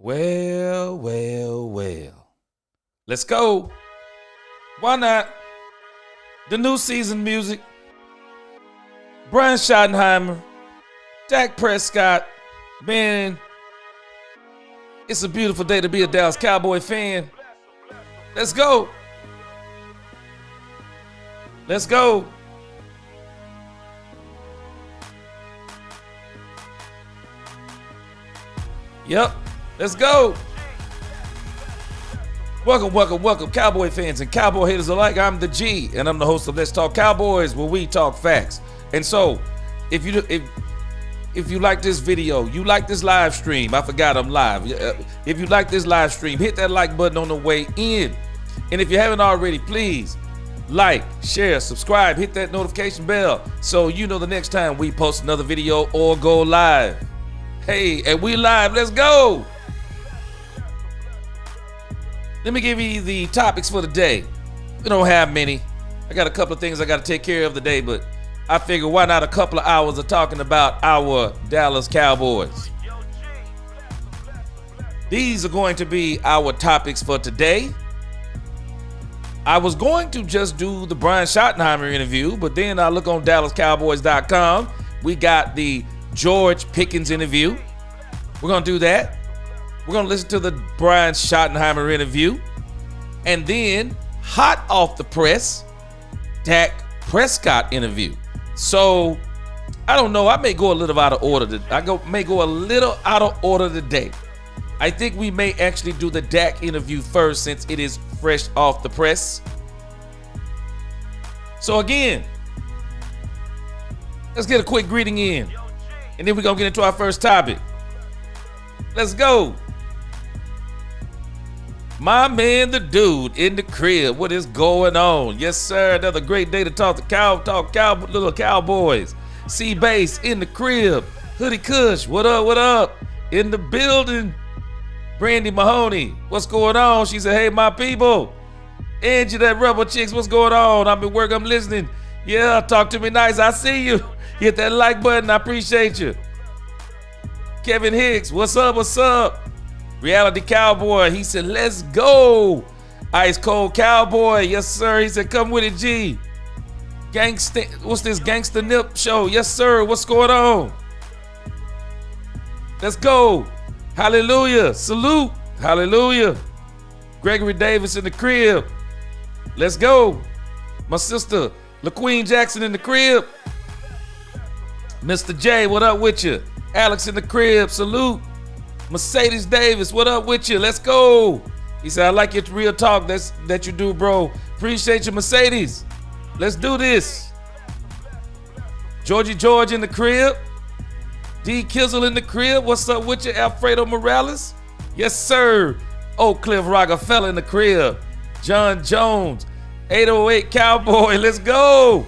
Well, well, well. Let's go. Why not? The new season music. Brian Schottenheimer. Dak Prescott. Man, it's a beautiful day to be a Dallas Cowboy fan. Let's go. Let's go. Yep. Let's go. Welcome, Cowboy fans and Cowboy haters alike. I'm the G, and I'm the host of Let's Talk Cowboys, where we talk facts. And so, if you like this video, you like this live stream, I forgot I'm live. If you like this live stream, hit that like button on the way in. And if you haven't already, please like, share, subscribe, hit that notification bell so you know the next time we post another video or go live. Hey, and we live. Let's go. Let me give you the topics for the day. We don't have many. I got a couple of things I got to take care of today, but I figure why not a couple of hours of talking about our Dallas Cowboys. These are going to be our topics for today. I was going to just do the Brian Schottenheimer interview, but then I look on DallasCowboys.com. We got the George Pickens interview. We're going to do that. We're going to listen to the Brian Schottenheimer interview. And then, hot off the press, Dak Prescott interview. So, I don't know. I may go a little out of order. May go a little out of order today. I think we may actually do the Dak interview first since it is fresh off the press. So again, let's get a quick greeting in. And then we're going to get into our first topic. Let's go. My man, the dude in the crib. What is going on? Yes, sir. Another great day to talk little Cowboys. C-Base in the crib. Hoodie Kush. What up? What up? In the building. Brandy Mahoney. What's going on? She said, hey, my people. Angie, that Rebel Chicks. What's going on? I'm at work. I'm listening. Yeah, talk to me nice. I see you. Hit that like button. I appreciate you. Kevin Hicks. What's up? What's up? Reality Cowboy, he said, let's go. Ice Cold Cowboy, yes, sir. He said, come with it, G. Gangsta, what's this Gangsta Nip show? Yes, sir. What's going on? Let's go. Hallelujah. Salute. Hallelujah. Gregory Davis in the crib. Let's go. My sister, LaQueen Jackson in the crib. Mr. J, what up with you? Alex in the crib. Salute. Mercedes Davis, what up with you? Let's go. He said, I like your real talk that you do, bro. Appreciate you, Mercedes. Let's do this. Georgie George in the crib. D Kizzle in the crib. What's up with you, Alfredo Morales? Yes, sir. Oak Cliff Rockefeller in the crib. John Jones. 808 Cowboy. Let's go.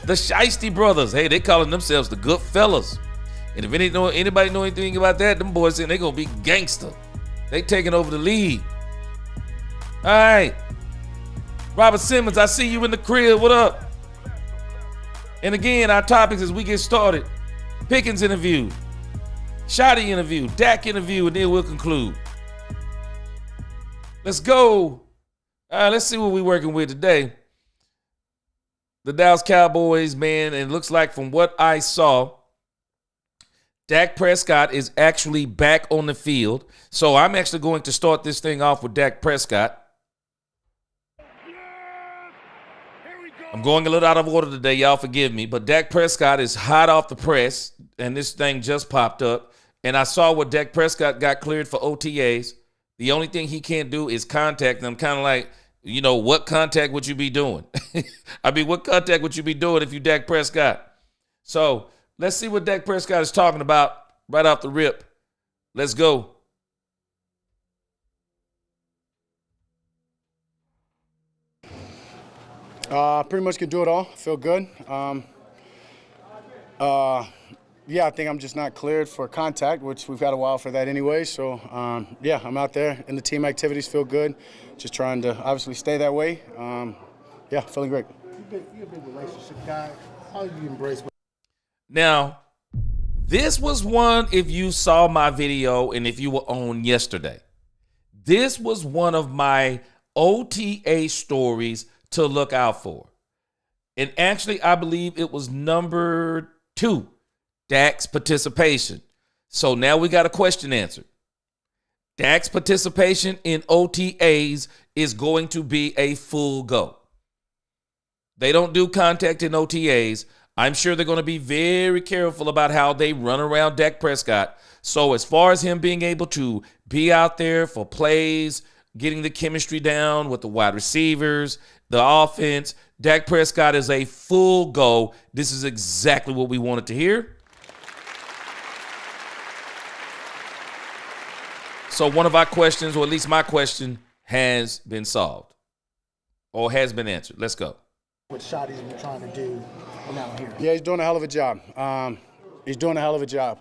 The Shiesty Brothers. Hey, they calling themselves the Good Fellas. And if anybody know anything about that, them boys saying they gonna be gangster. They taking over the league. All right. Robert Simmons, I see you in the crib. What up? And again, our topics as we get started. Pickens interview, Shotty interview, Dak interview, and then we'll conclude. Let's go. All right, let's see what we're working with today. The Dallas Cowboys, man, and it looks like from what I saw, Dak Prescott is actually back on the field. So I'm actually going to start this thing off with Dak Prescott. I'm going a little out of order today. Y'all forgive me. But Dak Prescott is hot off the press, and this thing just popped up. And I saw what Dak Prescott got cleared for OTAs. The only thing he can't do is contact them. Kind of like, you know, what contact would you be doing? I mean, what contact would you be doing if you Dak Prescott? So let's see what Dak Prescott is talking about right off the rip. Let's go. Pretty much can do it all. Feel good. Yeah, I think I'm just not cleared for contact, which we've got a while for that anyway. So, yeah, I'm out there and the team activities feel good. Just trying to obviously stay that way. Yeah, feeling great. You're a big relationship guy. How do you embrace? Now, This was one, if you saw my video and if you were on yesterday, this was one of my OTA stories to look out for. And actually, I believe it was number 2, Dak's participation. So now we got a question answered. Dak's participation in OTAs is going to be a full go. They don't do contact in OTAs. I'm sure they're going to be very careful about how they run around Dak Prescott. So as far as him being able to be out there for plays, getting the chemistry down with the wide receivers, the offense, Dak Prescott is a full go. This is exactly what we wanted to hear. So one of our questions, or at least my question, has been solved or has been answered. Let's go. What Schotty's been trying to do around here. Yeah, he's doing a hell of a job. He's doing a hell of a job.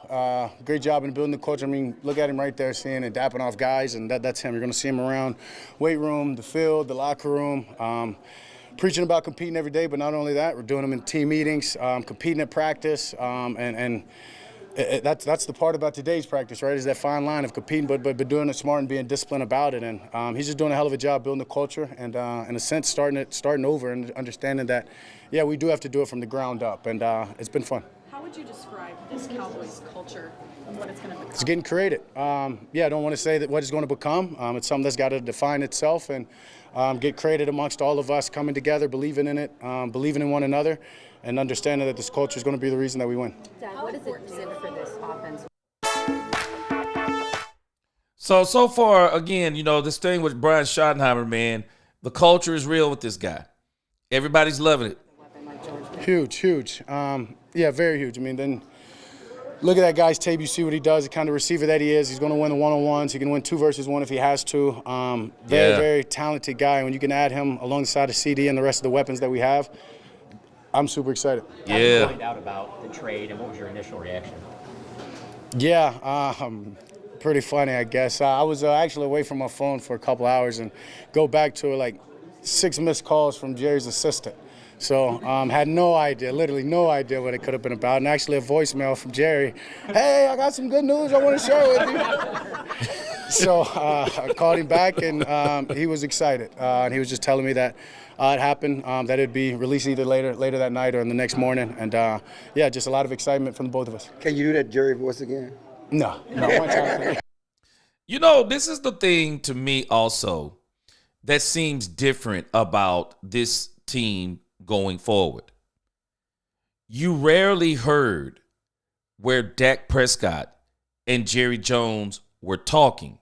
Great job in building the culture. I mean, look at him right there, seeing and dapping off guys, and that's him. You're going to see him around weight room, the field, the locker room, preaching about competing every day. But not only that, we're doing them in team meetings, competing at practice, that's the part about today's practice, right? Is that fine line of competing, but doing it smart and being disciplined about it. And he's just doing a hell of a job building the culture, and in a sense, starting over and understanding that, yeah, we do have to do it from the ground up, and it's been fun. How would you describe this Cowboys culture and what it's going to become? It's getting created. I don't want to say that what it's going to become. It's something that's got to define itself and get created amongst all of us, coming together, believing in it, believing in one another, and understanding that this culture is going to be the reason that we win. Dad, what does it do for this offense? So far, again, this thing with Brian Schottenheimer, man, the culture is real with this guy. Everybody's loving it. Huge. Yeah, very huge. I mean, then look at that guy's tape. You see what he does, the kind of receiver that he is. He's going to win the one-on-ones. He can win 2 versus 1 if he has to. Very talented guy. When you can add him alongside of CD and the rest of the weapons that we have, I'm super excited. How did you find out about the trade, and what was your initial reaction? Yeah, pretty funny, I guess. I was actually away from my phone for a couple hours and go back to like 6 missed calls from Jerry's assistant. So had no idea, literally no idea what it could have been about. And actually a voicemail from Jerry, hey, I got some good news I want to share with you. So I called him back, and he was excited. And he was just telling me that it happened, that it'd be released either later that night or in the next morning. And, yeah, just a lot of excitement from the both of us. Can you do that Jerry voice again? No, one time. This is the thing to me also that seems different about this team going forward. You rarely heard where Dak Prescott and Jerry Jones were talking.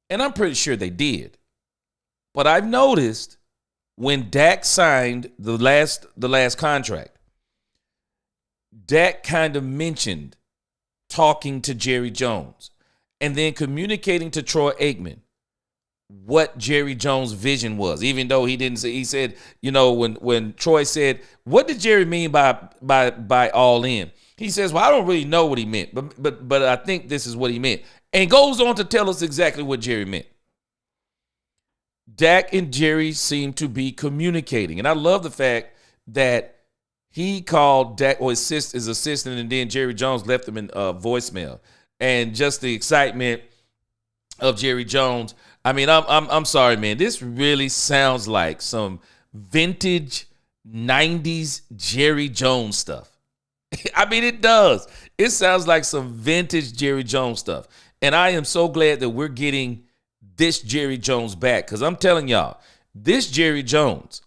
And I'm pretty sure they did. But I've noticed when Dak signed the last contract, Dak kind of mentioned talking to Jerry Jones and then communicating to Troy Aikman what Jerry Jones' vision was, even though he didn't say. He said, when Troy said, what did Jerry mean by all in? He says, well, I don't really know what he meant, but I think this is what he meant. And goes on to tell us exactly what Jerry meant. Dak and Jerry seem to be communicating. And I love the fact that he called Dak or his assistant, and then Jerry Jones left him in voicemail. And just the excitement of Jerry Jones. I mean, I'm sorry, man. This really sounds like some vintage 90s Jerry Jones stuff. I mean, it does. It sounds like some vintage Jerry Jones stuff. And I am so glad that we're getting this Jerry Jones back, because I'm telling y'all, this Jerry Jones,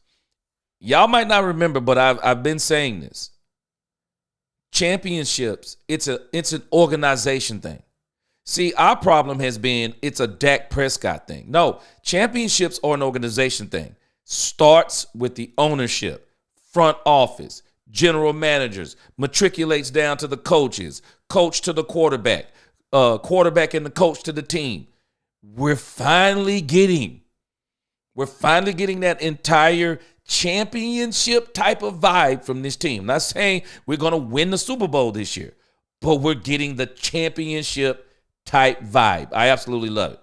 y'all might not remember, but I've been saying this. Championships, it's an organization thing. See, our problem has been it's a Dak Prescott thing. No, championships are an organization thing. Starts with the ownership, front office, general managers, matriculates down to the coaches, coach to the quarterback, quarterback and the coach to the team. We're finally getting that entire championship type of vibe from this team. I'm not saying we're going to win the Super Bowl this year, but we're getting the championship type vibe. I absolutely love it.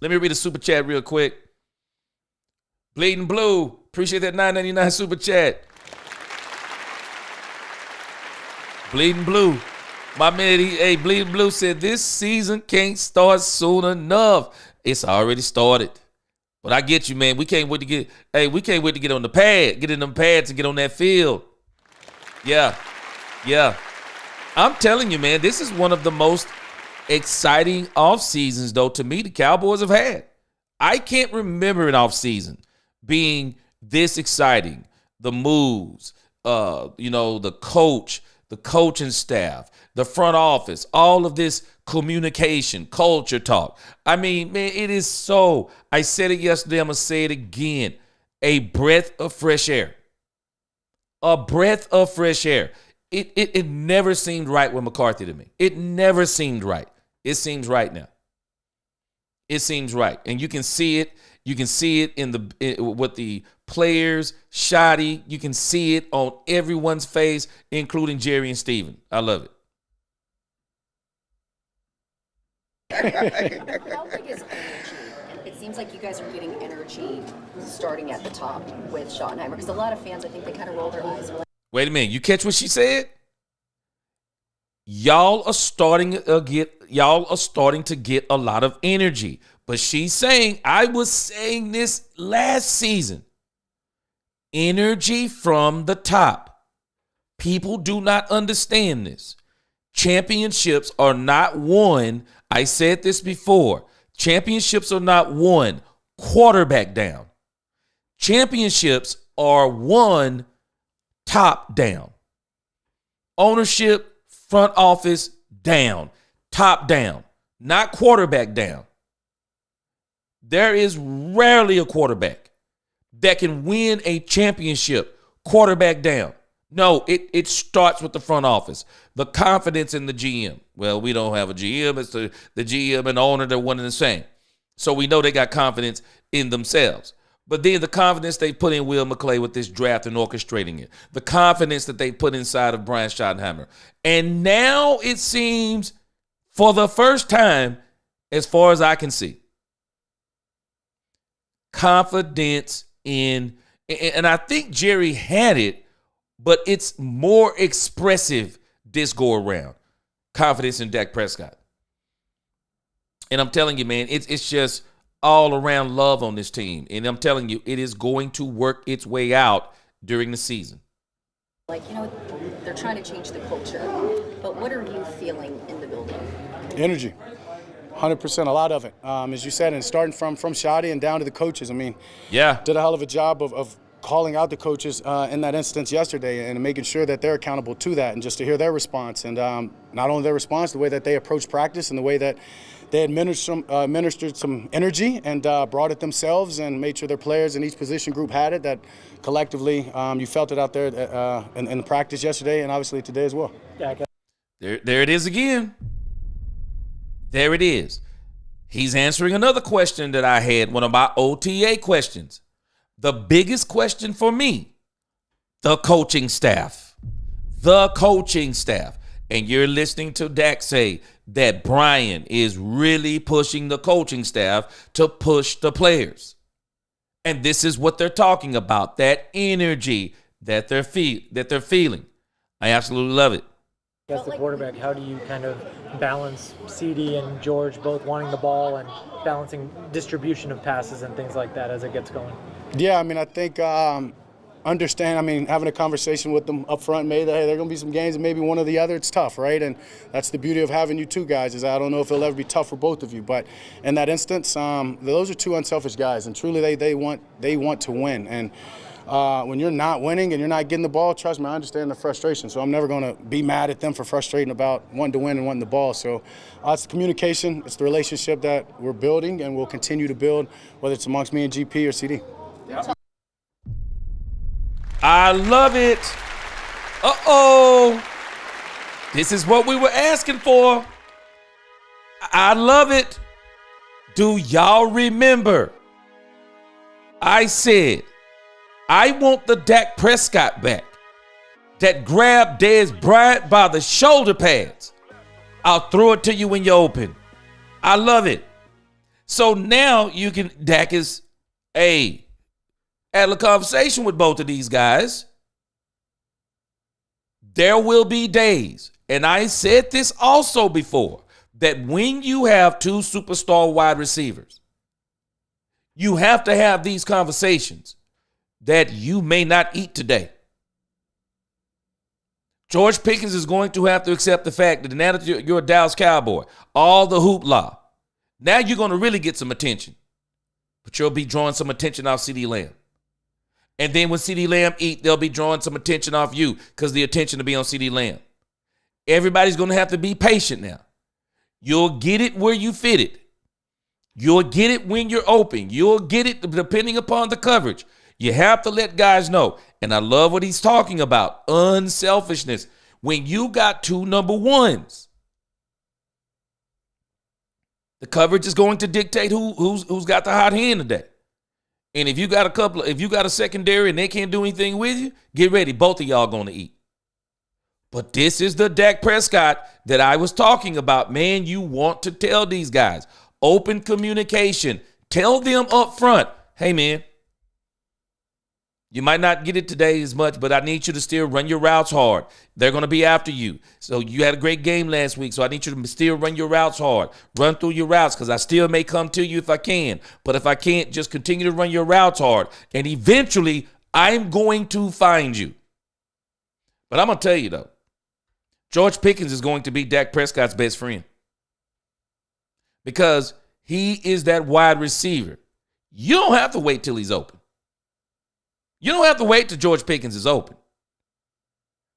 Let me read a super chat real quick. Bleeding Blue, appreciate that $9.99 super chat. Bleeding Blue. My man, Bleeding Blue said this season can't start soon enough. It's already started. But I get you, man. We can't wait to get on the pad, get in them pads and get on that field. Yeah. I'm telling you, man, this is one of the most exciting off seasons, though, to me, the Cowboys have had. I can't remember an off season being this exciting. The moves, the coach, the coaching staff, the front office, all of this communication, culture talk. I mean, man, it is so, I said it yesterday, I'm going to say it again, a breath of fresh air. A breath of fresh air. It never seemed right with McCarthy to me. It never seemed right. It seems right now. It seems right. And you can see it. You can see it with the players, Schotty. You can see it on everyone's face, including Jerry and Steven. I love it. How big is energy? It seems like you guys are getting energy starting at the top with Schottenheimer, because a lot of fans, I think they kind of roll their eyes. Wait a minute. You catch what she said? Y'all are starting to get a lot of energy. But she's saying, I was saying this last season, energy from the top. People do not understand this. Championships are not won. I said this before. Championships are not won quarterback down. Championships are won top down. Ownership, front office down, top down, not quarterback down. There is rarely a quarterback that can win a championship quarterback down. No, it starts with the front office. The confidence in the GM. Well, we don't have a GM. It's the GM and the owner, they're one and the same. So we know they got confidence in themselves. But then the confidence they put in Will McClay with this draft and orchestrating it. The confidence that they put inside of Brian Schottenheimer. And now it seems, for the first time, as far as I can see, confidence in, and I think Jerry had it, but it's more expressive this go around. Confidence in Dak Prescott. And I'm telling you, man, it's just all around love on this team. And I'm telling you, it is going to work its way out during the season. They're trying to change the culture, but what are you feeling in the building? Energy. 100%, a lot of it. As you said, and starting from Shotty and down to the coaches. I mean, yeah, did a hell of a job of calling out the coaches in that instance yesterday and making sure that they're accountable to that, and just to hear their response. And not only their response, the way that they approach practice and the way that they administered some energy and brought it themselves and made sure their players in each position group had it, that collectively you felt it out there in the practice yesterday and obviously today as well. There it is again. There it is. He's answering another question that I had, one of my OTA questions. The biggest question for me, the coaching staff. The coaching staff. And you're listening to Dak say that Brian is really pushing the coaching staff to push the players. And this is what they're talking about, that energy that they're feeling. I absolutely love it. As the quarterback, how do you kind of balance CD and George both wanting the ball and balancing distribution of passes and things like that as it gets going? Yeah, I mean, I think having a conversation with them up front, maybe hey, there are going to be some games and maybe one or the other, it's tough, right? And that's the beauty of having you two guys, is I don't know if it'll ever be tough for both of you. But in that instance, those are two unselfish guys, and truly they want to win. And when you're not winning and you're not getting the ball, trust me, I understand the frustration. So I'm never going to be mad at them for frustrating about wanting to win and wanting the ball. So it's the communication, it's the relationship that we're building and we'll continue to build, whether it's amongst me and GP or CD. I love it. Uh-oh. This is what we were asking for. I love it. Do y'all remember? I said, I want the Dak Prescott back that grabbed Dez Bryant by the shoulder pads. I'll throw it to you when you open. I love it. So now Dak is, had a conversation with both of these guys. there will be days, and I said this also before, that when you have two superstar wide receivers, you have to have these conversations that you may not eat today. George Pickens is going to have to accept the fact that now that you're a Dallas Cowboy, all the hoopla, now you're going to really get some attention. But you'll be drawing some attention off CeeDee Lamb. And then when CeeDee Lamb eat, they'll be drawing some attention off you because the attention will be on CeeDee Lamb. Everybody's going to have to be patient now. You'll get it where you fit it. You'll get it when you're open. You'll get it depending upon the coverage. You have to let guys know. And I love what he's talking about, unselfishness. When you got two number ones, the coverage is going to dictate who's got the hot hand today. And if you got a secondary and they can't do anything with you, get ready. Both of y'all going to eat. But this is the Dak Prescott that I was talking about. Man, you want to tell these guys. Open communication. Tell them up front, hey, man, you might not get it today as much, but I need you to still run your routes hard. They're going to be after you. So you had a great game last week, so I need you to still run your routes hard. Run through your routes because I still may come to you if I can. But if I can't, just continue to run your routes hard. And eventually, I'm going to find you. But I'm going to tell you, though, George Pickens is going to be Dak Prescott's best friend because he is that wide receiver. You don't have to wait till he's open. You don't have to wait till George Pickens is open.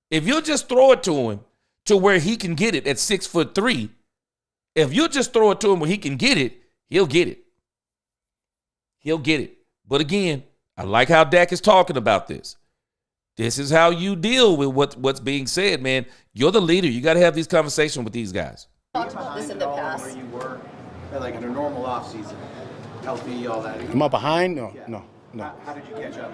If you'll just throw it to him to where he can get it at 6'3", if you'll just throw it to him where he can get it, he'll get it. He'll get it. But again, I like how Dak is talking about this. This is how you deal with what's being said, man. You're the leader. You got to have these conversations with these guys. Talked about this in the past. Where you were, like in a normal off season, healthy, all that. Am I behind? No. How did you catch up?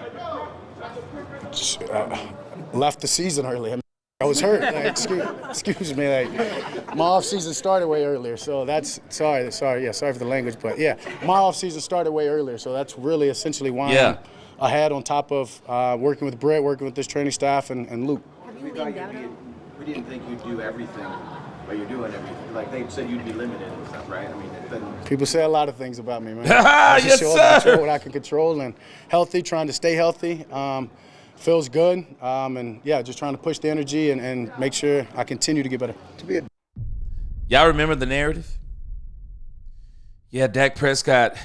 Left the season early. I was hurt. Like, excuse me. Like, my off season started way earlier, so that's sorry. Yeah, sorry for the language, but yeah, my off season started way earlier, so that's really essentially why I'm ahead. On top of working with Brett, working with this training staff, and Luke. We didn't think you'd do everything, but you're doing everything. Like they said, you'd be limited and stuff, right? I mean, people say a lot of things about me, man. I just show up, control what I can control, and healthy, trying to stay healthy. Feels good, and yeah, just trying to push the energy and make sure I continue to get better. Y'all remember the narrative? Yeah, Dak Prescott,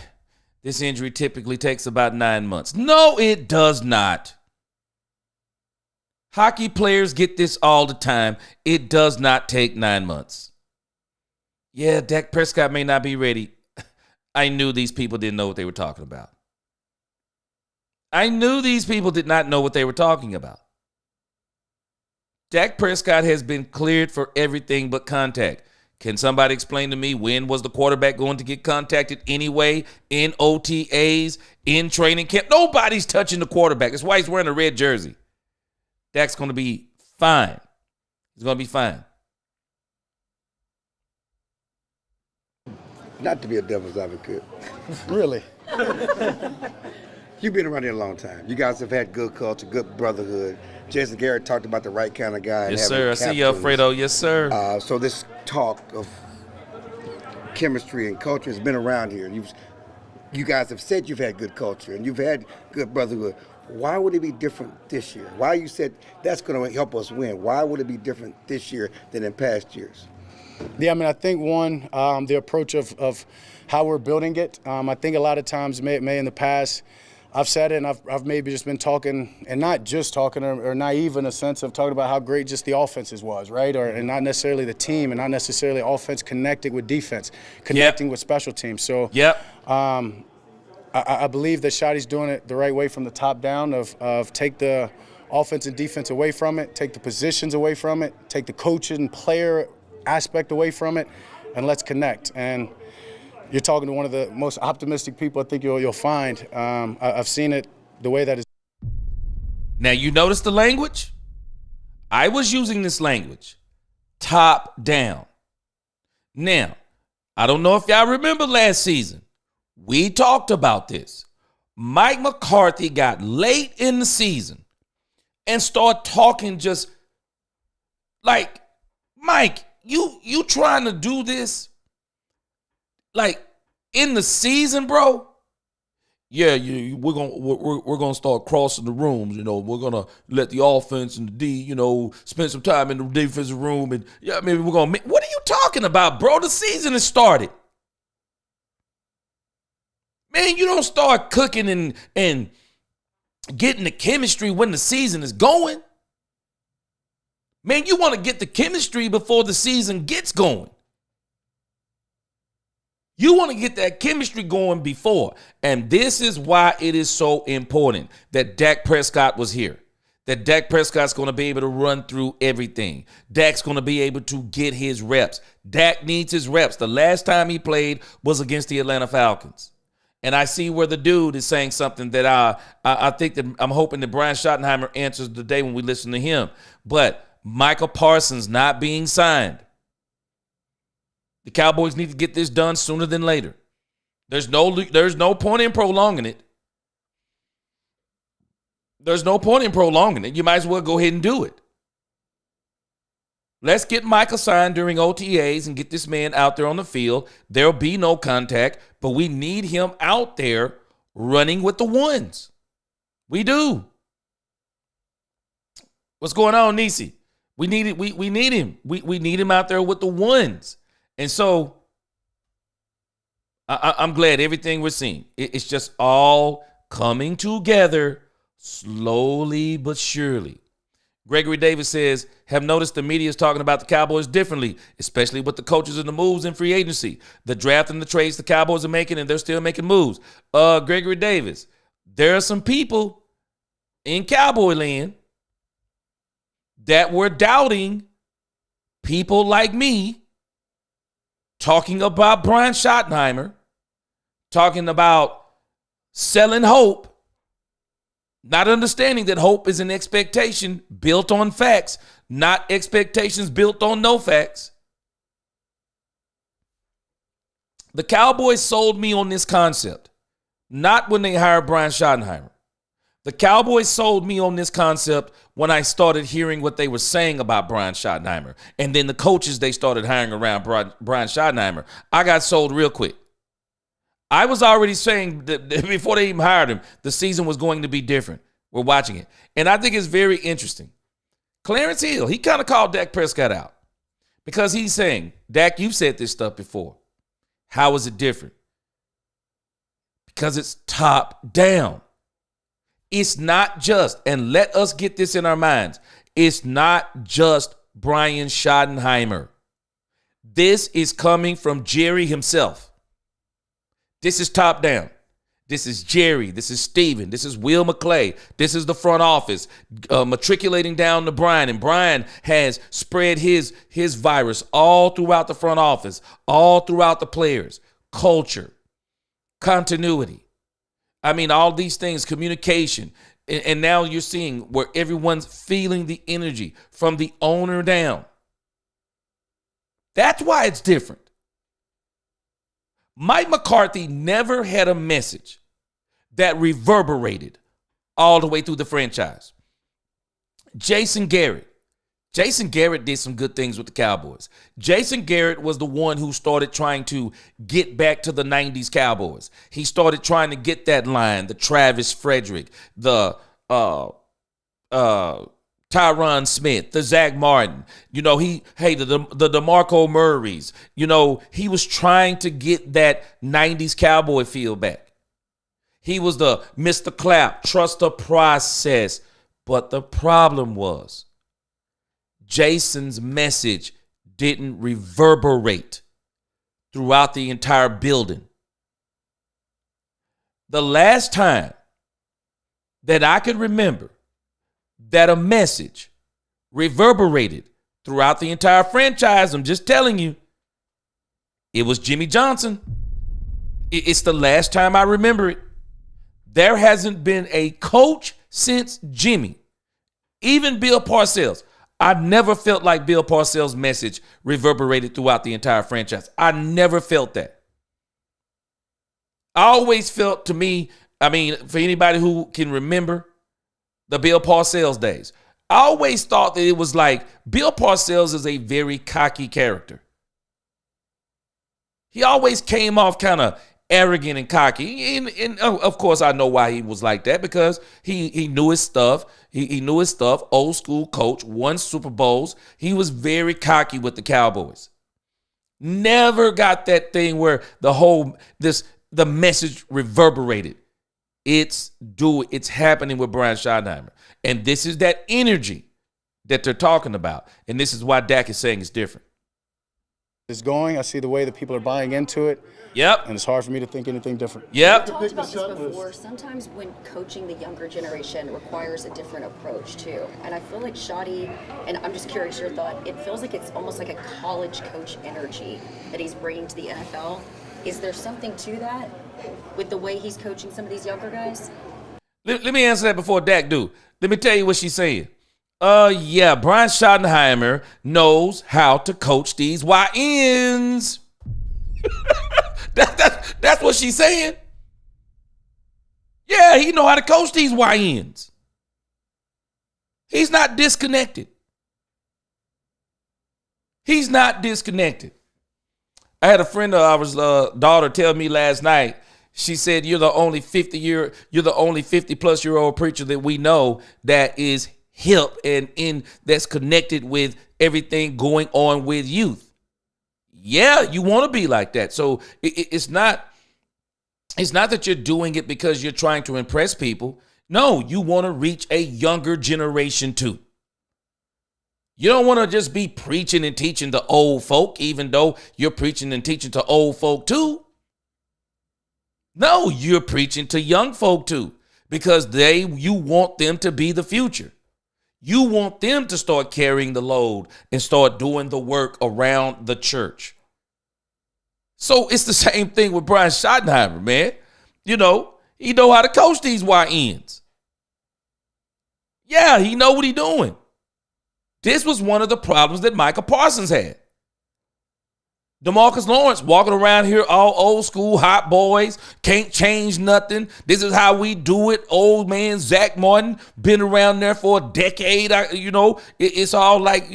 this injury typically takes about 9 months. No, it does not. Hockey players get this all the time. It does not take 9 months. Yeah, Dak Prescott may not be ready. I knew these people didn't know what they were talking about. I knew these people did not know what they were talking about. Dak Prescott has been cleared for everything but contact. Can somebody explain to me when was the quarterback going to get contacted anyway? In OTAs, in training camp? Nobody's touching the quarterback. That's why he's wearing a red jersey. Dak's going to be fine. He's going to be fine. Not to be a devil's advocate. Really? You've been around here a long time. You guys have had good culture, good brotherhood. Jason Garrett talked about the right kind of guy. Yes, sir. I see you, Alfredo. Yes, sir. So this talk of chemistry and culture has been around here. You guys have said you've had good culture and you've had good brotherhood. Why would it be different this year? Why you said that's going to help us win? Why would it be different this year than in past years? Yeah, I mean, I think one, the approach of how we're building it. I think a lot of times, may in the past, I've said it, and I've maybe just been talking, and not just talking, or naive in a sense of talking about how great just the offenses was, right? And not necessarily the team, and not necessarily offense connecting with defense, connecting with special teams. So, I believe that Schotty's doing it the right way from the top down of take the offense and defense away from it, take the positions away from it, take the coaching and player aspect away from it, and let's connect. And you're talking to one of the most optimistic people I think you'll find. I've seen it the way that is. Now, you notice the language? I was using this language, top down. Now, I don't know if y'all remember last season. We talked about this. Mike McCarthy got late in the season and started talking just Like, Mike, you trying to do this like in the season, bro? Yeah, we're gonna start crossing the rooms. We're gonna let the offense and the D, spend some time in the defensive room, and maybe we're gonna. What are you talking about, bro? The season has started. Man, you don't start cooking and getting the chemistry when the season is going. Man, you want to get the chemistry before the season gets going. You want to get that chemistry going before. And this is why it is so important that Dak Prescott was here. That Dak Prescott's going to be able to run through everything. Dak's going to be able to get his reps. Dak needs his reps. The last time he played was against the Atlanta Falcons. And I see where the dude is saying something that I think that I'm hoping that Brian Schottenheimer answers today when we listen to him. But Micah Parsons not being signed. The Cowboys need to get this done sooner than later. There's no point in prolonging it. There's no point in prolonging it. You might as well go ahead and do it. Let's get Micah signed during OTAs and get this man out there on the field. There'll be no contact, but we need him out there running with the ones. We do. What's going on, Nisi? We need it. We need him. We need him out there with the ones. And so I'm glad everything we're seeing. It's just all coming together slowly but surely. Gregory Davis says, have noticed the media is talking about the Cowboys differently, especially with the coaches and the moves in free agency, the draft and the trades the Cowboys are making, and they're still making moves. Gregory Davis, there are some people in Cowboy land that were doubting people like me talking about Brian Schottenheimer, talking about selling hope, not understanding that hope is an expectation built on facts, not expectations built on no facts. The Cowboys sold me on this concept, not when they hired Brian Schottenheimer. The Cowboys sold me on this concept when I started hearing what they were saying about Brian Schottenheimer. And then the coaches they started hiring around Brian Schottenheimer. I got sold real quick. I was already saying that before they even hired him, the season was going to be different. We're watching it. And I think it's very interesting. Clarence Hill, he kind of called Dak Prescott out because he's saying, Dak, you've said this stuff before. How is it different? Because it's top down. It's not just, and let us get this in our minds, it's not just Brian Schottenheimer. This is coming from Jerry himself. This is top down. This is Jerry. This is Steven. This is Will McClay. This is the front office matriculating down to Brian. And Brian has spread his virus all throughout the front office, all throughout the players. Culture, continuity. I mean, all these things, communication. And now you're seeing where everyone's feeling the energy from the owner down. That's why it's different. Mike McCarthy never had a message that reverberated all the way through the franchise. Jason Garrett did some good things with the Cowboys. Jason Garrett was the one who started trying to get back to the 90s Cowboys. He started trying to get that line, the Travis Frederick, the Tyron Smith, the Zach Martin, the DeMarco Murrays, he was trying to get that 90s Cowboy feel back. He was the Mr. Clap, trust the process. But the problem was Jason's message didn't reverberate throughout the entire building. The last time that I could remember that a message reverberated throughout the entire franchise, I'm just telling you, it was Jimmy Johnson. It's the last time I remember it. There hasn't been a coach since Jimmy, even Bill Parcells. I never felt like Bill Parcells' message reverberated throughout the entire franchise. I never felt that. I always felt, to me, for anybody who can remember the Bill Parcells days, I always thought that it was like Bill Parcells is a very cocky character. He always came off kind of arrogant and cocky. And of course, I know why he was like that, because he knew his stuff. He knew his stuff. Old school coach, won Super Bowls. He was very cocky with the Cowboys. Never got that thing where the message reverberated. It's happening with Brian Schottenheimer. And this is that energy that they're talking about. And this is why Dak is saying it's different. It's going. I see the way that people are buying into it. Yep. And it's hard for me to think anything different. Yep. We talked about this before. Sometimes when coaching the younger generation requires a different approach too. And I feel like Shotty, and I'm just curious your thought, it feels like it's almost like a college coach energy that he's bringing to the NFL. Is there something to that with the way he's coaching some of these younger guys? Let me answer that before Dak do. Let me tell you what she's saying. Yeah, Brian Schottenheimer knows how to coach these YNs. That's what she's saying. Yeah, he know how to coach these YNs. He's not disconnected. He's not disconnected. I had a friend of ours, daughter, tell me last night. She said, "You're the only 50-plus-year-old preacher that we know that is hip and that's connected with everything going on with youth." Yeah, you want to be like that. So it's not that you're doing it because you're trying to impress people. No, you want to reach a younger generation too. You don't want to just be preaching and teaching to old folk, even though you're preaching and teaching to old folk too. No, you're preaching to young folk too, because you want them to be the future. You want them to start carrying the load and start doing the work around the church. So it's the same thing with Brian Schottenheimer, man. He know how to coach these YNs. Yeah, he know what he's doing. This was one of the problems that Micah Parsons had. DeMarcus Lawrence walking around here all old school, hot boys, can't change nothing. This is how we do it. Old man Zach Martin, been around there for a decade. It's all like,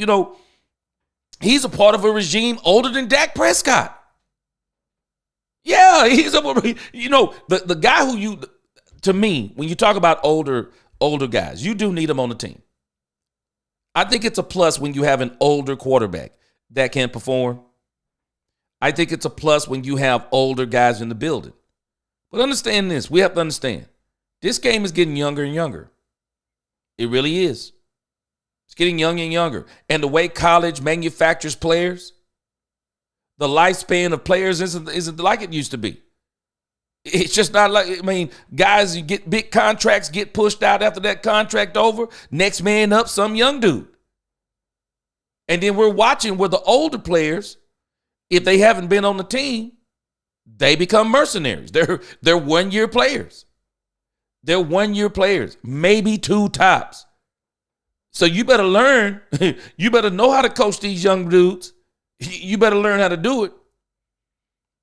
he's a part of a regime older than Dak Prescott. Yeah, he's the guy who to me, when you talk about older guys, you do need them on the team. I think it's a plus when you have an older quarterback that can perform. I think it's a plus when you have older guys in the building. But understand this. We have to understand. This game is getting younger and younger. It really is. It's getting younger and younger. And the way college manufactures players, the lifespan of players isn't like it used to be. It's just not like, guys, you get big contracts, get pushed out after that contract over. Next man up, some young dude. And then we're watching where the older players, if they haven't been on the team, they become mercenaries. They're 1-year players. They're 1-year players, maybe 2 tops. So you better learn. You better know how to coach these young dudes. You better learn how to do it.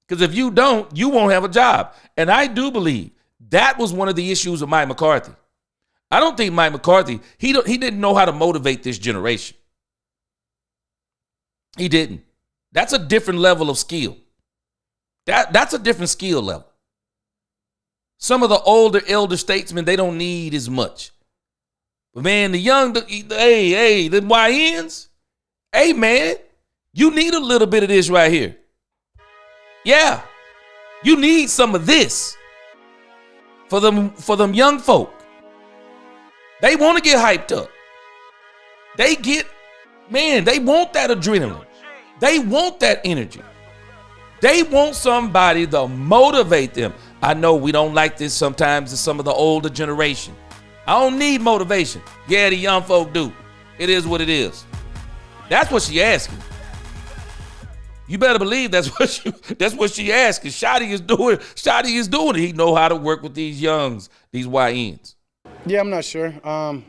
Because if you don't, you won't have a job. And I do believe that was one of the issues of Mike McCarthy. I don't think Mike McCarthy, he didn't know how to motivate this generation. He didn't. That's a different level of skill. That's a different skill level. Some of the elder statesmen, they don't need as much. But man, the YNs, hey man, you need a little bit of this right here. Yeah, you need some of this for them young folk. They want to get hyped up. They want that adrenaline. They want that energy. They want somebody to motivate them. I know we don't like this sometimes in some of the older generation. I don't need motivation. Yeah, the young folk do. It is what it is. That's what she asking. You better believe that's what she asking. Shotty is doing it. He know how to work with these youngs, these YNs. Yeah, I'm not sure. I'm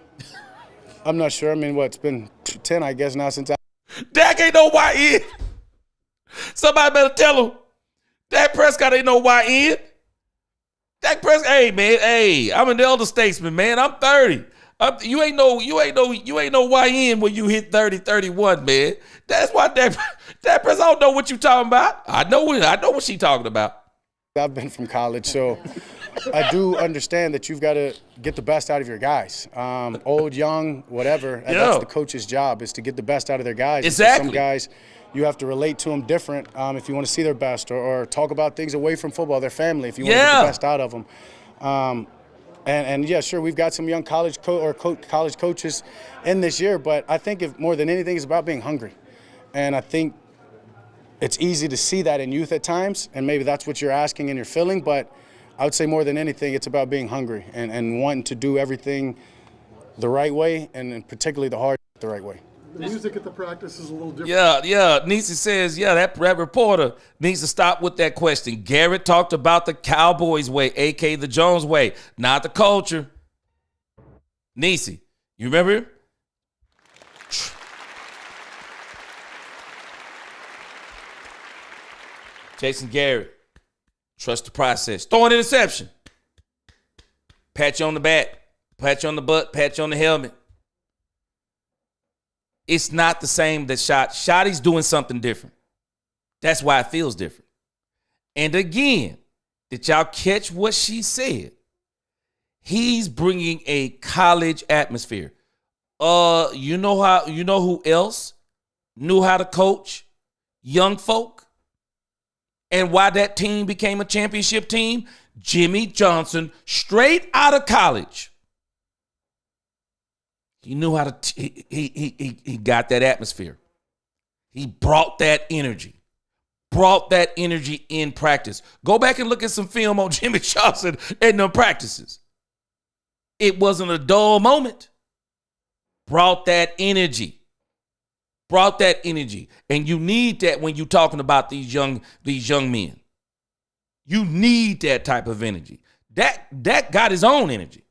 not sure. It's been 10, I guess, now since Dak ain't no YN. Somebody better tell him. Dak Prescott ain't no YN. Dak Prescott, hey, man, I'm an elder statesman, man. I'm 30. You ain't no YN when you hit 30, 31, man. That's why that person, I don't know what you talking about. I know what she talking about. I've been from college, so I do understand that you've got to get the best out of your guys. Old, young, whatever. And that's the coach's job, is to get the best out of their guys. Exactly. Some guys, you have to relate to them different if you want to see their best, or talk about things away from football, their family, if you want to get the best out of them. And yeah, sure, we've got some young college college coaches in this year, but I think if more than anything, it's about being hungry. And I think it's easy to see that in youth at times, and maybe that's what you're asking and you're feeling, but I would say more than anything, it's about being hungry and wanting to do everything the right way, and particularly the hard the right way. The music at the practice is a little different. Yeah. Nisi says, that reporter needs to stop with that question. Garrett talked about the Cowboys way, a.k.a. the Jones way, not the culture. Nisi, you remember? Jason Garrett, trust the process. Throw an interception. Pat you on the back, pat you on the butt, pat you on the helmet. It's not the same that Schotty's doing something different. That's why it feels different. And again, did y'all catch what she said? He's bringing a college atmosphere. You know who else knew how to coach young folk? And why that team became a championship team? Jimmy Johnson, straight out of college. He knew how to, he got that atmosphere. He brought that energy in practice. Go back and look at some film on Jimmy Johnson in them practices. It wasn't a dull moment. Brought that energy. And you need that when you're talking about these young men. You need that type of energy. That got his own energy.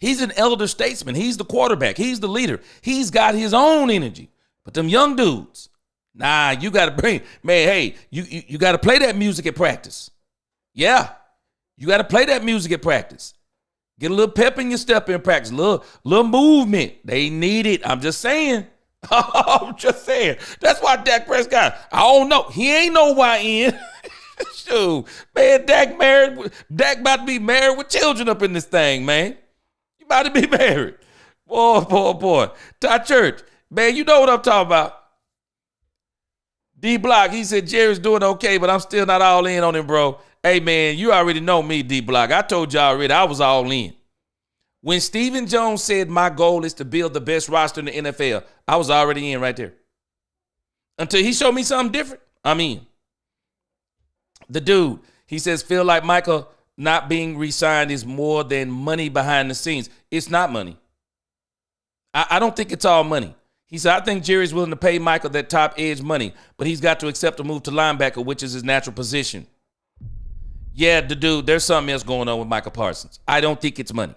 He's an elder statesman. He's the quarterback. He's the leader. He's got his own energy. But them young dudes, you got to bring, man, hey, you got to play that music at practice. Yeah, you got to play that music at practice. Get a little pep in your step in practice, little movement. They need it. I'm just saying. That's why Dak Prescott, I don't know. He ain't no YN. Shoot, man, Dak about to be married with children up in this thing, man. You about to be married. Boy. Todd Church, man, you know what I'm talking about. D-Block, he said Jerry's doing okay, but I'm still not all in on him, bro. Hey, man, you already know me, D-Block. I told y'all already I was all in. When Stephen Jones said my goal is to build the best roster in the NFL, I was already in right there. Until he showed me something different, I'm in. The dude, he says, feel like Micah not being re-signed is more than money behind the scenes. It's not money. I don't think it's all money. He said, I think Jerry's willing to pay Micah that top edge money, but he's got to accept a move to linebacker, which is his natural position. Yeah, the dude, there's something else going on with Micah Parsons. I don't think it's money.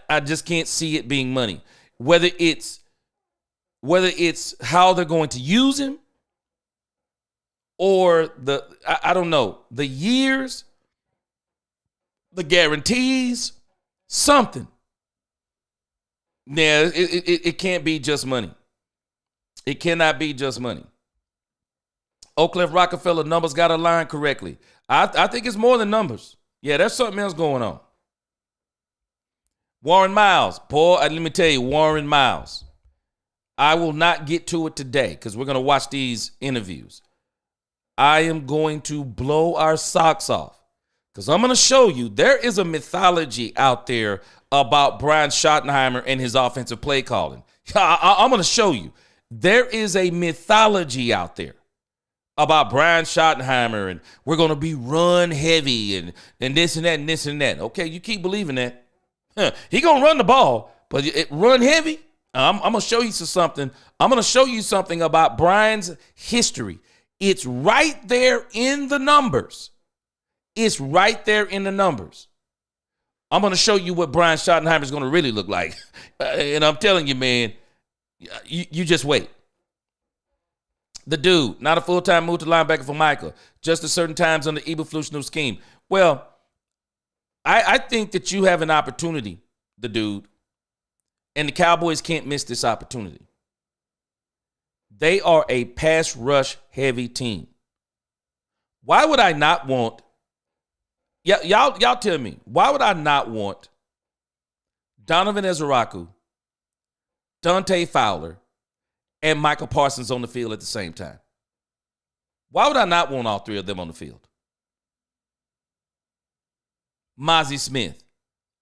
I just can't see it being money. Whether it's how they're going to use him or I don't know, the years, the guarantees, something. Yeah, it can't be just money. It cannot be just money. Oak Cliff Rockefeller numbers got aligned correctly. I think it's more than numbers. Yeah, there's something else going on. Warren Miles. Boy, let me tell you, Warren Miles. I will not get to it today because we're going to watch these interviews. I am going to blow our socks off because I'm going to show you there is a mythology out there about Brian Schottenheimer and his offensive play calling. I'm going to show you. There is a mythology out there about Brian Schottenheimer, and we're going to be run heavy and this and that and this and that. Okay, you keep believing that. He going to run the ball, but run heavy? I'm going to show you something. I'm going to show you something about Brian's history. It's right there in the numbers. It's right there in the numbers. I'm going to show you what Brian Schottenheimer is going to really look like. And I'm telling you, man, you just wait. The dude, not a full-time move to linebacker for Micah, just at certain times on the evolutionary scheme. Well, I think that you have an opportunity, the dude, and the Cowboys can't miss this opportunity. They are a pass rush heavy team. Why would I not want, y'all tell me, why would I not want Donovan Ezeraku, Dante Fowler, and Michael Parsons on the field at the same time? Why would I not want all three of them on the field? Mozzie Smith,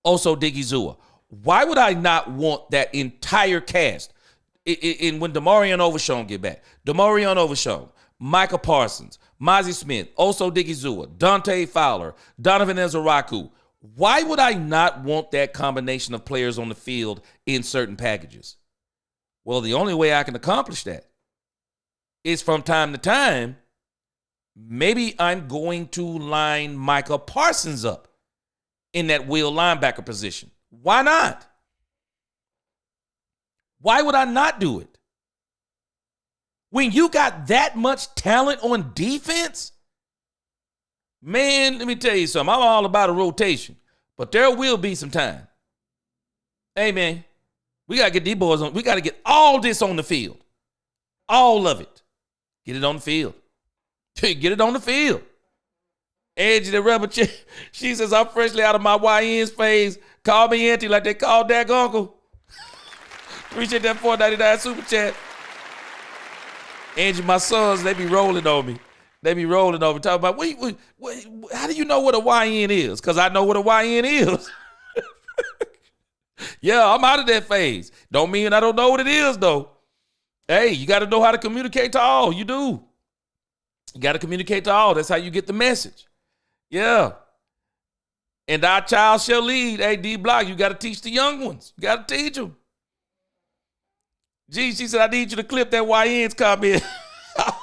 Oso Digizua. Why would I not want that entire cast? In when Demarion Overshown get back, Demarion Overshown, Michael Parsons, Mozzie Smith, Oso Digizua, Dante Fowler, Donovan Ezeraku. Why would I not want that combination of players on the field in certain packages? Well, the only way I can accomplish that is from time to time, maybe I'm going to line Micah Parsons up in that will linebacker position. Why not? Why would I not do it? When you got that much talent on defense, man, let me tell you something. I'm all about a rotation, but there will be some time. Hey, man, we got to get these boys on. We got to get all this on the field. All of it. Get it on the field. Get it on the field. Edge the rubber chick. She says, I'm freshly out of my YN's phase. Call me auntie like they called Dak Uncle. Appreciate that $4.99 super chat. Angie, my sons, they be rolling on me. They be rolling on me. Talking about, how do you know what a YN is? Because I know what a YN is. Yeah, I'm out of that phase. Don't mean I don't know what it is, though. Hey, you got to know how to communicate to all. You do. You got to communicate to all. That's how you get the message. Yeah. And our child shall lead. Hey, D-Block, you got to teach the young ones. You got to teach them. Gee, she said, I need you to clip that YN's comment.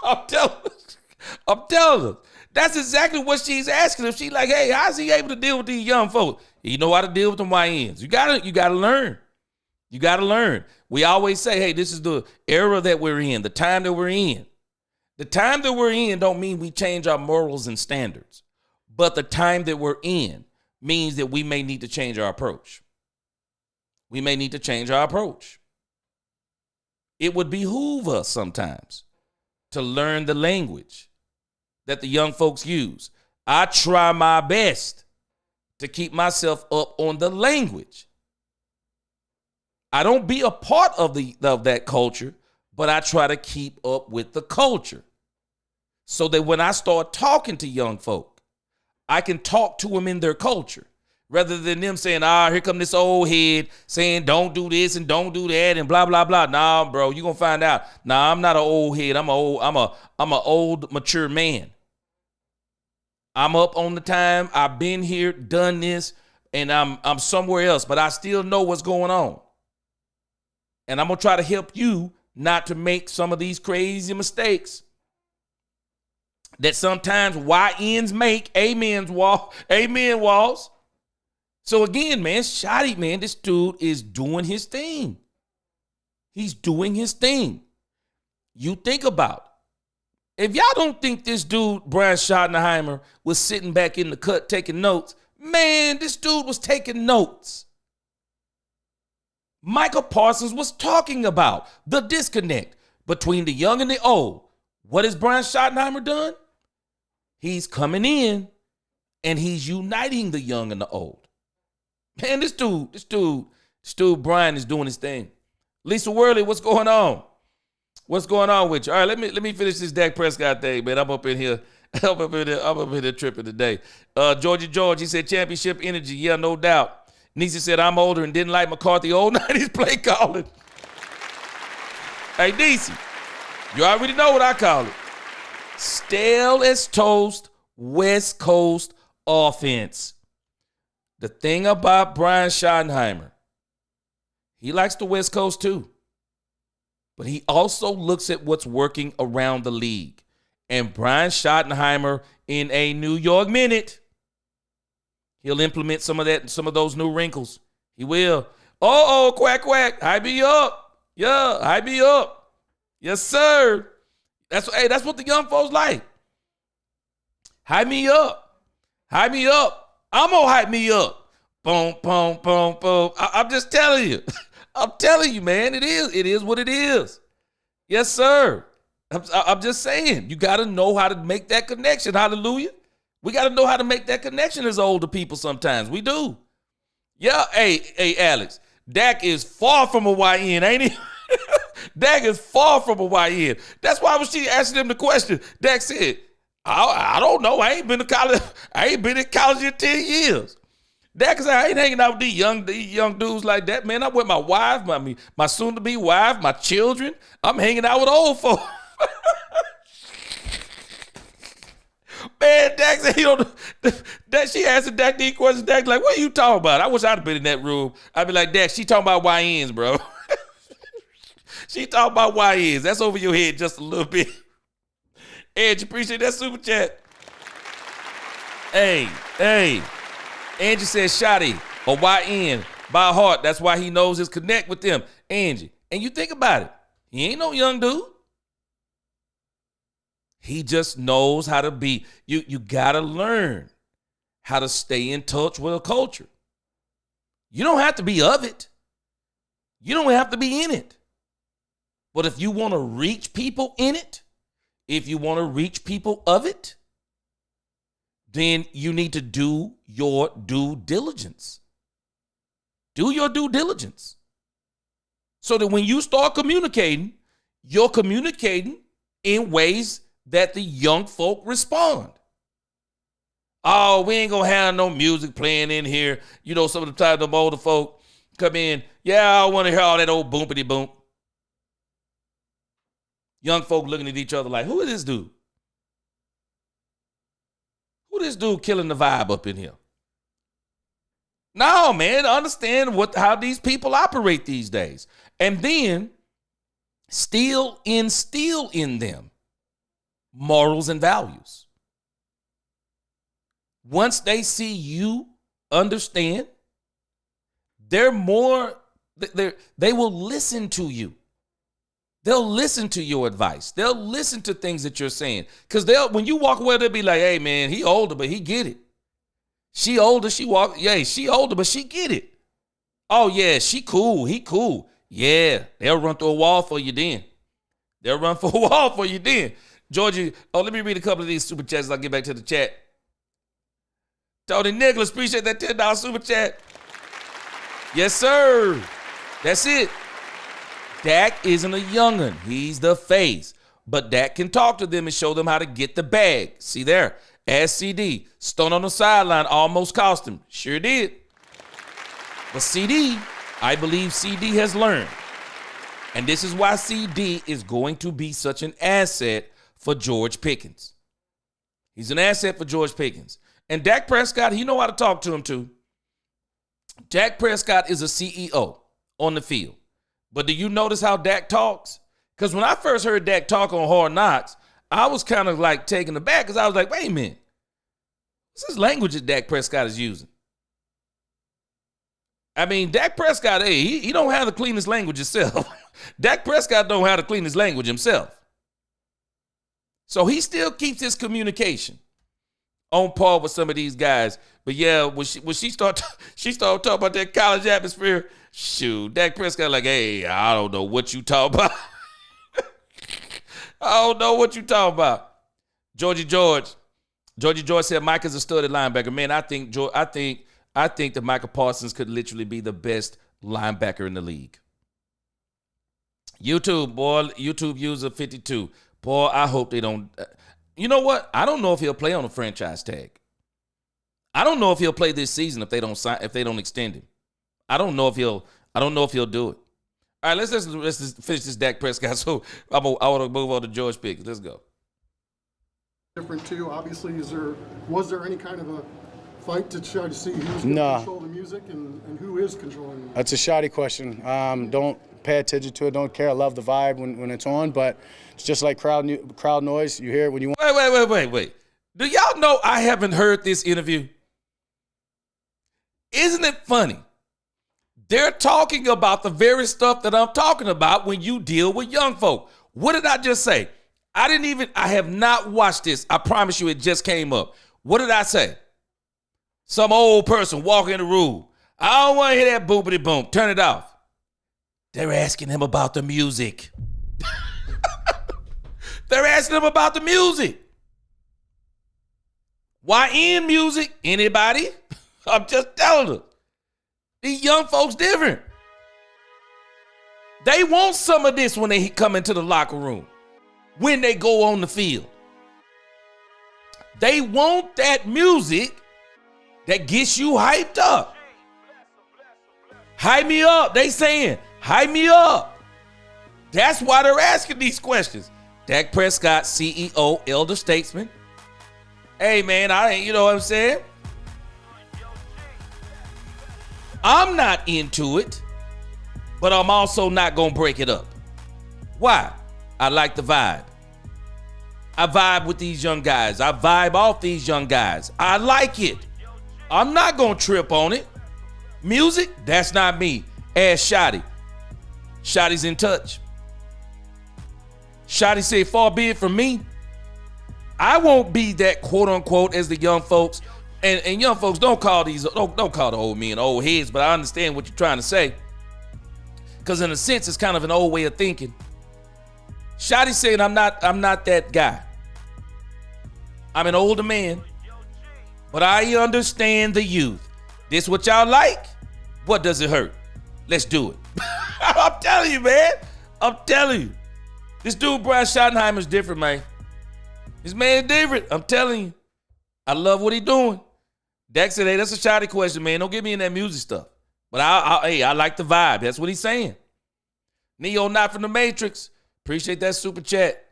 I'm telling her. That's exactly what she's asking him. She's like, hey, how's he able to deal with these young folks? You know how to deal with them YNs. You gotta learn. You gotta learn. We always say, hey, this is the era that we're in, the time that we're in. The time that we're in don't mean we change our morals and standards. But the time that we're in means that we may need to change our approach. We may need to change our approach. It would behoove us sometimes to learn the language that the young folks use. I try my best to keep myself up on the language. I don't be a part of that culture, but I try to keep up with the culture so that when I start talking to young folk, I can talk to them in their culture rather than them saying, here come this old head saying don't do this and don't do that and blah, blah, blah. Nah, bro, you're going to find out. Nah, I'm not an old head. I'm a old, mature man. I'm up on the time. I've been here, done this, and I'm somewhere else, but I still know what's going on. And I'm going to try to help you not to make some of these crazy mistakes that sometimes YNs make. Amen, Walls. So again, man, Schotty, man, this dude is doing his thing. He's doing his thing. You think about it. If y'all don't think this dude, Brian Schottenheimer, was sitting back in the cut taking notes, man, this dude was taking notes. Michael Parsons was talking about the disconnect between the young and the old. What has Brian Schottenheimer done? He's coming in and he's uniting the young and the old. Man, this dude, Brian is doing his thing. Lisa Worley, what's going on? What's going on with you? All right, let me finish this Dak Prescott thing, man. I'm up in here tripping today. Georgie George, he said championship energy. Yeah, no doubt. Nisi said I'm older and didn't like McCarthy old 90s play calling. Hey, Nisi, you already know what I call it. Stale as toast, West Coast offense. The thing about Brian Schottenheimer, he likes the West Coast too. But he also looks at what's working around the league. And Brian Schottenheimer, in a New York minute, he'll implement some of those new wrinkles. He will. Quack, quack. Hype me up. Yeah, hype me up. Yes, sir. That's what the young folks like. Hype me up. Hype me up. I'm gonna hype me up. Boom, boom, boom, boom. I'm just telling you. I'm telling you, man. It is what it is. Yes, sir. I'm just saying. You got to know how to make that connection. Hallelujah. We got to know how to make that connection as older people sometimes. We do. Yeah, hey, Alex. Dak is far from a YN, ain't he? Dak is far from a YN. That's why when she asked him the question, Dak said, I don't know. I ain't been to college. I ain't been in college in 10 years. Dak said, I ain't hanging out with these young dudes like that, man. I'm with my wife, my soon-to-be wife, my children. I'm hanging out with old folks. Man, Dak said, she asked Dak these questions. Dak like, what are you talking about? I wish I'd have been in that room. I'd be like, Dak, she talking about YNs, bro. She talking about YNs. That's over your head just a little bit. Edge, appreciate that super chat. Hey. Angie says, Shotty, or YN, by heart. That's why he knows his connect with them. Angie. And you think about it. He ain't no young dude. He just knows how to be. You got to learn how to stay in touch with a culture. You don't have to be of it. You don't have to be in it. But if you want to reach people in it, if you want to reach people of it, then you need to do your due diligence. Do your due diligence. So that when you start communicating, you're communicating in ways that the young folk respond. Oh, we ain't gonna have no music playing in here. You know, some of the time the older folk come in, yeah, I want to hear all that old boompity boom. Young folk looking at each other like, who is this dude? Who this dude killing the vibe up in here? No, man, understand how these people operate these days. And then still instill in them morals and values. Once they see you understand, they will listen to you. They'll listen to your advice. They'll listen to things that you're saying. Because when you walk away, they'll be like, hey, man, he older, but he get it. She older, she older, but she get it. Oh, yeah, she cool, he cool. Yeah, they'll run through a wall for you then. Georgie, let me read a couple of these super chats as I get back to the chat. Tony Nicholas, appreciate that $10 super chat. Yes, sir. That's it. Dak isn't a young'un. He's the face. But Dak can talk to them and show them how to get the bag. See there. As CD. Stone on the sideline almost cost him. Sure did. But I believe CD has learned. And this is why CD is going to be such an asset for George Pickens. He's an asset for George Pickens. And Dak Prescott, he know how to talk to him too. Dak Prescott is a CEO on the field. But do you notice how Dak talks? Because when I first heard Dak talk on Hard Knocks, I was kind of like taken aback because I was like, wait a minute. What's this language that Dak Prescott is using? I mean, Dak Prescott, he don't have the cleanest language himself. Dak Prescott don't have the cleanest language himself. So he still keeps his communication on par with some of these guys. But yeah, when she started talking about that college atmosphere, shoot, Dak Prescott like, hey, I don't know what you talking about. I don't know what you talking about. Georgie George said Micah's a studded linebacker. Man, I think that Micah Parsons could literally be the best linebacker in the league. YouTube user 52. Boy, I hope they don't. You know what? I don't know if he'll play on a franchise tag. I don't know if he'll play this season if they don't extend him. I don't know if he'll do it. All right, let's just finish this Dak Prescott. So I want to move on to George Pickens. Let's go. Different too. Obviously, was there any kind of a fight to try to see who's going to control the music and who is controlling the music? That's a shoddy question. Don't pay attention to it. Don't care. I love the vibe when it's on, but it's just like crowd noise. You hear it when you want. Wait. Do y'all know I haven't heard this interview? Isn't it funny? They're talking about the very stuff that I'm talking about when you deal with young folk. What did I just say? I have not watched this. I promise you it just came up. What did I say? Some old person walking in the room. I don't want to hear that boopity boom. Turn it off. They're asking him about the music. They're asking him about the music. Why in music? Anybody? I'm just telling them. These young folks different. They want some of this when they come into the locker room, when they go on the field. They want that music that gets you hyped up. Hype me up. They saying, hype me up. That's why they're asking these questions. Dak Prescott, CEO, elder statesman. Hey, man, you know what I'm saying? I'm not into it, but I'm also not going to break it up. Why? I like the vibe. I vibe with these young guys. I vibe off these young guys. I like it. I'm not going to trip on it. Music, that's not me. Ask Shotty. Shotty's in touch. Shotty said, far be it from me. I won't be that quote unquote as the young folks. And young folks, don't call the old men old heads, but I understand what you're trying to say. Because in a sense, it's kind of an old way of thinking. Shotty saying I'm not that guy. I'm an older man, but I understand the youth. This what y'all like? What does it hurt? Let's do it. I'm telling you, man. I'm telling you. This dude, Brian Schottenheimer, is different, man. This man is different. I'm telling you. I love what he doing. Dak said, hey, that's a Shotty question, man. Don't get me in that music stuff. But I like the vibe. That's what he's saying. Neo, not from the Matrix. Appreciate that super chat.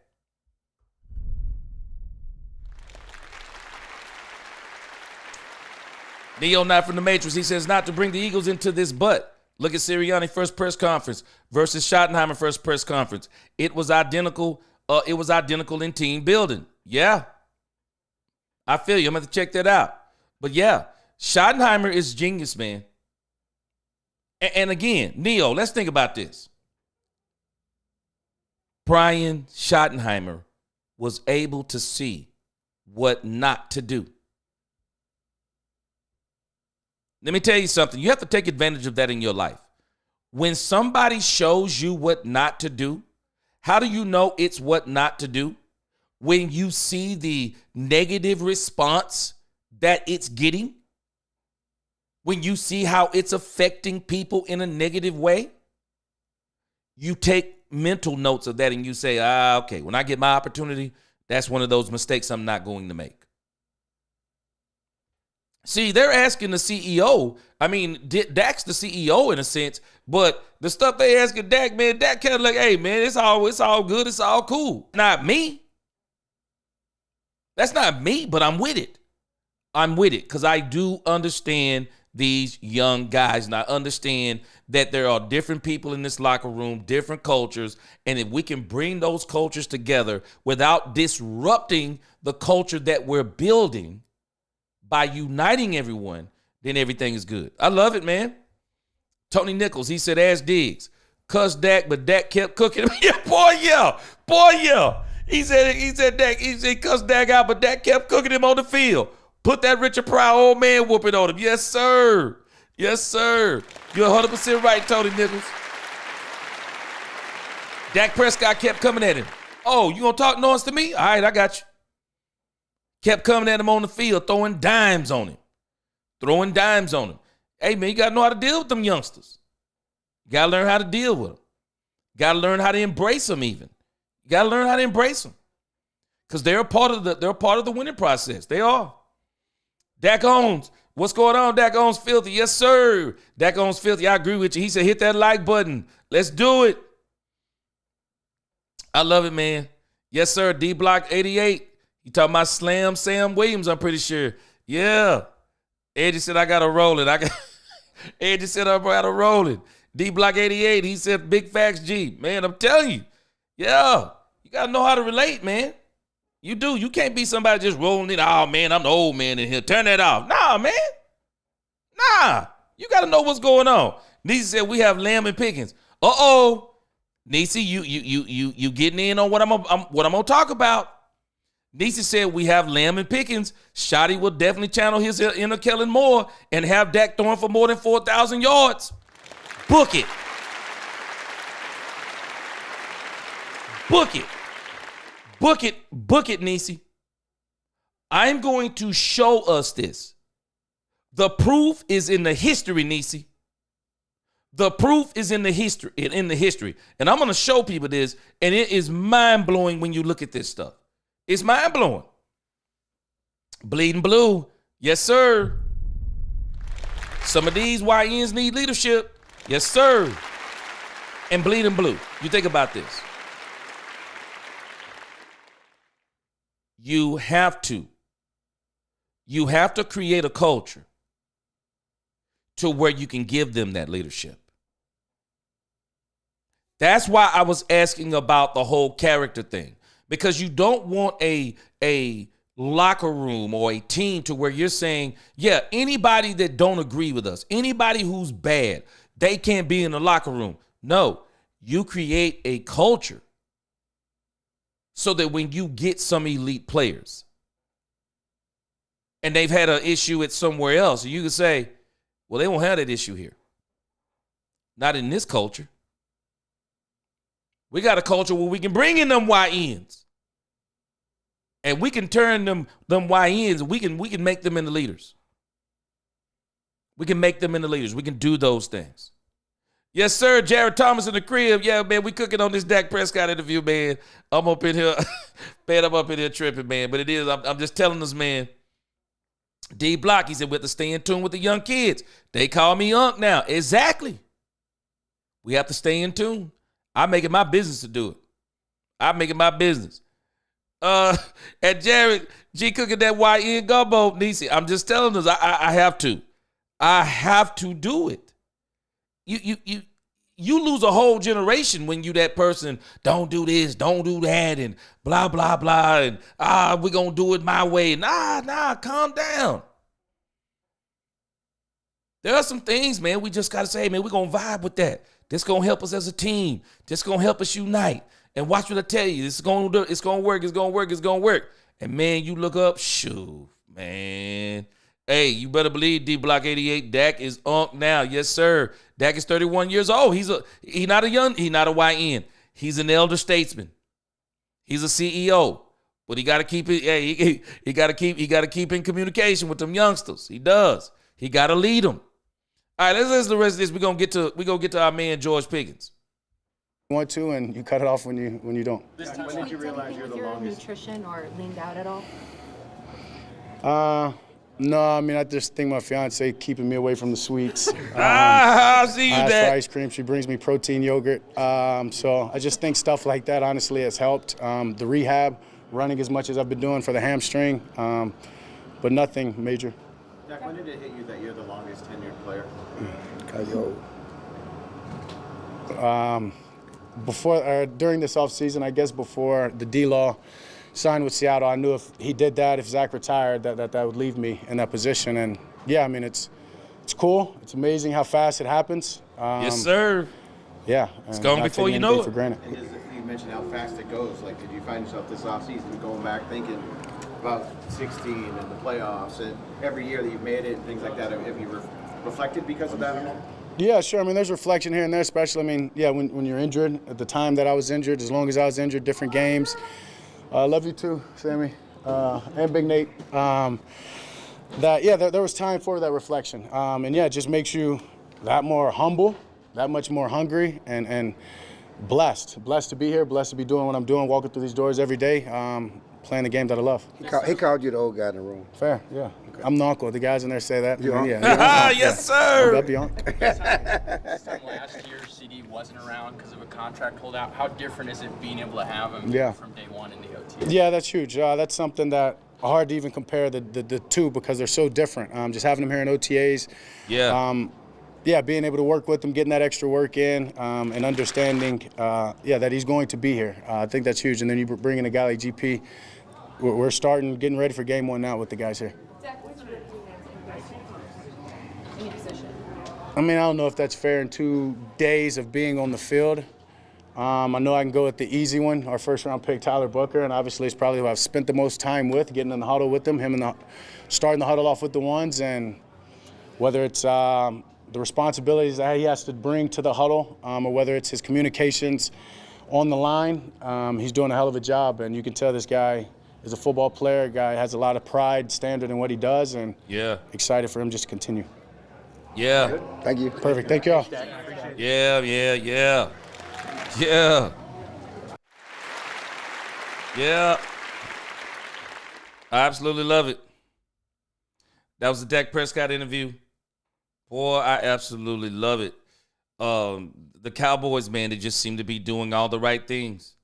Neo, not from the Matrix. He says not to bring the Eagles into this, but look at Sirianni first press conference versus Schottenheimer first press conference. It was identical. It was identical in team building. Yeah. I feel you. I'm going to check that out. But yeah, Schottenheimer is genius, man. And again, Neo, let's think about this. Brian Schottenheimer was able to see what not to do. Let me tell you something. You have to take advantage of that in your life. When somebody shows you what not to do, how do you know it's what not to do? When you see the negative response that it's getting, when you see how it's affecting people in a negative way, you take mental notes of that and you say, okay, when I get my opportunity, that's one of those mistakes I'm not going to make. See, they're asking the CEO. I mean, Dak's the CEO in a sense, but the stuff they asking Dak, man, Dak kind of like, hey, man, it's all good. It's all cool. Not me. That's not me, but I'm with it. I'm with it because I do understand these young guys, and I understand that there are different people in this locker room, different cultures, and if we can bring those cultures together without disrupting the culture that we're building by uniting everyone, then everything is good. I love it, man. Tony Nichols, he said, ask Diggs, cuss Dak, but Dak kept cooking him. Yeah, boy, yeah. He said Dak, he said cuss Dak out, but Dak kept cooking him on the field. Put that Richard Pryor old man whooping on him. Yes, sir. Yes, sir. You're 100% right, Tony Nichols. Dak Prescott kept coming at him. Oh, you gonna talk noise to me? All right, I got you. Kept coming at him on the field, throwing dimes on him. Hey, man, you got to know how to deal with them youngsters. You got to learn how to deal with them. You got to learn how to embrace them even. You got to learn how to embrace them. Because they're a part of the winning process. They are. Dak Owens. What's going on, Dak Owens Filthy? Yes, sir. Dak Owens Filthy, I agree with you. He said, hit that like button. Let's do it. I love it, man. Yes, sir. D-Block 88. You talking about Slam Sam Williams, I'm pretty sure. Yeah. Eddie said, I got to roll it. Eddie said, I got to roll it. D-Block 88, he said, big facts, G. Man, I'm telling you. Yeah. You got to know how to relate, man. You do. You can't be somebody just rolling it. Oh, man, I'm the old man in here. Turn that off. Nah, man. Nah. You got to know what's going on. Niecy said, we have Lamb and Pickens. Uh-oh. Niecy, you getting in on what I'm going to talk about. Niecy said we have Lamb and Pickens. Shotty will definitely channel his inner Kellen Moore and have Dak throwing for more than 4,000 yards. Book it. Book it. Book it. Book it, Niecy. I'm going to show us this. The proof is in the history, Niecy. The proof is in the history. And I'm going to show people this, and it is mind-blowing when you look at this stuff. It's mind-blowing. Bleeding blue. Yes, sir. Some of these YNs need leadership. Yes, sir. And bleeding blue. You think about this. You have to create a culture to where you can give them that leadership. That's why I was asking about the whole character thing. Because you don't want a locker room or a team to where you're saying, yeah, anybody that don't agree with us, anybody who's bad, they can't be in the locker room. No, you create a culture so that when you get some elite players and they've had an issue at somewhere else, you can say, well, they won't have that issue here. Not in this culture. We got a culture where we can bring in them YNs. And we can turn them YNs, we can make them into leaders. We can make them into leaders. We can do those things. Yes, sir. Jared Thomas in the crib. Yeah, man, we cooking on this Dak Prescott interview, man. I'm up in here, man, I'm up in here tripping, man. But it is, I'm just telling us, man. D Block, he said, we have to stay in tune with the young kids. They call me Unc now. Exactly. We have to stay in tune. I make it my business to do it. I make it my business. And Jared G cooking that YN gumbo, Niecy. I'm just telling us, I have to. I have to do it. You lose a whole generation when you that person, don't do this, don't do that, and blah, blah, blah, and we're going to do it my way. Nah, calm down. There are some things, man, we just got to say, man, we're going to vibe with that. This going to help us as a team. This going to help us unite. And watch what I tell you. It's going to work. It's going to work. And, man, you look up. Shoo, man. Hey, you better believe D Block 88. Dak is Unc now. Yes, sir. Dak is 31 years old. He's not a YN. He's an elder statesman. He's a CEO. But he got to keep it. Hey, he got to keep in communication with them youngsters. He does. He got to lead them. All right, let's listen to the rest of this. We're gonna get to our man George Pickens. You want to, and you cut it off when you don't. When did you realize you're the longest? Nutrition or leaned out at all? No, I mean, I just think my fiance keeping me away from the sweets. I see you, I ask Dad. for ice cream. She brings me protein yogurt. So I just think stuff like that, honestly, has helped. The rehab, running as much as I've been doing for the hamstring, but nothing major. Dak, when did it hit you that you're the longest tenured player? During this offseason, I guess before the D-Law signed with Seattle, I knew if he did that, if Zach retired, that would leave me in that position. And yeah, I mean, it's cool. It's amazing how fast it happens. Yes, sir. Yeah. It's gone before you know it. For granted. And you mentioned how fast it goes. Like, did you find yourself this offseason going back thinking about 16 and the playoffs and every year that you've made it and things like that? Have you reflected because of that at all? Yeah, sure. I mean, there's reflection here and there, especially, I mean, yeah, when you're injured, at the time that I was injured, as long as I was injured, different games. Love you too, Sammy, and Big Nate. There was time for that reflection. And yeah, it just makes you that more humble, that much more hungry, and blessed. Blessed to be here, blessed to be doing what I'm doing, walking through these doors every day, playing the game that I love. He called you the old guy in the room. Fair, yeah. Okay. I'm the uncle. The guys in there say that. Yeah. Yes, sir. That'd be uncle. This time last year, CD wasn't around because of a contract holdout. How different is it being able to have him from day one in the OTA? Yeah, that's huge. That's something that hard to even compare the two because they're so different. Just having him here in OTAs. Yeah. Being able to work with him, getting that extra work in, and understanding, that he's going to be here. I think that's huge. And then you bring in a guy like GP. We're getting ready for game one now with the guys here. Any position. I mean, I don't know if that's fair in 2 days of being on the field. I know I can go with the easy one, our first-round pick, Tyler Booker, and obviously it's probably who I've spent the most time with, getting in the huddle with him starting the huddle off with the ones, and whether it's the responsibilities that he has to bring to the huddle or whether it's his communications on the line, he's doing a hell of a job, and you can tell this guy is a football player. Guy has a lot of pride, standard in what he does, and excited for him just to continue. Yeah. Thank you. Perfect. Thank y'all. Yeah. I absolutely love it. That was the Dak Prescott interview. Boy, I absolutely love it. The Cowboys, man, they just seem to be doing all the right things.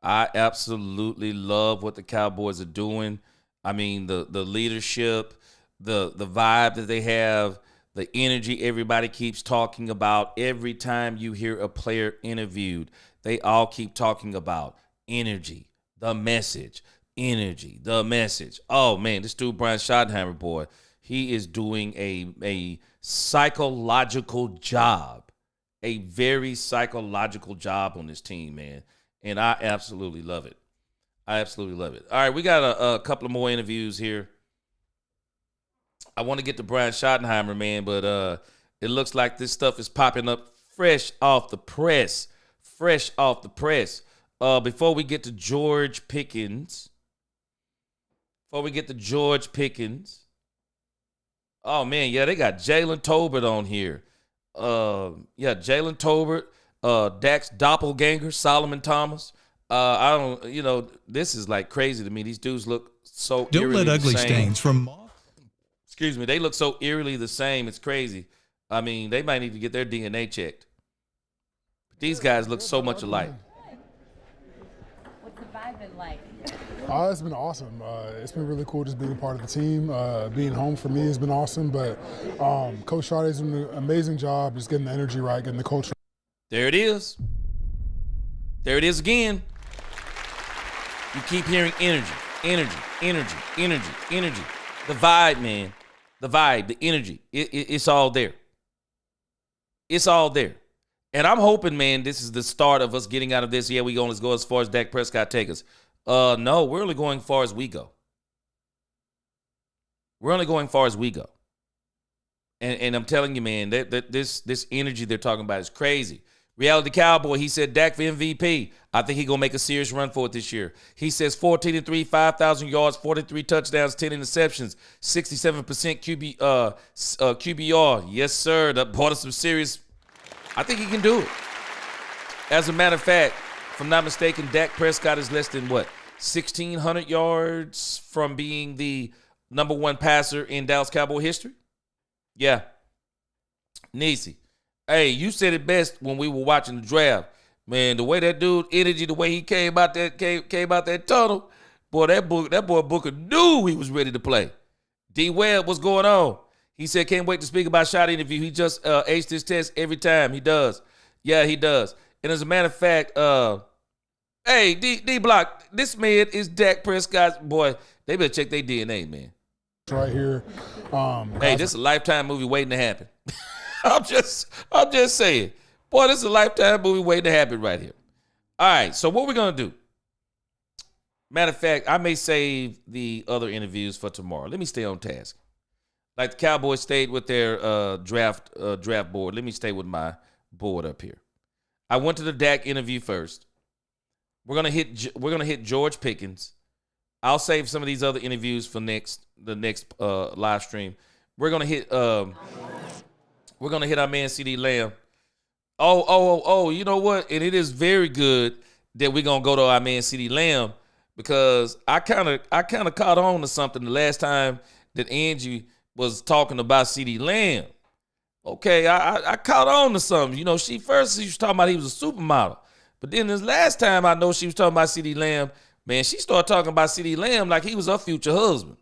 I absolutely love what the Cowboys are doing. I mean, the leadership, the vibe that they have, the energy everybody keeps talking about. Every time you hear a player interviewed, they all keep talking about energy, the message, energy, the message. Oh, man, this dude, Brian Schottenheimer, boy, he is doing a psychological job, a very psychological job on this team, man. And I absolutely love it. I absolutely love it. All right, we got a couple of more interviews here. I want to get to Brian Schottenheimer, man, but it looks like this stuff is popping up fresh off the press. Before we get to George Pickens, oh, man, yeah, they got Jalen Tolbert on here. Jalen Tolbert, Dak's doppelganger, Solomon Thomas. This is like crazy to me. These dudes look so Don't eerily let ugly the same. stains from Excuse me, they look so eerily the same. It's crazy. I mean, they might need to get their DNA checked. But these guys look so much alike. What's the vibe been like? It's been awesome. It's been really cool just being a part of the team. Being home for me has been awesome, but Coach Schottenheimer's doing an amazing job just getting the energy right, getting the culture. There it is. There it is again. You keep hearing energy. The vibe, man. The vibe, the energy. It's all there. It's all there. And I'm hoping, man, this is the start of us getting out of this. Yeah, let's go as far as Dak Prescott take us. No, we're only going far as we go. And I'm telling you, man, that this energy they're talking about is crazy. Reality Cowboy, he said Dak for MVP. I think he's going to make a serious run for it this year. He says 14-3, 5,000 yards, 43 touchdowns, 10 interceptions, 67% QBR. Yes, sir. That brought us some serious. I think he can do it. As a matter of fact, if I'm not mistaken, Dak Prescott is less than 1,600 yards from being the number one passer in Dallas Cowboy history? Yeah. Niecy. Hey, you said it best when we were watching the draft. Man, the way that dude, energy, the way he came out that tunnel, boy, that boy Booker knew he was ready to play. D. Webb, what's going on? He said, can't wait to speak about shot interview. He just aced his test every time. He does. Yeah, he does. And as a matter of fact, hey, D-Block, this man is Dak Prescott's boy. They better check their DNA, man. Right here. Hey, this is a Lifetime movie waiting to happen. I'm just saying. Boy, this is a Lifetime movie waiting to happen right here. All right, so what we're going to do. Matter of fact, I may save the other interviews for tomorrow. Let me stay on task. Like the Cowboys stayed with their draft board. Let me stay with my board up here. I went to the Dak interview first. We're gonna hit George Pickens. I'll save some of these other interviews for the next live stream. We're gonna hit our man CD Lamb. Oh, you know what? And it is very good that we're gonna go to our man CD Lamb because I kind of caught on to something the last time that Angie was talking about CD Lamb. Okay, I caught on to something. You know, she was talking about he was a supermodel. But then this last time I know she was talking about CD Lamb, man, she started talking about CD Lamb like he was her future husband.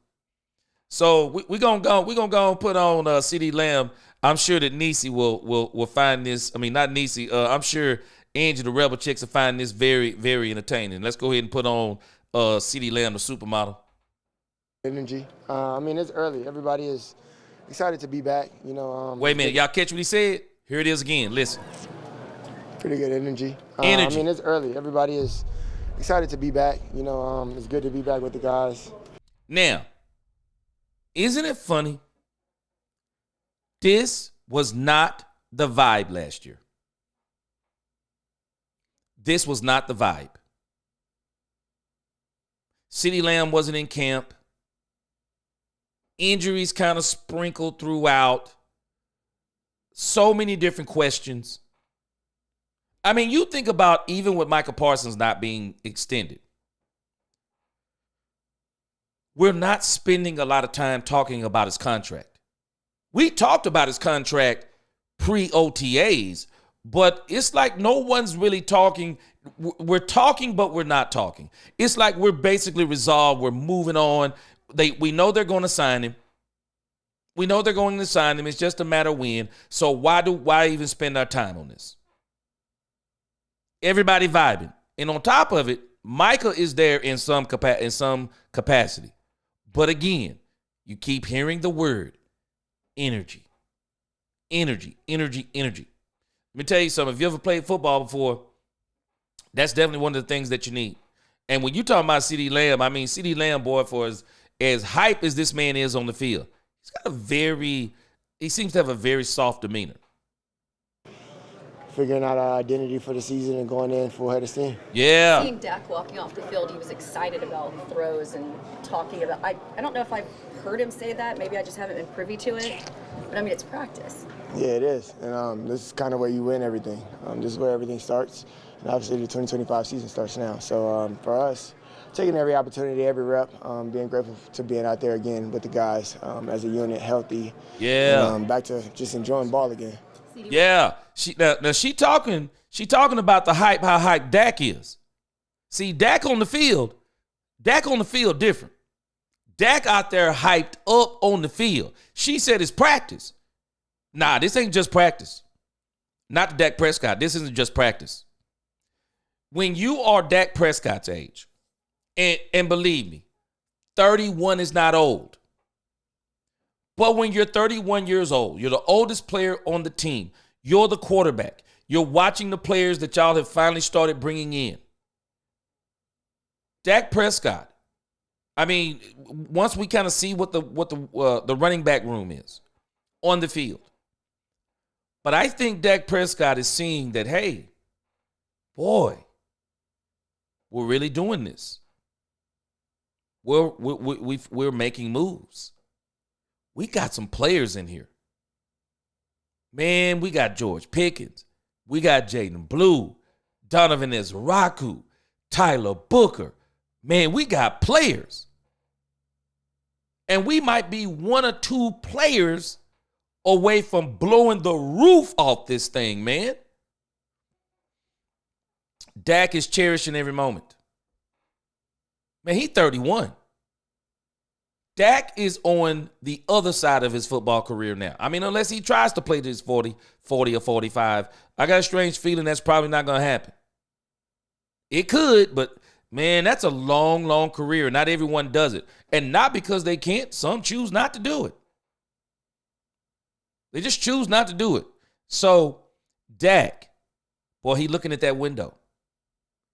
So we're gonna go and put on CD Lamb. I'm sure that Niecy will find this. I mean, not Niecy. I'm sure Angie the Rebel Chicks will find this very, very entertaining. Let's go ahead and put on CD Lamb, the supermodel. Energy. I mean, it's early. Everybody is excited to be back. You know. Wait a minute, y'all catch what he said? Here it is again. Listen. Pretty good energy. Energy. I mean, it's early. Everybody is excited to be back. You know, it's good to be back with the guys. Now, isn't it funny? This was not the vibe last year. This was not the vibe. CeeDee Lamb wasn't in camp. Injuries kind of sprinkled throughout. So many different questions. I mean, you think about even with Micah Parsons not being extended. We're not spending a lot of time talking about his contract. We talked about his contract pre-OTAs, but it's like no one's really talking. We're talking, but we're not talking. It's like we're basically resolved. We're moving on. We know they're going to sign him. We know they're going to sign him. It's just a matter of when. So why even spend our time on this? Everybody vibing. And on top of it, Micah is there in some capacity. But again, you keep hearing the word energy. Energy, energy, energy. Let me tell you something. If you ever played football before, that's definitely one of the things that you need. And when you talk about CeeDee Lamb, I mean, CeeDee Lamb, boy, for as hype as this man is on the field, he seems to have a very soft demeanor. Figuring out our identity for the season and going in full head of steam. Yeah. Seeing Dak walking off the field, he was excited about throws and talking about. I don't know if I've heard him say that. Maybe I just haven't been privy to it. But I mean, it's practice. Yeah, it is. And this is kind of where you win everything. This is where everything starts. And obviously the 2025 season starts now. So for us, taking every opportunity, every rep, being grateful to being out there again with the guys as a unit, healthy. Yeah. And, back to just enjoying ball again. Yeah. She talking about the hype, how hype Dak is. See, Dak on the field different. Dak out there hyped up on the field. She said it's practice. Nah, this ain't just practice. Not the Dak Prescott. This isn't just practice. When you are Dak Prescott's age, and believe me, 31 is not old. But when you're 31 years old, you're the oldest player on the team. You're the quarterback. You're watching the players that y'all have finally started bringing in. Dak Prescott. I mean, once we kind of see what the running back room is on the field. But I think Dak Prescott is seeing that, hey, boy, we're really doing this. We're making moves. We got some players in here. Man, we got George Pickens. We got Jaden Blue, Donovan Ezraku, Tyler Booker. Man, we got players. And we might be one or two players away from blowing the roof off this thing, man. Dak is cherishing every moment. Man, he's 31. Dak is on the other side of his football career now. I mean, unless he tries to play to his 40 or 45, I got a strange feeling that's probably not going to happen. It could, but man, that's a long, long career. Not everyone does it. And not because they can't. Some choose not to do it. They just choose not to do it. So, Dak, boy, he looking at that window.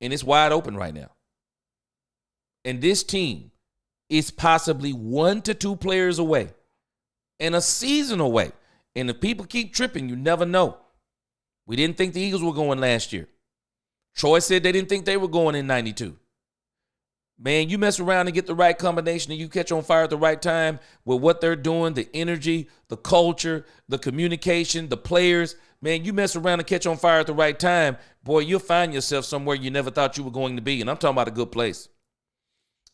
And it's wide open right now. And this team is possibly 1 to 2 players away and a season away. And if people keep tripping, you never know. We didn't think the Eagles were going last year. Troy said they didn't think they were going in 92. Man, you mess around and get the right combination and you catch on fire at the right time with what they're doing, the energy, the culture, the communication, the players. Man, you mess around and catch on fire at the right time, boy, you'll find yourself somewhere you never thought you were going to be. And I'm talking about a good place.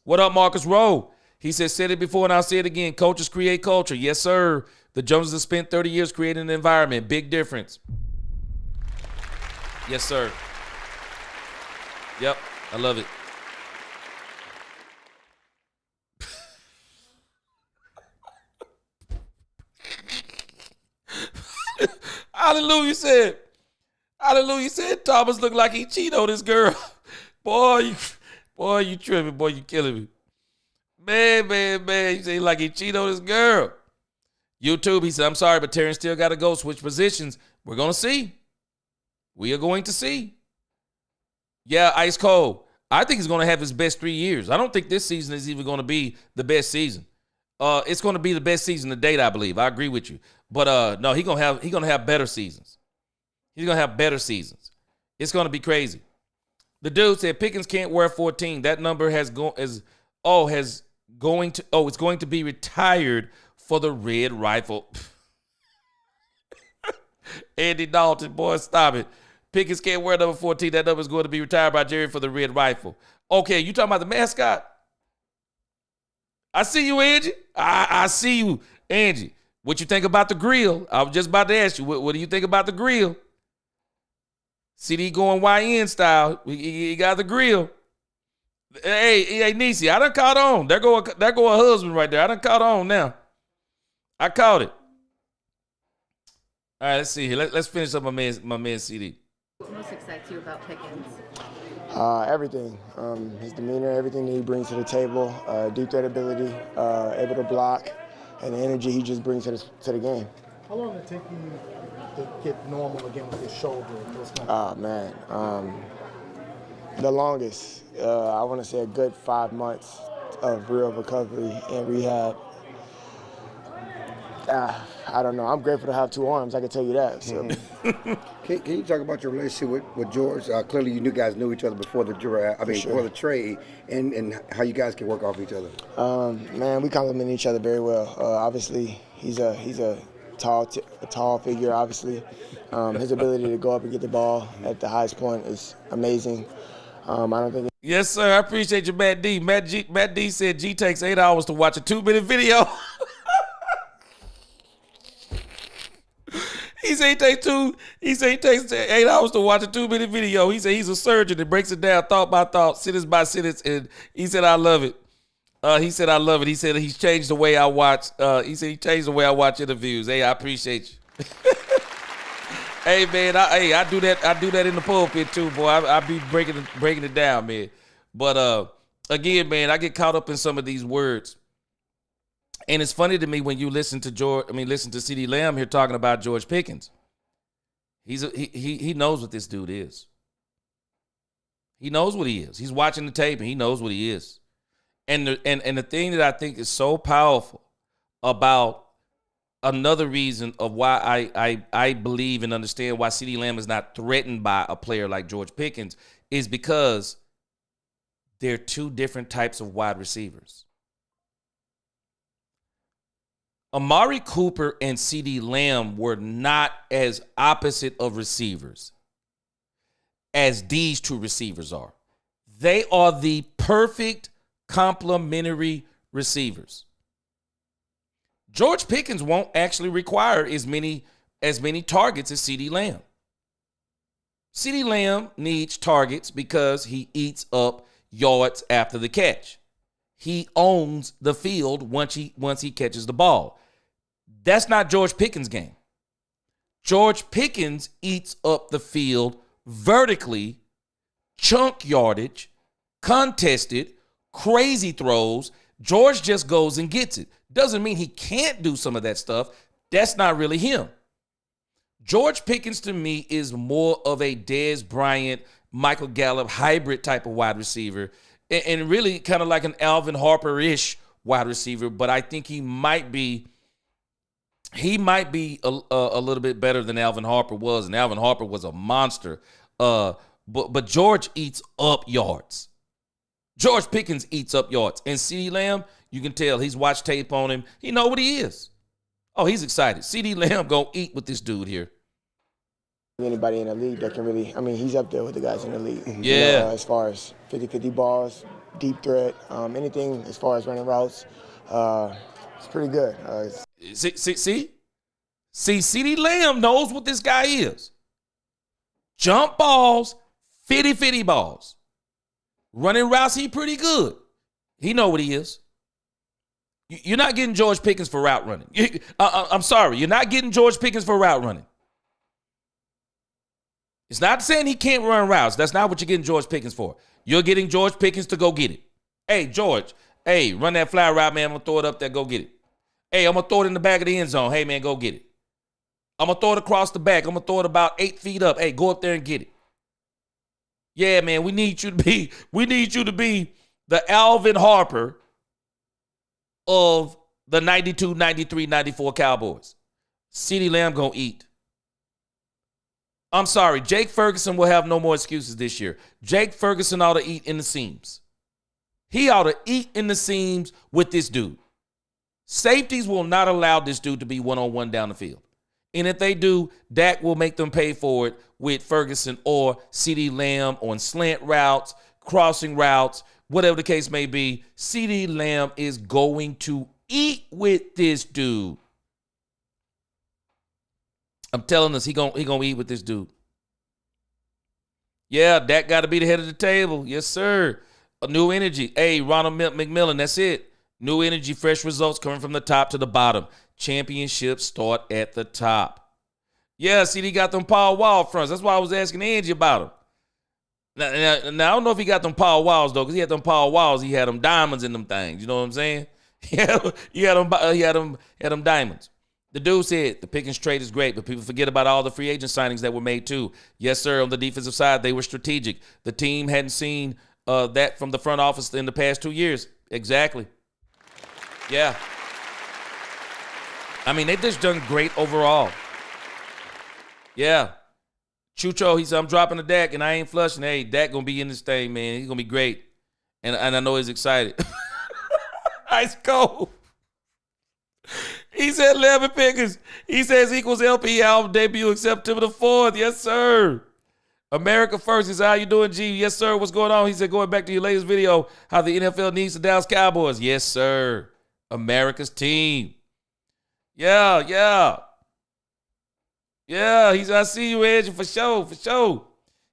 What up, Marcus Rowe? He said it before and I'll say it again. Coaches create culture. Yes, sir. The Joneses have spent 30 years creating an environment. Big difference. Yes, sir. Yep, I love it. Hallelujah said, Thomas looked like he cheated on this girl. Boy, you tripping. Boy, you killing me. Man. You say like he cheated on this girl. YouTube, he said, I'm sorry, but Terrence still got to go. Switch positions. We're going to see. We are going to see. Yeah, ice cold. I think he's going to have his best 3 years. I don't think this season is even going to be the best season. It's going to be the best season to date, I believe. I agree with you. But no, he's gonna have better seasons. He's gonna have better seasons. It's gonna be crazy. The dude said Pickens can't wear 14. That number it's going to be retired for the red rifle. Andy Dalton, boy, stop it. Pickens can't wear number 14. That number is going to be retired by Jerry for the red rifle. Okay, you talking about the mascot? I see you, Angie. I see you, Angie. What you think about the grill? I was just about to ask you, what do you think about the grill? CD going YN style. He got the grill. Hey, Niecy, I done caught on. There go a husband right there. I done caught on now. I caught it. All right, let's see here. Let's finish up my man CD. What most excites you about Pickens? Everything. His demeanor, everything that he brings to the table, deep threat ability, able to block, and the energy he just brings to the game. How long did it take you to get normal again with your shoulder? Man. The longest. I want to say a good 5 months of real recovery and rehab. I don't know. I'm grateful to have 2 arms. I can tell you that. So. Can you talk about your relationship with George? Clearly, you guys knew each other before the before the trade, and how you guys can work off each other. Man, we complement each other very well. Obviously, he's a tall figure. Obviously, his ability to go up and get the ball at the highest point is amazing. I don't think. Yes, sir. I appreciate you, Matt D. Matt D said G takes 8 hours to watch a 2-minute video. He said he takes 8 hours to watch a 2-minute video. He said he's a surgeon that breaks it down thought by thought, sentence by sentence, and he said I love it. He said I love it. He said he's changed the way I watch. He said he changed the way I watch interviews. Hey, I appreciate you. Hey man, I do that. I do that in the pulpit too, boy. I be breaking it down, man. But again, man, I get caught up in some of these words. And it's funny to me when you listen to CeeDee Lamb here talking about George Pickens. He knows what this dude is. He knows what he is. He's watching the tape and he knows what he is. And the thing that I think is so powerful about another reason of why I believe and understand why CeeDee Lamb is not threatened by a player like George Pickens is because they're 2 different types of wide receivers. Amari Cooper and CeeDee Lamb were not as opposite of receivers as these 2 receivers are. They are the perfect complementary receivers. George Pickens won't actually require as many targets as CeeDee Lamb. CeeDee Lamb needs targets because he eats up yards after the catch. He owns the field once he catches the ball. That's not George Pickens' game. George Pickens eats up the field vertically, chunk yardage, contested, crazy throws. George just goes and gets it. Doesn't mean he can't do some of that stuff. That's not really him. George Pickens to me is more of a Dez Bryant, Michael Gallup hybrid type of wide receiver, and really kind of like an Alvin Harper-ish wide receiver, but I think he might be a little bit better than Alvin Harper was, and Alvin Harper was a monster. But George eats up yards. George Pickens eats up yards. And CeeDee Lamb, you can tell he's watched tape on him. He know what he is. Oh, he's excited. CeeDee Lamb gonna eat with this dude here. Anybody in the league that can really, he's up there with the guys in the league. Yeah. You know, as far as 50-50 balls, deep threat, anything as far as running routes, it's pretty good. See, CeeDee Lamb knows what this guy is. Jump balls, 50-50 balls. Running routes, he pretty good. He know what he is. You're not getting George Pickens for route running. I'm sorry, you're not getting George Pickens for route running. It's not saying he can't run routes. That's not what you're getting George Pickens for. You're getting George Pickens to go get it. Hey, George, run that fly route, man. I'm going to throw it up there. Go get it. Hey, I'm going to throw it in the back of the end zone. Hey, man, go get it. I'm going to throw it across the back. I'm going to throw it about 8 feet up. Hey, go up there and get it. Yeah, man, we need you to be the Alvin Harper of the 92, 93, 94 Cowboys. CeeDee Lamb going to eat. I'm sorry, Jake Ferguson will have no more excuses this year. Jake Ferguson ought to eat in the seams. He ought to eat in the seams with this dude. Safeties will not allow this dude to be one-on-one down the field. And if they do, Dak will make them pay for it with Ferguson or CeeDee Lamb on slant routes, crossing routes, whatever the case may be. CeeDee Lamb is going to eat with this dude. I'm telling us he gonna eat with this dude. Yeah, Dak got to be the head of the table. Yes, sir. A new energy. Hey, Ronald McMillan, that's it. New energy, fresh results coming from the top to the bottom. Championships start at the top. Yeah, see, he got them Paul Wall fronts. That's why I was asking Angie about him. Now I don't know if he got them Paul Walls, though, because he had them Paul Walls. He had them diamonds in them things. You know what I'm saying? He had them diamonds. The dude said the Pickens trade is great, but people forget about all the free agent signings that were made too. Yes, sir, on the defensive side, they were strategic. The team hadn't seen that from the front office in the past 2 years. Exactly. Yeah. I mean, they've just done great overall. Yeah. Chucho, he said, I'm dropping the Dak, and I ain't flushing. Hey, Dak going to be in this thing, man. He's going to be great. And I know he's excited. Ice cold. He said 11 Pickens. He says equals LP album debut September the 4th. Yes, sir. America First. He said, how you doing, G? Yes, sir. What's going on? He said, going back to your latest video, how the NFL needs the Dallas Cowboys. Yes, sir. America's team. Yeah. He said, I see you, Edge, for sure.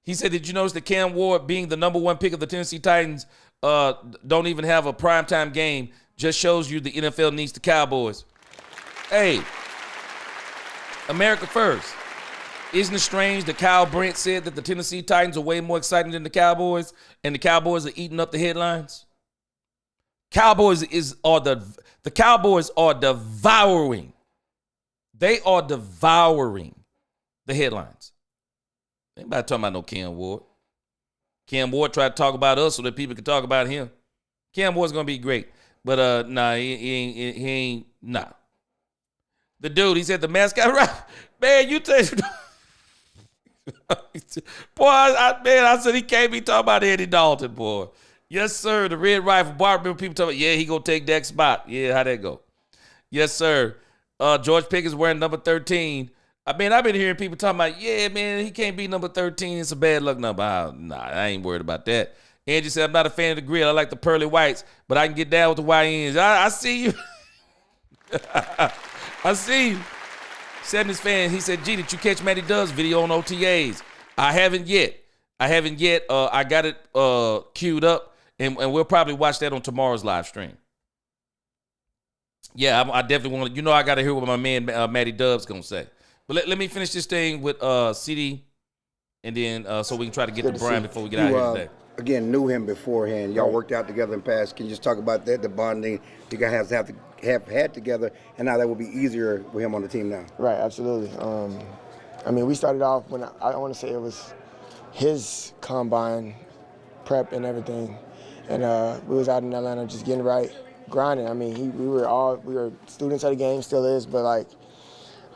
He said, did you notice that Cam Ward, being the number 1 pick of the Tennessee Titans, don't even have a primetime game? Just shows you the NFL needs the Cowboys. Hey, America First. Isn't it strange that Kyle Brent said that the Tennessee Titans are way more exciting than the Cowboys, and the Cowboys are eating up the headlines? The Cowboys are devouring. They are devouring the headlines. Anybody talking about no Cam Ward? Cam Ward tried to talk about us so that people could talk about him. Cam Ward's gonna be great. But nah, he ain't. Nah. The dude, he said the mascot, right? Man, you tell boy, I said he can't be talking about Andy Dalton, boy. Yes, sir. The red rifle. Boy, I remember people talking about, yeah, he gonna take that spot. Yeah, how'd that go? Yes, sir. George Pickens wearing number 13. I've been hearing people talking about, yeah, man, he can't be number 13. It's a bad luck number. Nah, I ain't worried about that. Angie said, I'm not a fan of the grill. I like the pearly whites, but I can get down with the YNs. I see you. I see you. 70s fan, he said, G, did you catch Matty Dove's video on OTAs? I haven't yet. I got it queued up, and we'll probably watch that on tomorrow's live stream. Yeah, I definitely want to. I got to hear what my man Matty Dove's going to say. But let me finish this thing with CD, and then so we can try to get to Brian before we get out of here today. Again, knew him beforehand. Y'all worked out together in the past. Can you just talk about that, the bonding you guys have had together, and how that will be easier with him on the team now? Right, absolutely. We started off when I want to say it was his combine prep and everything, and we was out in Atlanta just getting right, grinding. We were students of the game, still is, but I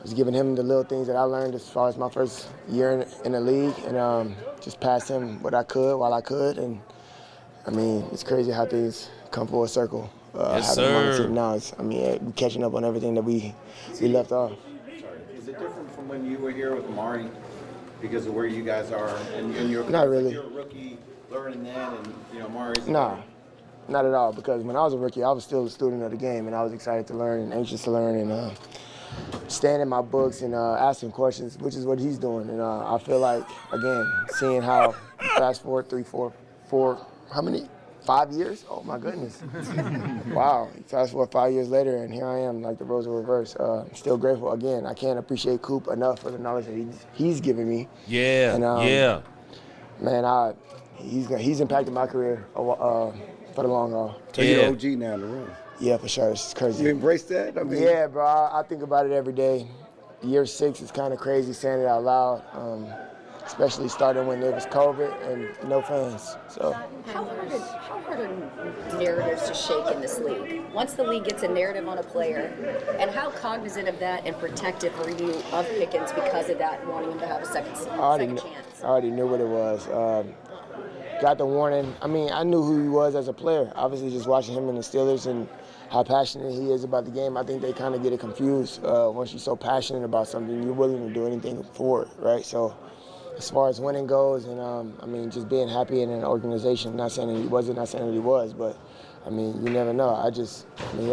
was giving him the little things that I learned as far as my first year in the league, and just passed him what I could while I could. And it's crazy how things come full circle. Yes, sir. Now we're catching up on everything that we left off. Is it different from when you were here with Amari because of where you guys are and you're not really. You're a rookie learning that, and Amari's Nah. Not at all, because when I was a rookie, I was still a student of the game, and I was excited to learn and anxious to learn, and staying in my books and asking questions, which is what he's doing. And I feel like, again, seeing how fast forward 3, 4, how many? 5 years? Oh, my goodness. Wow. Fast forward 5 years later, and here I am, like the roles are reversed. I'm still grateful. Again, I can't appreciate Coop enough for the knowledge that he's given me. Yeah, and, Man, he's impacted my career for the long haul. So you're OG now in the room. Yeah, for sure. It's crazy. You embrace that? Yeah, bro. I think about it every day. year 6 is kind of crazy saying it out loud, especially starting when there was COVID and no fans. So How hard are narratives to shake in this league? Once the league gets a narrative on a player, and how cognizant of that and protective are you of Pickens because of that, wanting him to have a second chance? I already knew what it was. Got the warning. I mean, I knew who he was as a player. Obviously, just watching him in the Steelers and how passionate he is about the game, I think they kind of get it confused. Once you're so passionate about something, you're willing to do anything for it, right? So as far as winning goes, and I mean, just being happy in an organization, not saying that he wasn't, not saying that he was, but I mean, you never know. I mean, he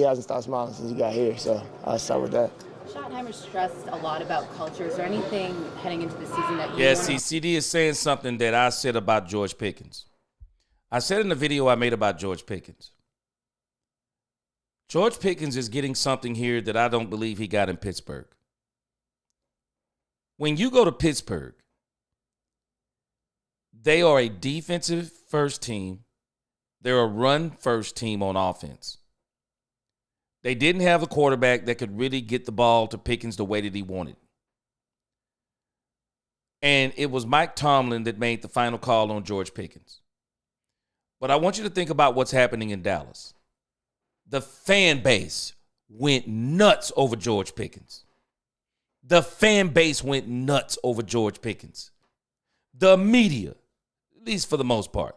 hasn't stopped smiling since he got here, so I'll start with that. Schottenheimer stressed a lot about culture. Is there anything heading into the season that you Yeah, want see, CD is saying something that I said about George Pickens. I said in the video I made about George Pickens. George Pickens is getting something here that I don't believe he got in Pittsburgh. When you go to Pittsburgh, they are a defensive first team. They're a run first team on offense. They didn't have a quarterback that could really get the ball to Pickens the way that he wanted. And it was Mike Tomlin that made the final call on George Pickens. But I want you to think about what's happening in Dallas. The fan base went nuts over George Pickens. The fan base went nuts over George Pickens. The media, at least for the most part,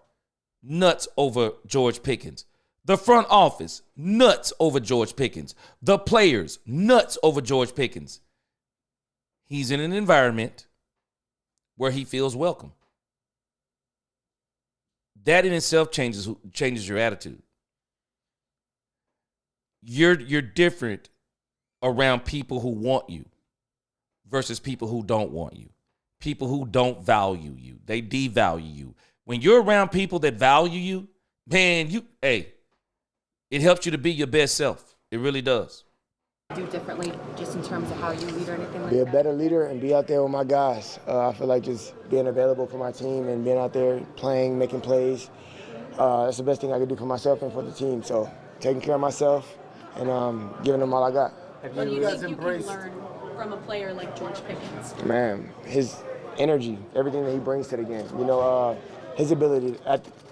nuts over George Pickens. The front office, nuts over George Pickens. The players, nuts over George Pickens. He's in an environment where he feels welcome. That in itself changes your attitude. You're different around people who want you versus people who don't want you. People who don't value you. They devalue you. When you're around people that value you, man, it helps you to be your best self. It really does. do differently just in terms of how you lead or anything like Be that? a better leader and be out there with my guys. I feel like just being available for my team and being out there playing, making plays, that's the best thing I can do for myself and for the team. So taking care of myself and giving them all I got. What do you think you can learn from a player like George Pickens? Man, his energy, everything that he brings to the game. You know, his ability,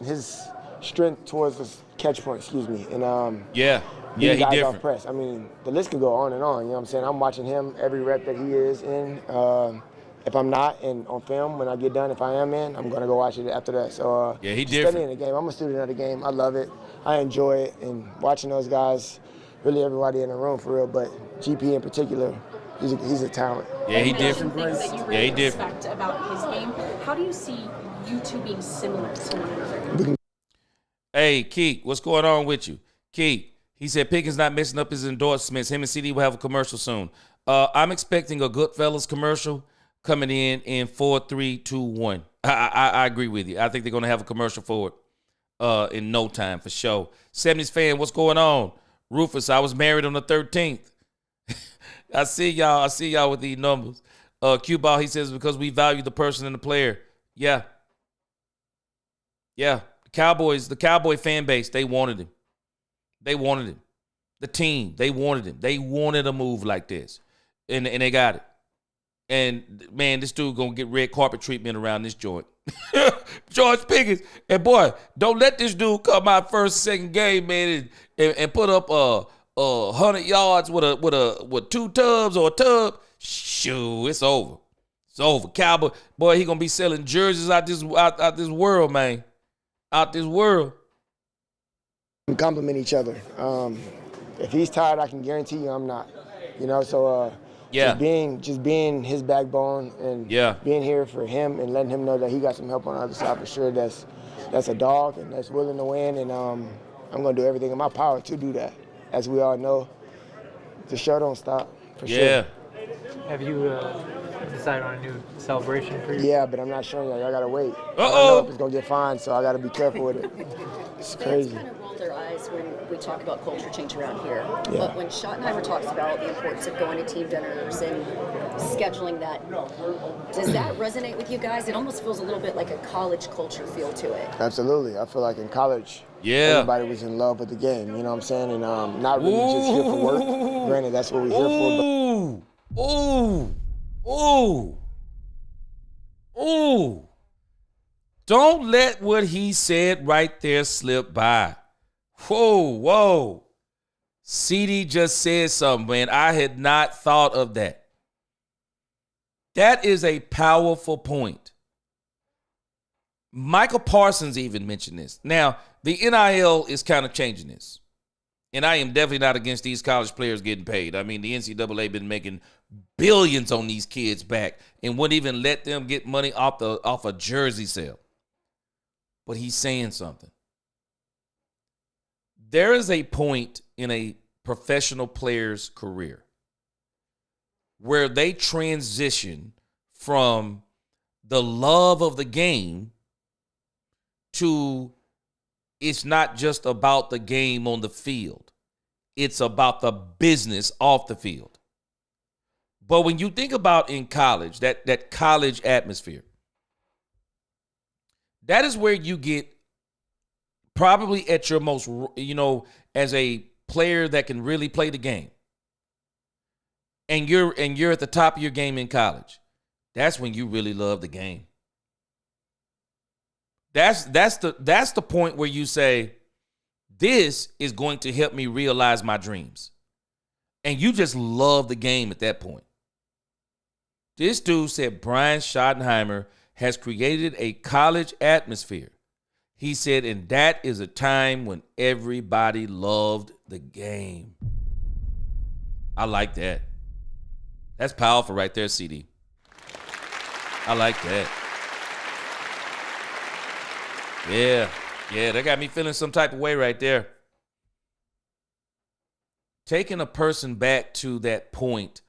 his strength towards the catch point, and he guys different. off press. I mean, the list could go on and on. You know what I'm saying? I'm watching him every rep that he is in. If I'm not on film, when I get done, if I am in, I'm gonna go watch it after that. So he just different. studying the game. I'm a student of the game. I love it. I enjoy it, and watching those guys, really everybody in the room for real, but GP in particular, he's a talent. Yeah, he You mentioned different. things that you really respect about his game. How do you see you two being similar to one another? Hey, Keith, what's going on with you? Keith, he said Pickens not messing up his endorsements. Him and CD will have a commercial soon. I'm expecting a Goodfellas commercial coming in 4, 3, 2, 1. I agree with you. I think they're going to have a commercial for it in no time for sure. 70s fan, what's going on? Rufus, I was married on the 13th. I see y'all with these numbers. Q-Ball, he says, because we value the person and the player. Yeah. The Cowboy fan base, they wanted him. The team, they wanted him. They wanted a move like this. And they got it. And, man, this dude going to get red carpet treatment around this joint. George Pickens. And, boy, don't let this dude come out first, second game, man, and put up 100 yards with 2 tubs or a tub. Shoo, it's over. It's over. Cowboy, boy, he going to be selling jerseys out this world, man. Out this world. We compliment each other. If he's tired, I can guarantee you I'm not. You know, so just being his backbone and being here for him and letting him know that he got some help on the other side for sure. That's a dog and that's willing to win, and I'm gonna do everything in my power to do that. As we all know, the show don't stop for sure. Have you decided on a new celebration for you? Yeah, but I'm not showing y'all. Y'all gotta wait. Uh-oh. I don't know if it's gonna get fined, so I gotta be careful with it. It's crazy. Fans kind of roll their eyes when we talk about culture change around here. Yeah. But when Schottenheimer talks about the importance of going to team dinners and scheduling that, does that resonate with you guys? It almost feels a little bit like a college culture feel to it. Absolutely. I feel like in college, everybody was in love with the game. You know what I'm saying? And not really just here for work. Granted, that's what we're here for. Ooh. Ooh. Ooh. Don't let what he said right there slip by. Whoa. CD just said something, man. I had not thought of that. That is a powerful point. Michael Parsons even mentioned this. Now, the NIL is kind of changing this. And I am definitely not against these college players getting paid. I mean, the NCAA been making billions on these kids back and wouldn't even let them get money off a jersey sale. But he's saying something. There is a point in a professional player's career where they transition from the love of the game to it's not just about the game on the field. It's about the business off the field. But when you think about in college, that college atmosphere, that is where you get probably at your most, as a player that can really play the game. And you're at the top of your game in college. That's when you really love the game. That's the point where you say, this is going to help me realize my dreams. And you just love the game at that point. This dude said Brian Schottenheimer has created a college atmosphere. He said, and that is a time when everybody loved the game. I like that. That's powerful right there, CD. I like that. Yeah, that got me feeling some type of way right there. Taking a person back to that point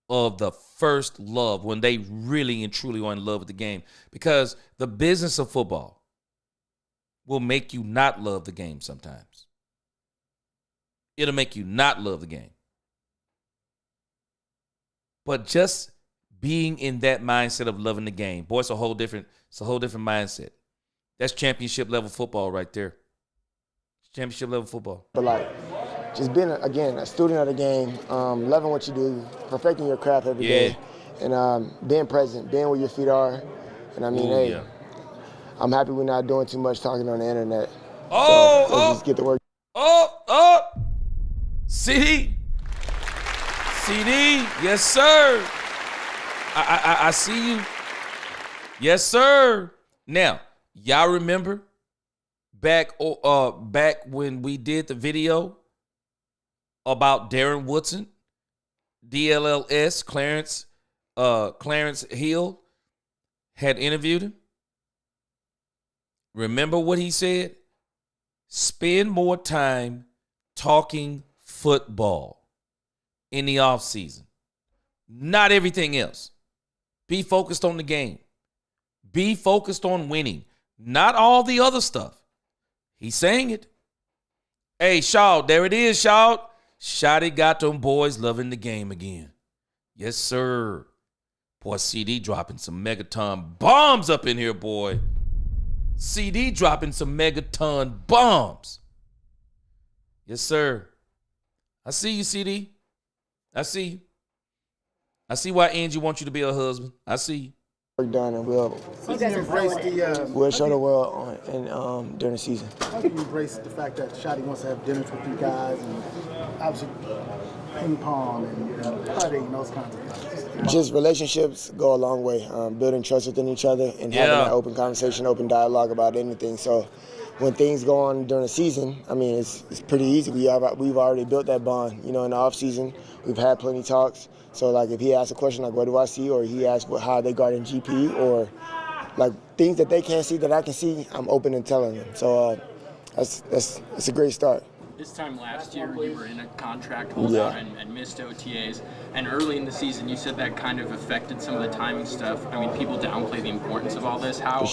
of the first love when they really and truly are in love with the game. Because the business of football will make you not love the game sometimes. It'll make you not love the game. But just being in that mindset of loving the game, boy, it's a whole different mindset. That's championship level football right there. Championship level football. But just being a student of the game, loving what you do, perfecting your craft every day, and being present, being where your feet are. And I mean, I'm happy we're not doing too much talking on the internet. Let's just get to work. CD, yes sir. I see you. Yes sir. Now, y'all remember back when we did the video about Darren Woodson, DLLS, Clarence Hill had interviewed him? Remember what he said? Spend more time talking football in the offseason. Not everything else. Be focused on the game. Be focused on winning. Not all the other stuff. He's saying it. Hey, Shaw, there it is, Shaw. Shotty got them boys loving the game again. Yes, sir. Boy, CD dropping some megaton bombs up in here, boy. CD dropping some megaton bombs. Yes, sir. I see you, CD. I see you. I see why Angie wants you to be her husband. I see you. Work done, and we'll show the world during the season. How do you embrace the fact that Shotty wants to have dinners with you guys and obviously ping pong and putting and those kinds of things? Just relationships go a long way. Building trust within each other and having an open conversation, open dialogue about anything. So when things go on during the season, I mean, it's pretty easy. We've already built that bond. In the off season, we've had plenty of talks. So, if he asks a question like, what do I see? Or he asks how they guard in GP or, things that they can't see that I can see, I'm open and telling them. So, that's a great start. This time last year, you were in a contract holdout and missed OTAs. And early in the season, you said that kind of affected some of the timing stuff. I mean, people downplay the importance of all this. How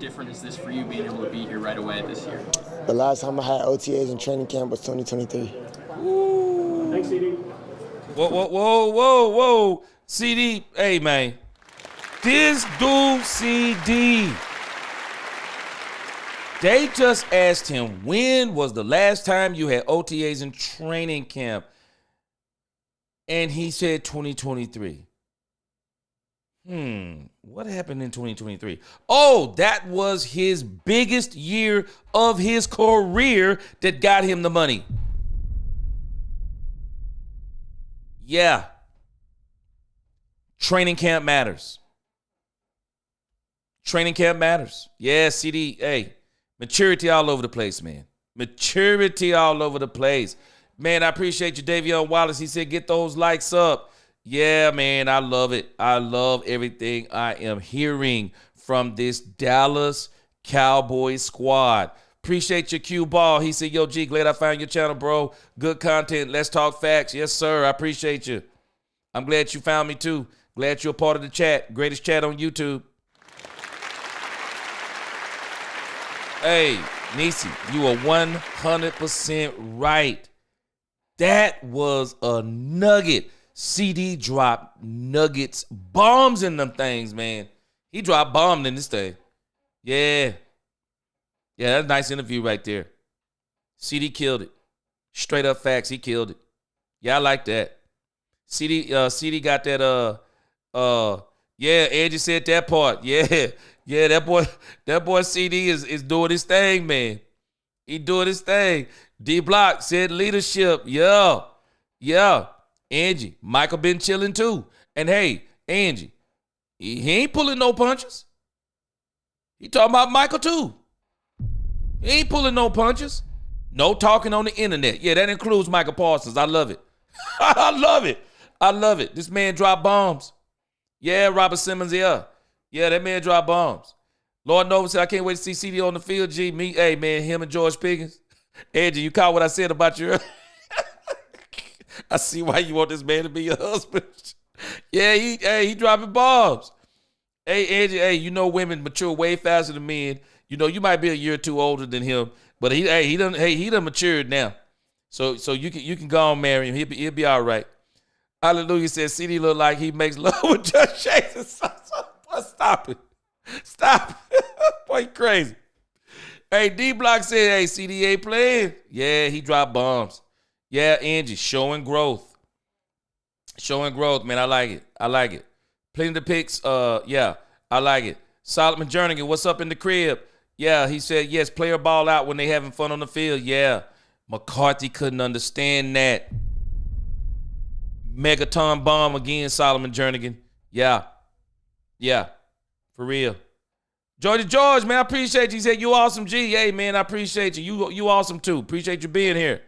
different is this for you being able to be here right away this year? The last time I had OTAs in training camp was 2023. Ooh. Thanks, CD. Whoa. CD, hey, man. This dude, CD. They just asked him, when was the last time you had OTAs in training camp? and he said 2023. What happened in 2023? Oh, that was his biggest year of his career that got him the money. Yeah. Training camp matters. Training camp matters. Yeah, CD, hey, maturity all over the place, man. Maturity all over the place. Man, I appreciate you, Davion Wallace. He said, get those likes up. Yeah, man, I love it. I love everything I am hearing from this Dallas Cowboys squad. Appreciate your cue ball. He said, yo, G, glad I found your channel, bro. Good content. Let's talk facts. Yes, sir. I appreciate you. I'm glad you found me, too. Glad you're a part of the chat. Greatest chat on YouTube. Hey, Nisi, you are 100% right. That was a nugget. CD dropped nuggets, bombs in them things, man. He dropped bombs in this thing. Yeah. Yeah, that's a nice interview right there. CD killed it. Straight up facts, he killed it. Yeah, I like that. CD got that, yeah, Angie said that part. Yeah. Yeah, that boy CD is doing his thing, man. He doing his thing. D Block said leadership. Yeah. Yeah. Angie, Micah been chilling too. And hey, Angie, he ain't pulling no punches. He talking about Micah too. He ain't pulling no punches. No talking on the internet. Yeah, that includes Micah Parsons. I love it. I love it. I love it. This man dropped bombs. Yeah, Robert Simmons, yeah. Yeah, that man dropped bombs. Lord knows I can't wait to see CD on the field, G. Me, hey, man, him and George Pickens. Angie, you caught what I said about you? I see why you want this man to be your husband. Yeah, he dropping bombs. Hey, Angie, hey, you know women mature way faster than men. You know, you might be a year or two older than him, but he done matured now. So you can go on marry him. He'll be all right. Hallelujah says CD look like he makes love with Judge Jason. Stop it. Stop it. Boy, you crazy. Hey, D Block said, hey, CD ain't playing. Yeah, he dropped bombs. Yeah, Angie, showing growth. Showing growth, man. I like it. I like it. Plenty of the picks. Yeah, I like it. Solomon Jernigan, what's up in the crib? Yeah, he said, yes, player ball out when they having fun on the field. Yeah. McCarthy couldn't understand that. Megaton bomb again, Solomon Jernigan. Yeah. Yeah. For real. George, man, I appreciate you. He said, you awesome, G. Hey, man, I appreciate you. You awesome, too. Appreciate you being here.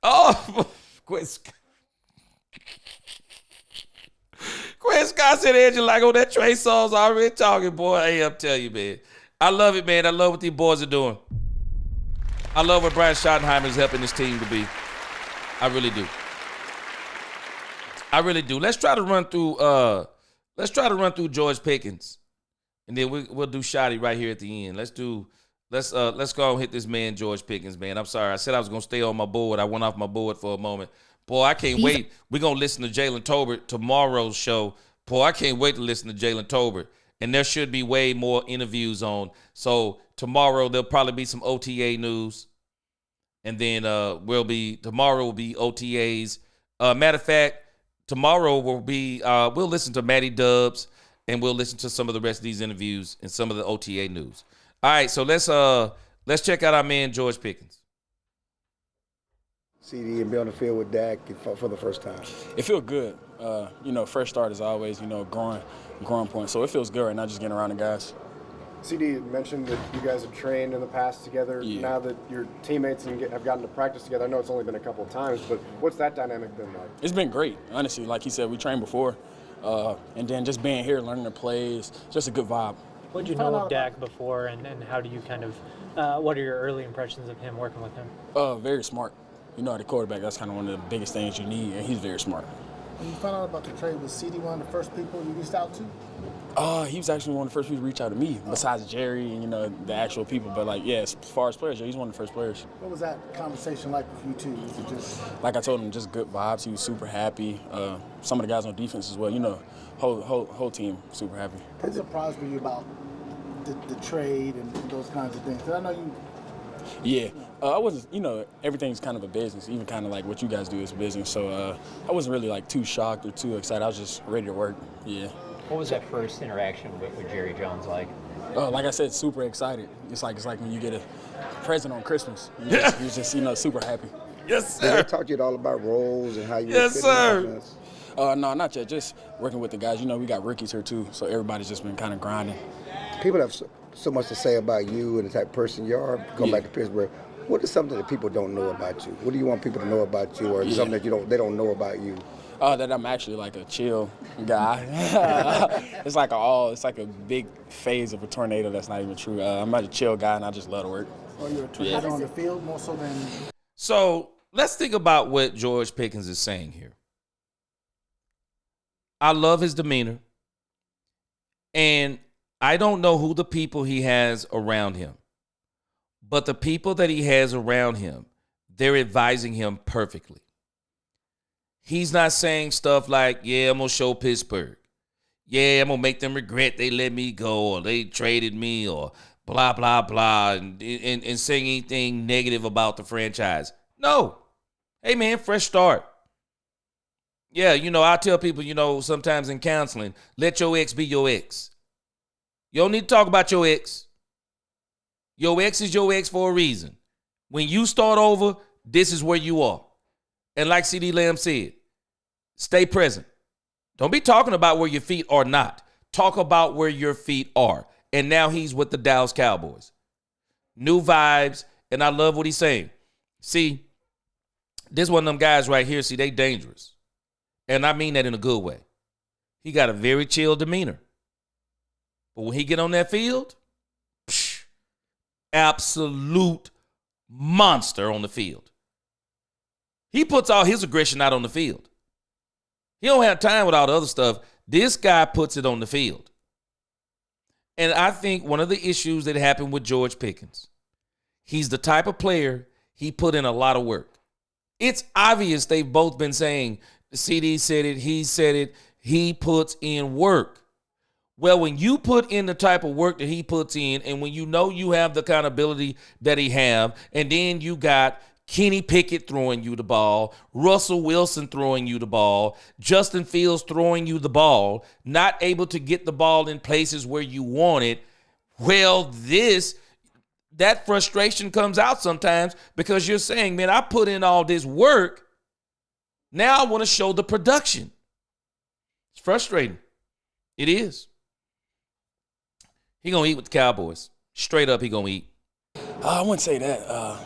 Oh, Quinn Scott said, Angie, like, oh, that Trey Songz already talking, boy. Hey, I'm telling you, man. I love it, man. I love what these boys are doing. I love what Brian Schottenheimer is helping this team to be. I really do. I really do. Let's try to run through George Pickens. And then we'll do Shotty right here at the end. Let's go and hit this man, George Pickens, man. I'm sorry. I said I was going to stay on my board. I went off my board for a moment. Boy, I can't wait. We're going to listen to Jalen Tolbert tomorrow's show. Boy, I can't wait to listen to Jalen Tolbert. And there should be way more interviews on. So tomorrow there'll probably be some OTA news. And then tomorrow will be OTAs. Matter of fact, tomorrow will be we'll listen to Matty Dubs. And we'll listen to some of the rest of these interviews and some of the OTA news. All right, so let's check out our man George Pickens. CD and be on the field with Dak for the first time. It feels good. Fresh start is always, growing point. So it feels good right now, just getting around the guys. CD mentioned that you guys have trained in the past together. Yeah. Now that your teammates have gotten to practice together, I know it's only been a couple of times, but what's that dynamic been like? It's been great, honestly. Like he said, we trained before. And then just being here, learning the plays, just a good vibe. What did you know of Dak before, and how do you kind of, what are your early impressions of him working with him? Very smart. At the quarterback, that's kind of one of the biggest things you need, and he's very smart. When you found out about the trade, was CD one of the first people you reached out to? He was actually one of the first people to reach out to me, besides Jerry and, the actual people. But, as far as players, he's one of the first players. What was that conversation like with you two? Was it just... Like I told him, just good vibes. He was super happy. Some of the guys on defense as well, whole team super happy. What surprised you about the trade and those kinds of things? 'Cause I know you... Yeah, I wasn't, everything's kind of a business, even kind of like what you guys do is a business. So I wasn't really like too shocked or too excited. I was just ready to work. Yeah. What was that first interaction with Jerry Jones like? Like I said, super excited. It's like when you get a present on Christmas. You're just super happy. Yes, Did sir. they talk to you at all about roles and how you Yes, would fit in the sir. offense? No, not yet. Just working with the guys. We got rookies here too, so everybody's just been kind of grinding. People have so much to say about you and the type of person you are. Going back to Pittsburgh, what is something that people don't know about you? What do you want people to know about you, or something that they don't know about you? That I'm actually like a chill guy. It's like a big phase of a tornado. That's not even true. I'm not a chill guy, and I just love to work. Or you're a tornado on the field more so than. So let's think about what George Pickens is saying here. I love his demeanor, and I don't know who the people he has around him, but the people that he has around him, they're advising him perfectly. He's not saying stuff like, yeah, I'm going to show Pittsburgh. Yeah, I'm going to make them regret they let me go or they traded me or blah, blah, blah, and saying anything negative about the franchise. No. Hey, man, fresh start. Yeah, I tell people, sometimes in counseling, let your ex be your ex. You don't need to talk about your ex. Your ex is your ex for a reason. When you start over, this is where you are. And like CD Lamb said, stay present. Don't be talking about where your feet are not. Talk about where your feet are. And now he's with the Dallas Cowboys. New vibes, and I love what he's saying. See, this one of them guys right here, they dangerous. And I mean that in a good way. He got a very chill demeanor. But when he get on that field, absolute monster on the field. He puts all his aggression out on the field. He don't have time with all the other stuff. This guy puts it on the field. And I think one of the issues that happened with George Pickens, he's the type of player, he put in a lot of work. It's obvious they've both been saying, CD said it, he puts in work. Well, when you put in the type of work that he puts in, and when you know you have the kind of ability that he have, and then you got Kenny Pickett throwing you the ball, Russell Wilson throwing you the ball, Justin Fields throwing you the ball, not able to get the ball in places where you want it, well, that frustration comes out sometimes because you're saying, man, I put in all this work. Now I want to show the production. It's frustrating. It is. He going to eat with the Cowboys. Straight up, he going to eat. I wouldn't say that.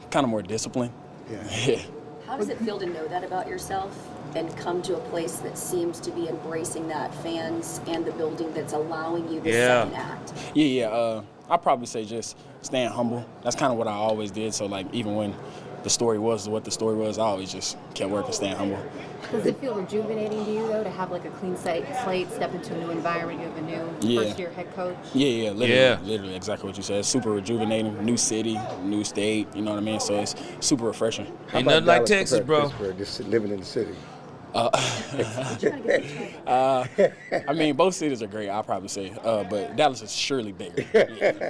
Kind of more disciplined. Yeah. How does it feel to know that about yourself and come to a place that seems to be embracing that, fans and the building that's allowing you the second act? Yeah. I'd probably say just staying humble. That's kind of what I always did. So, even when the story was what the story was, I always just kept working, staying humble. Does it feel rejuvenating to you, though, to have a clean slate, step into a new environment, you have a new first-year head coach? Yeah, literally exactly what you said. It's super rejuvenating, new city, new state, you know what I mean? So it's super refreshing. Ain't nothing like Texas, bro. Just living in the city. I mean, both cities are great, I'll probably say, but Dallas is surely bigger.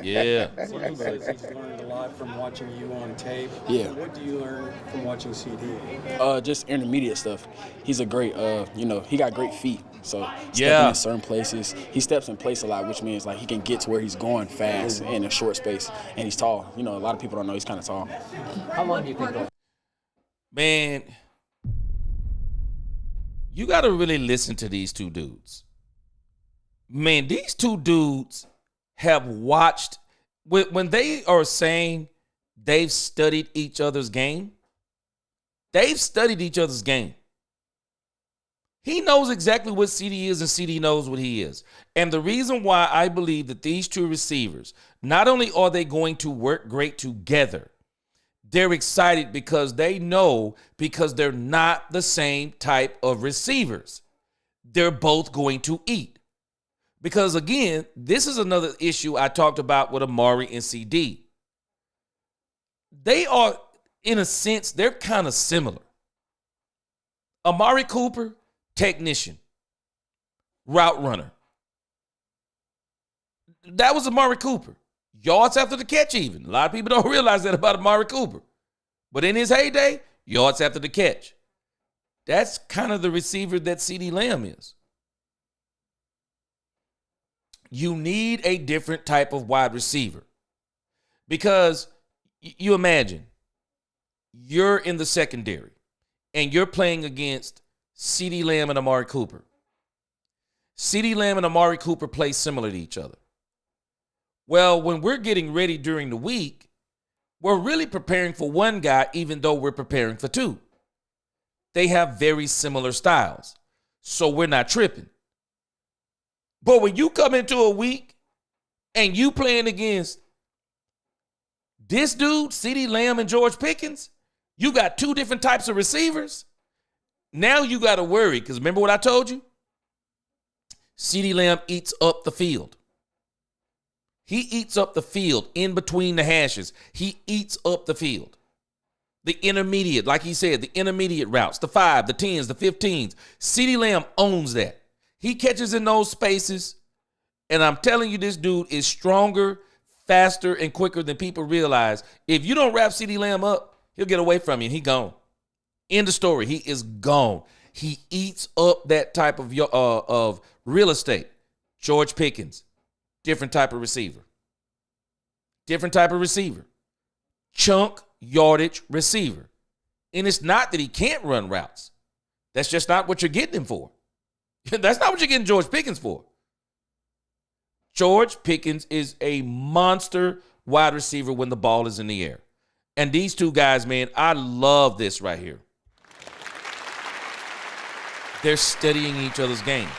Yeah. CD says he's learned a lot from watching you on tape. Yeah. What do you learn from watching CD? Just intermediate stuff. He's a great, he got great feet. So stepping in certain places, he steps in place a lot, which means he can get to where he's going fast in a short space. And he's tall. A lot of people don't know he's kind of tall. How long do you think? Man, you got to really listen to these two dudes. Man, these two dudes have watched, when they are saying they've studied each other's game, they've studied each other's game. He knows exactly what CD is, and CD knows what he is. And the reason why I believe that these two receivers, not only are they going to work great together, they're excited because they know, because they're not the same type of receivers. They're both going to eat. Because again, this is another issue I talked about with Amari and CD. They are, in a sense, they're kind of similar. Amari Cooper, technician, route runner. That was Amari Cooper. Yards after the catch even. A lot of people don't realize that about Amari Cooper. But in his heyday, yards after the catch. That's kind of the receiver that CeeDee Lamb is. You need a different type of wide receiver. Because you imagine, you're in the secondary, and you're playing against CeeDee Lamb and Amari Cooper. CeeDee Lamb and Amari Cooper play similar to each other. Well, when we're getting ready during the week, we're really preparing for one guy, even though we're preparing for two. They have very similar styles, so we're not tripping. But when you come into a week and you playing against this dude, CeeDee Lamb and George Pickens, you got two different types of receivers. Now you got to worry, because remember what I told you? CeeDee Lamb eats up the field. He eats up the field in between the hashes. He eats up the field. The intermediate, like he said, the intermediate routes, the 5, the 10s, the 15s. CeeDee Lamb owns that. He catches in those spaces, and I'm telling you, this dude is stronger, faster, and quicker than people realize. If you don't wrap CeeDee Lamb up, he'll get away from you, and he gone. End of story. He is gone. He eats up that type of real estate. George Pickens, different type of receiver. Different type of receiver. Chunk yardage receiver. And it's not that he can't run routes. That's just not what you're getting him for. That's not what you're getting George Pickens for. George Pickens is a monster wide receiver when the ball is in the air. And these two guys, man, I love this right here. They're studying each other's games.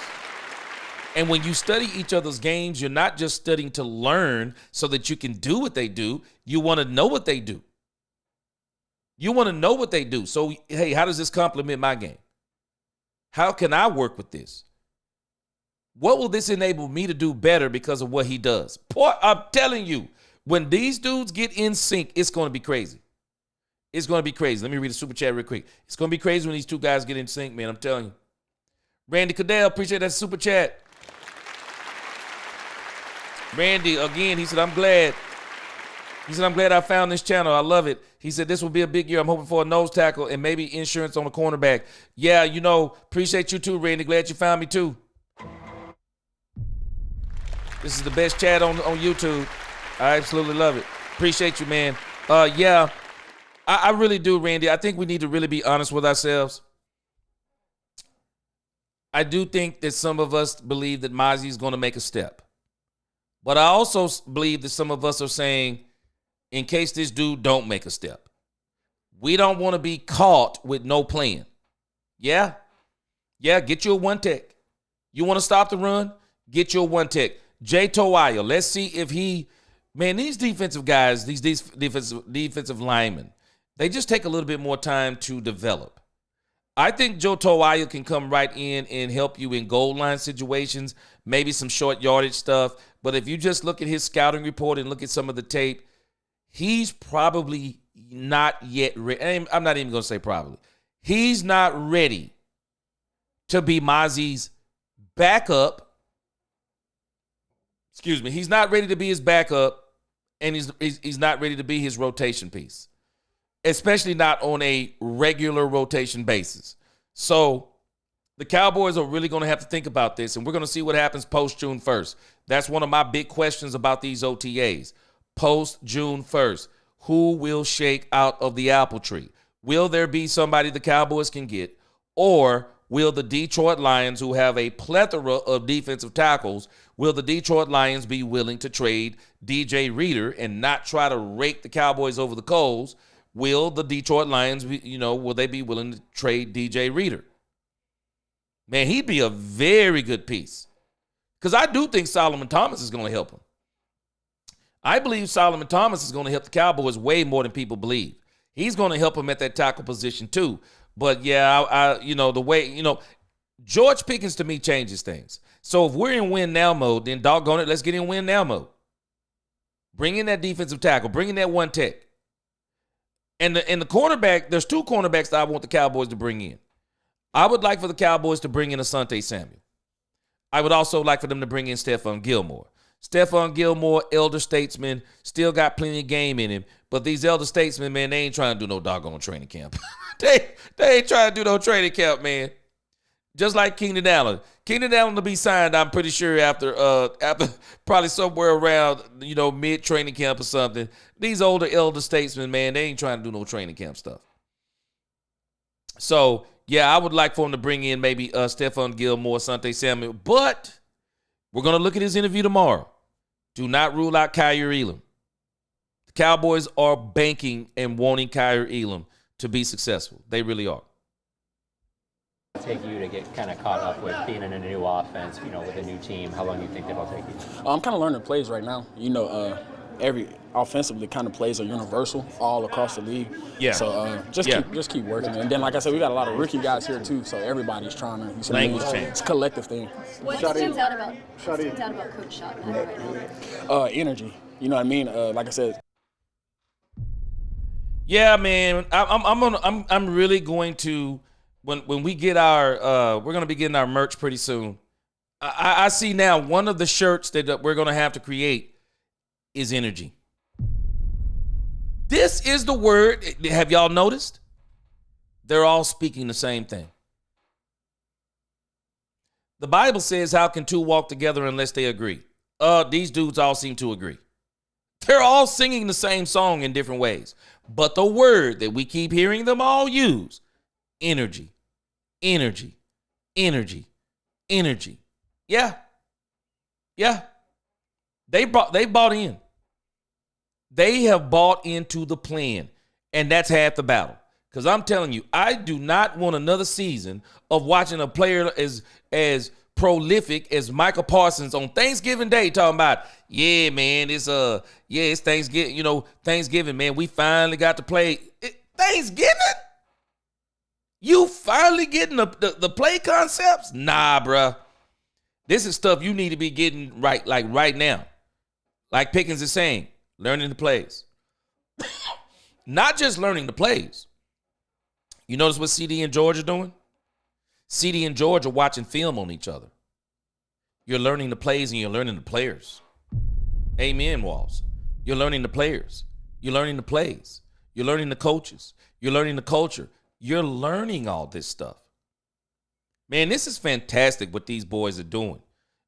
And when you study each other's games, you're not just studying to learn so that you can do what they do. You want to know what they do. You want to know what they do. So, hey, how does this complement my game? How can I work with this? What will this enable me to do better because of what he does? Boy, I'm telling you, when these dudes get in sync, it's going to be crazy. It's going to be crazy. Let me read a super chat real quick. It's going to be crazy when these two guys get in sync, man. I'm telling you. Randy Cadell, appreciate that super chat. Randy, again, he said, I'm glad. He said, I'm glad I found this channel. I love it. He said, this will be a big year. I'm hoping for a nose tackle and maybe insurance on the cornerback. Yeah, you know, appreciate you too, Randy. Glad you found me too. This is the best chat on YouTube. I absolutely love it. Appreciate you, man. Yeah, I really do, Randy. I think we need to really be honest with ourselves. I do think that some of us believe that Mozzie is going to make a step. But I also believe that some of us are saying, in case this dude don't make a step, we don't want to be caught with no plan. Yeah, get you a one tech. You want to stop the run? Get you a one tech. Jay Toaya, let's see if he, man, these defensive guys, these defensive linemen, they just take a little bit more time to develop. I think Joe Toaya can come right in and help you in goal line situations, maybe some short yardage stuff. But if you just look at his scouting report and look at some of the tape, he's probably not yet ready. I'm not even going to say probably. He's not ready to be Mozzie's backup. Excuse me. He's not ready to be his backup, and he's not ready to be his rotation piece, especially not on a regular rotation basis. So the Cowboys are really going to have to think about this, and we're going to see what happens post-June 1st. That's one of my big questions about these OTAs. Post-June 1st, who will shake out of the apple tree? Will there be somebody the Cowboys can get, or will the Detroit Lions, who have a plethora of defensive tackles, will the Detroit Lions be willing to trade DJ Reader and not try to rake the Cowboys over the coals? Will the Detroit Lions, will they be willing to trade DJ Reader? Man, he'd be a very good piece. Because I do think Solomon Thomas is going to help him. I believe Solomon Thomas is going to help the Cowboys way more than people believe. He's going to help him at that tackle position too. But yeah, the way, George Pickens to me changes things. So if we're in win now mode, then doggone it, let's get in win now mode. Bring in that defensive tackle. Bring in that one tech. And the cornerback, there's two cornerbacks that I want the Cowboys to bring in. I would like for the Cowboys to bring in Asante Samuel. I would also like for them to bring in Stephon Gilmore. Stephon Gilmore, elder statesman, still got plenty of game in him. But these elder statesmen, man, they ain't trying to do no doggone training camp. they ain't trying to do no training camp, man. Just like Keenan Allen. Keenan Allen will be signed, I'm pretty sure, after probably somewhere around, mid-training camp or something. These older elder statesmen, man, they ain't trying to do no training camp stuff. So, yeah, I would like for him to bring in maybe Stephon Gilmore, Asante Samuel. But we're going to look at his interview tomorrow. Do not rule out Kyer Elam. The Cowboys are banking and wanting Kyer Elam to be successful. They really are. Take you to get kind of caught up with being in a new offense, with a new team? How long do you think that'll take you? I'm kind of learning plays right now. Every offensively kind of plays are universal all across the league. Yeah. So just keep working. And then, like I said, we got a lot of rookie guys here too. So everybody's trying to language change. It's a collective thing. What stands out about Coach Schottenheimer right now? Energy. You know what I mean? Like I said. Yeah, man. I'm really going to when we get our we're gonna be getting our merch pretty soon. I see now one of the shirts that we're gonna have to create is energy. This is the word. Have y'all noticed? They're all speaking the same thing. The Bible says, how can two walk together unless they agree? These dudes all seem to agree. They're all singing the same song in different ways. But the word that we keep hearing them all use, energy, energy, energy, energy. Yeah. Yeah. They bought in. They have bought into the plan, and that's half the battle. Because I'm telling you, I do not want another season of watching a player as prolific as Micah Parsons on Thanksgiving Day talking about, yeah, man, it's Thanksgiving, Thanksgiving, man, we finally got to play. Thanksgiving? You finally getting the play concepts? Nah, bruh. This is stuff you need to be getting right, like right now. Like Pickens is saying, learning the plays. Not just learning the plays. You notice what CD and George are doing? CD and George are watching film on each other. You're learning the plays and you're learning the players. Amen, Walls. You're learning the players. You're learning the plays. You're learning the coaches. You're learning the culture. You're learning all this stuff. Man, this is fantastic what these boys are doing.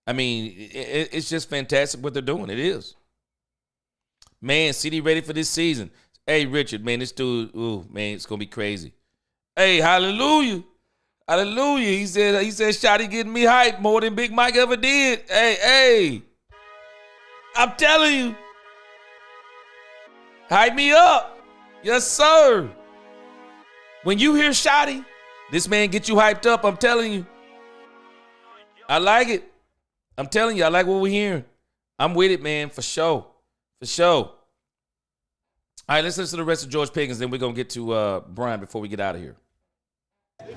I mean, it's just fantastic what they're doing. It is. Man, CD ready for this season. Hey, Richard, man, this dude, ooh, man, it's going to be crazy. Hey, hallelujah. Hallelujah. He said, Shotty getting me hyped more than Big Mike ever did. Hey. I'm telling you. Hype me up. Yes, sir. When you hear Shotty, this man get you hyped up. I'm telling you. I like it. I'm telling you, I like what we're hearing. I'm with it, man, for sure. For sure. All right, let's listen to the rest of George Pickens, then we're going to get to Brian before we get out of here.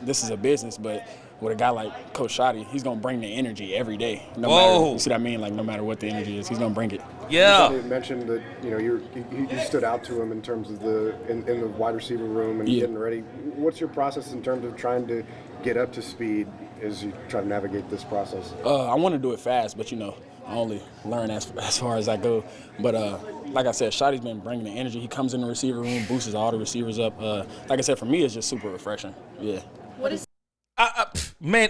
This is a business, but with a guy like Coach Schotty, he's going to bring the energy every day. No Whoa. matter, you see what I mean? Like, no matter what the energy is, he's going to bring it. Yeah. You mentioned that, you stood out to him in terms of in the wide receiver room and getting ready. What's your process in terms of trying to get up to speed as you try to navigate this process? I want to do it fast, but, I only learn as far as I go. But like I said, Shotty's been bringing the energy. He comes in the receiver room, boosts all the receivers up. Like I said, for me, it's just super refreshing. Yeah. What is? Man,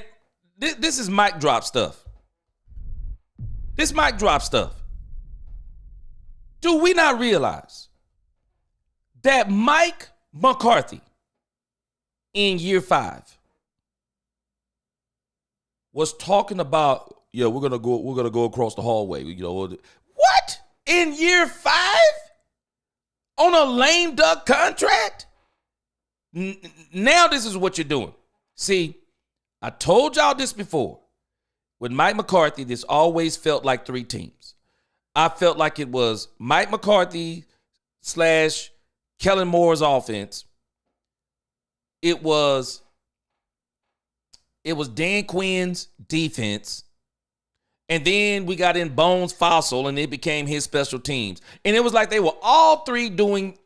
this is mic drop stuff. This mic drop stuff. Do we not realize that Mike McCarthy in year 5 was talking about, yeah, we're gonna go across the hallway. What? In year 5? On a lame duck contract? Now this is what you're doing. See, I told y'all this before. With Mike McCarthy, this always felt like 3 teams. I felt like it was Mike McCarthy / Kellen Moore's offense. It was Dan Quinn's defense. And then we got in Bones Fossil, and it became his special teams. And it was like they were all 3 doing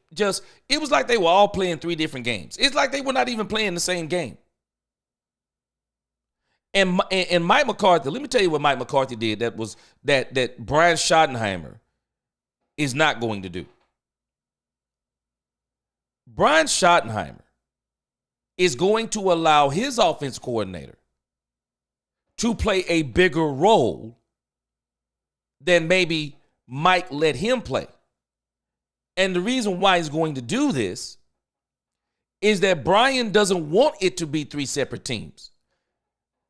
it was like they were all playing 3 different games. It's like they were not even playing the same game. And Mike McCarthy, let me tell you what Mike McCarthy did that Brian Schottenheimer is not going to do. Brian Schottenheimer is going to allow his offense coordinator to play a bigger role than maybe Mike let him play. And the reason why he's going to do this is that Brian doesn't want it to be 3 separate teams.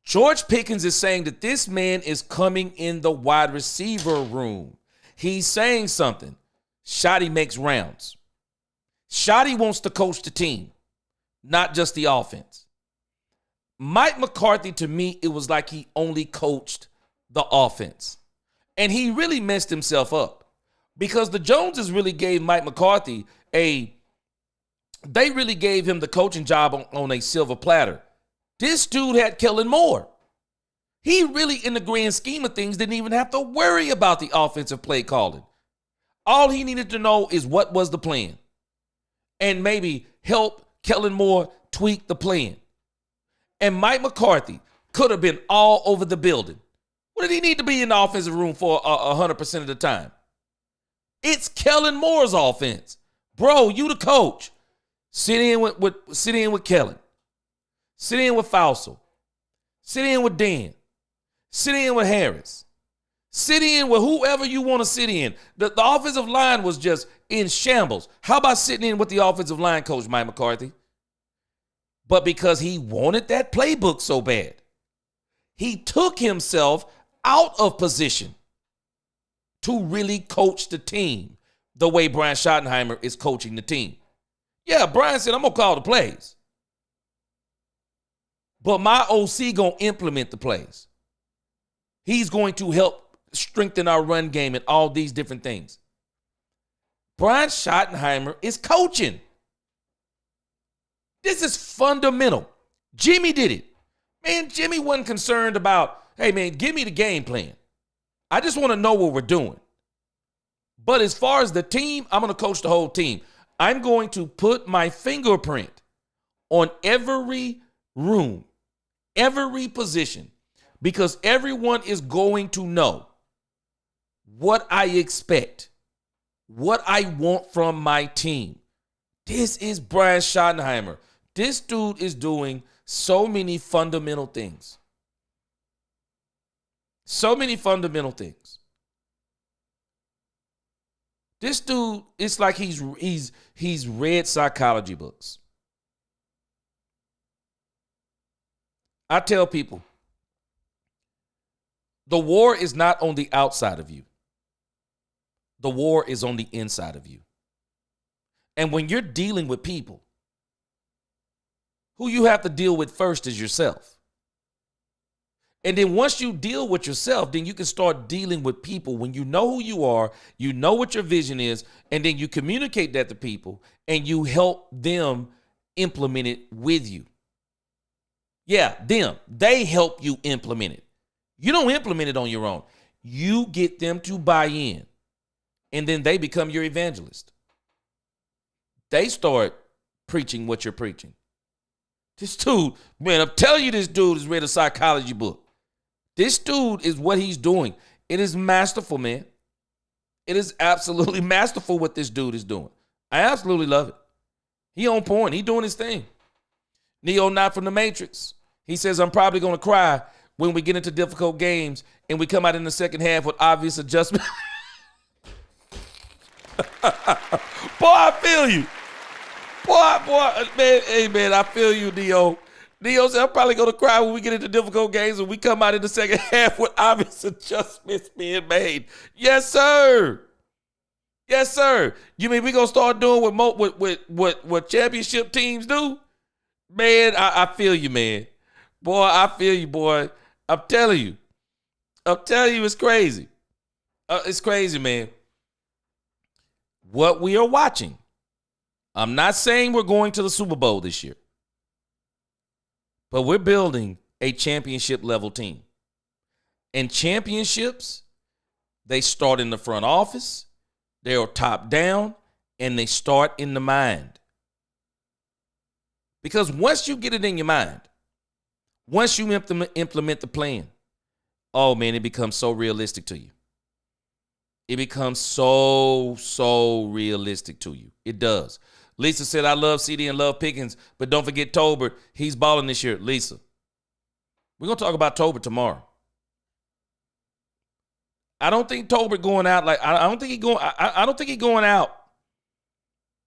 George Pickens is saying that this man is coming in the wide receiver room. He's saying something. Schotty makes rounds. Schotty wants to coach the team, not just the offense. Mike McCarthy, to me, it was like he only coached the offense. And he really messed himself up because the Joneses really gave Mike McCarthy they really gave him the coaching job on a silver platter. This dude had Kellen Moore. He really, in the grand scheme of things, didn't even have to worry about the offensive play calling. All he needed to know is what was the plan and maybe help Kellen Moore tweak the plan. And Mike McCarthy could have been all over the building. What did he need to be in the offensive room for 100% of the time? It's Kellen Moore's offense. Bro, you the coach. Sit in with Kellen. Sit in with Fausel. Sit in with Dan. Sit in with Harris. Sit in with whoever you want to sit in. The offensive line was just in shambles. How about sitting in with the offensive line coach, Mike McCarthy? But because he wanted that playbook so bad, he took himself out of position to really coach the team the way Brian Schottenheimer is coaching the team. Yeah, Brian said, I'm going to call the plays. But my OC going to implement the plays. He's going to help strengthen our run game and all these different things. Brian Schottenheimer is coaching. This is fundamental. Jimmy did it. Man, Jimmy wasn't concerned about, hey, man, give me the game plan. I just want to know what we're doing. But as far as the team, I'm going to coach the whole team. I'm going to put my fingerprint on every room, every position, because everyone is going to know what I expect, what I want from my team. This is Brian Schottenheimer. This dude is doing so many fundamental things. So many fundamental things. This dude, it's like he's read psychology books. I tell people, the war is not on the outside of you. The war is on the inside of you. And when you're dealing with people, who you have to deal with first is yourself. And then once you deal with yourself, then you can start dealing with people. When you know who you are, you know what your vision is, and then you communicate that to people and you help them implement it with you. Yeah, them. They help you implement it. You don't implement it on your own. You get them to buy in, and then they become your evangelist. They start preaching what you're preaching. This dude, man, I'm telling you, this dude has read a psychology book. This dude is what he's doing. It is masterful, man. It is absolutely masterful what this dude is doing. I absolutely love it. He on point. He doing his thing. Neo not from the Matrix. He says, I'm probably going to cry when we get into difficult games and we come out in the second half with obvious adjustment. Boy, I feel you. Boy, man, hey, man, I feel you, Neo. Neo said, I'm probably going to cry when we get into difficult games and we come out in the second half with obvious adjustments being made. Yes, sir. Yes, sir. You mean we going to start doing what championship teams do? Man, I feel you, man. Boy, I feel you, boy. I'm telling you, it's crazy. It's crazy, man. What we are watching. I'm not saying we're going to the Super Bowl this year, but we're building a championship level team. And championships, they start in the front office, they are top down, and they start in the mind. Because once you get it in your mind, Once you implement the plan, oh, man, it becomes so realistic to you. It becomes so realistic to you. It does. Lisa said, I love CD and love Pickens, but don't forget Tolbert. He's balling this year. Lisa, we're going to talk about Tolbert tomorrow. I don't think Tolbert going out like I don't think he's going. I don't think he's going out.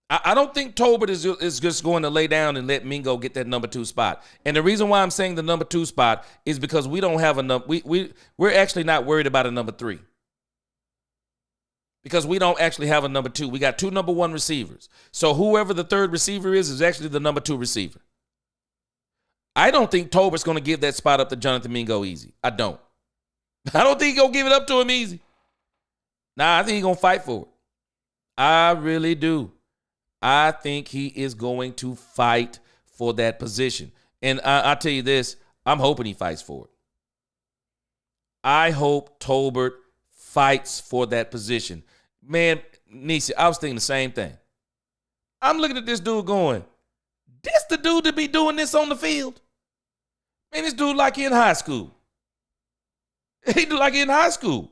I don't think Tolbert is just going to lay down and let Mingo get that number 2 spot. And the reason why I'm saying the number 2 spot is because we don't have a number. We're actually not worried about a number 3 because we don't actually have a number 2. We got 2 number 1 receivers. So whoever the third receiver is actually the number 2 receiver. I don't think Tolbert's going to give that spot up to Jonathan Mingo easy. I don't think he's going to give it up to him easy. Nah, I think he's going to fight for it. I really do. I think he is going to fight for that position. And I'll tell you this, I'm hoping he fights for it. I hope Tolbert fights for that position. Man, Nisi, I was thinking the same thing. I'm looking at this dude going, this the dude to be doing this on the field? Man, this dude like he in high school. He do like he in high school.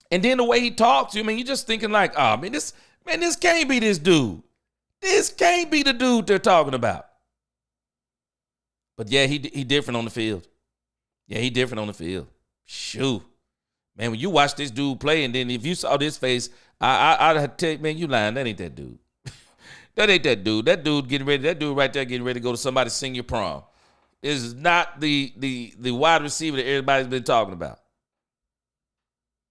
And then the way he talks, I mean, you're just thinking like, oh, man, this can't be this dude. This can't be the dude they're talking about. But yeah, he different on the field. Yeah, he different on the field. Shoot. Man, when you watch this dude play, and then if you saw this face, I'd have to tell you, man, you lying. That ain't that dude. That ain't that dude. That dude right there getting ready to go to somebody's senior prom. This is not the wide receiver that everybody's been talking about.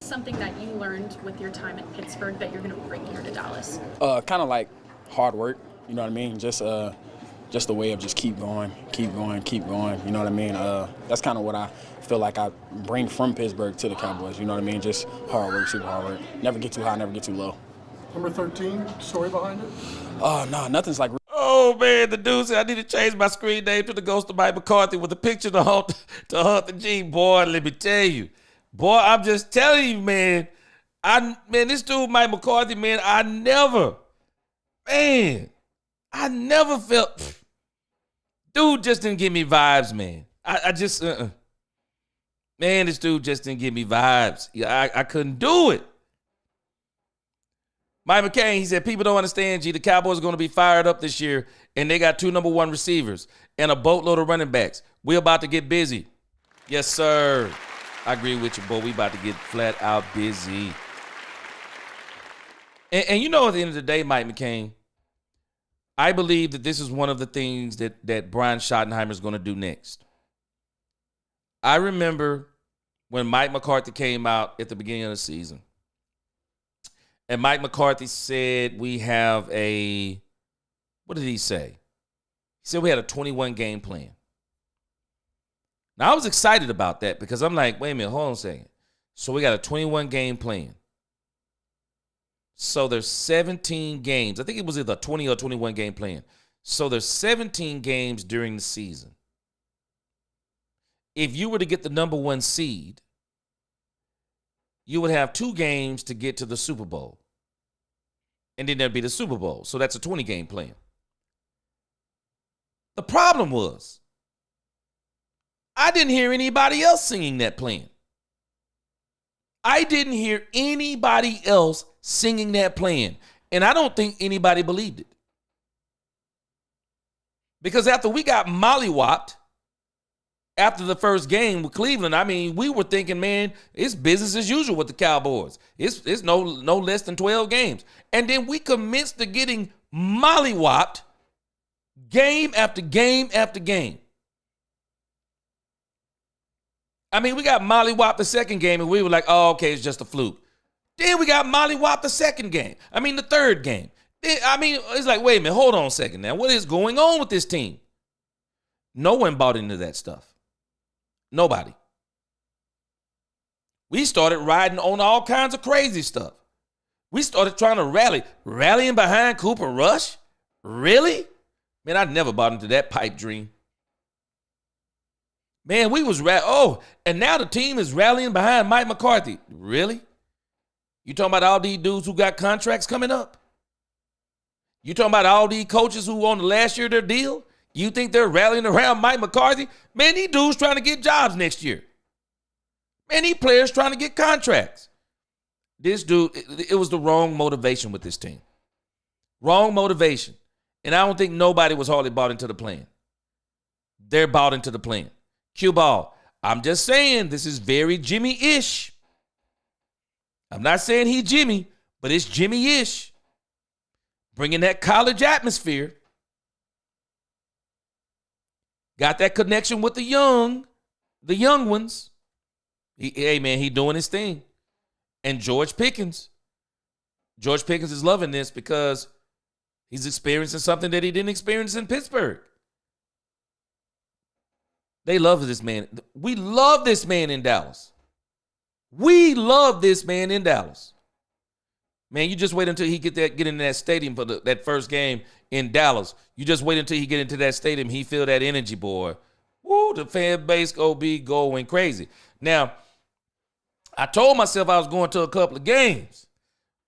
Something that you learned with your time in Pittsburgh that you're going to bring here to Dallas? Kind of like hard work, you know what I mean? Just a way of just keep going. You know what I mean? That's kind of what I feel like I bring from Pittsburgh to the Cowboys. You know what I mean? Just hard work, super hard work. Never get too high, never get too low. Number 13, story behind it? No, nothing's like. Oh man, the dude said I need to change my screen name to the Ghost of Mike McCarthy with a picture to Hunter G. Boy, let me tell you, boy, I'm just telling you, man. This dude Mike McCarthy, man, I never felt. Dude just didn't give me vibes, man. I just, man, this dude just didn't give me vibes. I couldn't do it. Mike McCain, he said, people don't understand, G, the Cowboys are going to be fired up this year, and they got 2 number 1 receivers and a boatload of running backs. We're about to get busy. Yes, sir. I agree with you, boy. We about to get flat out busy. And you know, at the end of the day, Mike McCain, I believe that this is one of the things that Brian Schottenheimer is going to do next. I remember when Mike McCarthy came out at the beginning of the season. And Mike McCarthy said we have what did he say? He said we had a 21-game plan. Now, I was excited about that because I'm like, wait a minute, hold on a second. So we got a 21-game plan. So there's 17 games. I think it was either a 20 or 21-game plan. So there's 17 games during the season. If you were to get the number 1 seed, you would have 2 games to get to the Super Bowl. And then there'd be the Super Bowl. So that's a 20-game plan. The problem was, I didn't hear anybody else singing that plan. I didn't hear anybody else singing that plan. And I don't think anybody believed it. Because after we got mollywopped, after the first game with Cleveland, I mean, we were thinking, man, it's business as usual with the Cowboys. It's no less than 12 games. And then we commenced to getting mollywopped game after game after game. I mean, we got mollywopped the second game, and we were like, oh, okay, it's just a fluke. Then we got mollywopped the third game. I mean, it's like, wait a minute, hold on a second now. What is going on with this team? No one bought into that stuff. Nobody. We started riding on all kinds of crazy stuff. We started trying to rallying behind Cooper Rush. Really? Man, I never bought into that pipe dream. Man, we was and now the team is rallying behind Mike McCarthy. Really? You talking about all these dudes who got contracts coming up? You talking about all these coaches who on the last year of their deal? You think they're rallying around Mike McCarthy? Man, these dudes trying to get jobs next year. Man, these players trying to get contracts. This dude, it was the wrong motivation with this team. Wrong motivation. And I don't think nobody was hardly bought into the plan. They're bought into the plan. Cue ball. I'm just saying this is very Jimmy-ish. I'm not saying he Jimmy, but it's Jimmy-ish. Bringing that college atmosphere. Got that connection with the young ones. Hey, man, he doing his thing. And George Pickens is loving this because he's experiencing something that he didn't experience in Pittsburgh. They love this man. We love this man in Dallas. We love this man in Dallas. Man, you just wait until he get into that stadium for that first game in Dallas. You just wait until he get into that stadium. He feel that energy, boy. Woo, the fan base go be going crazy. Now, I told myself I was going to a couple of games.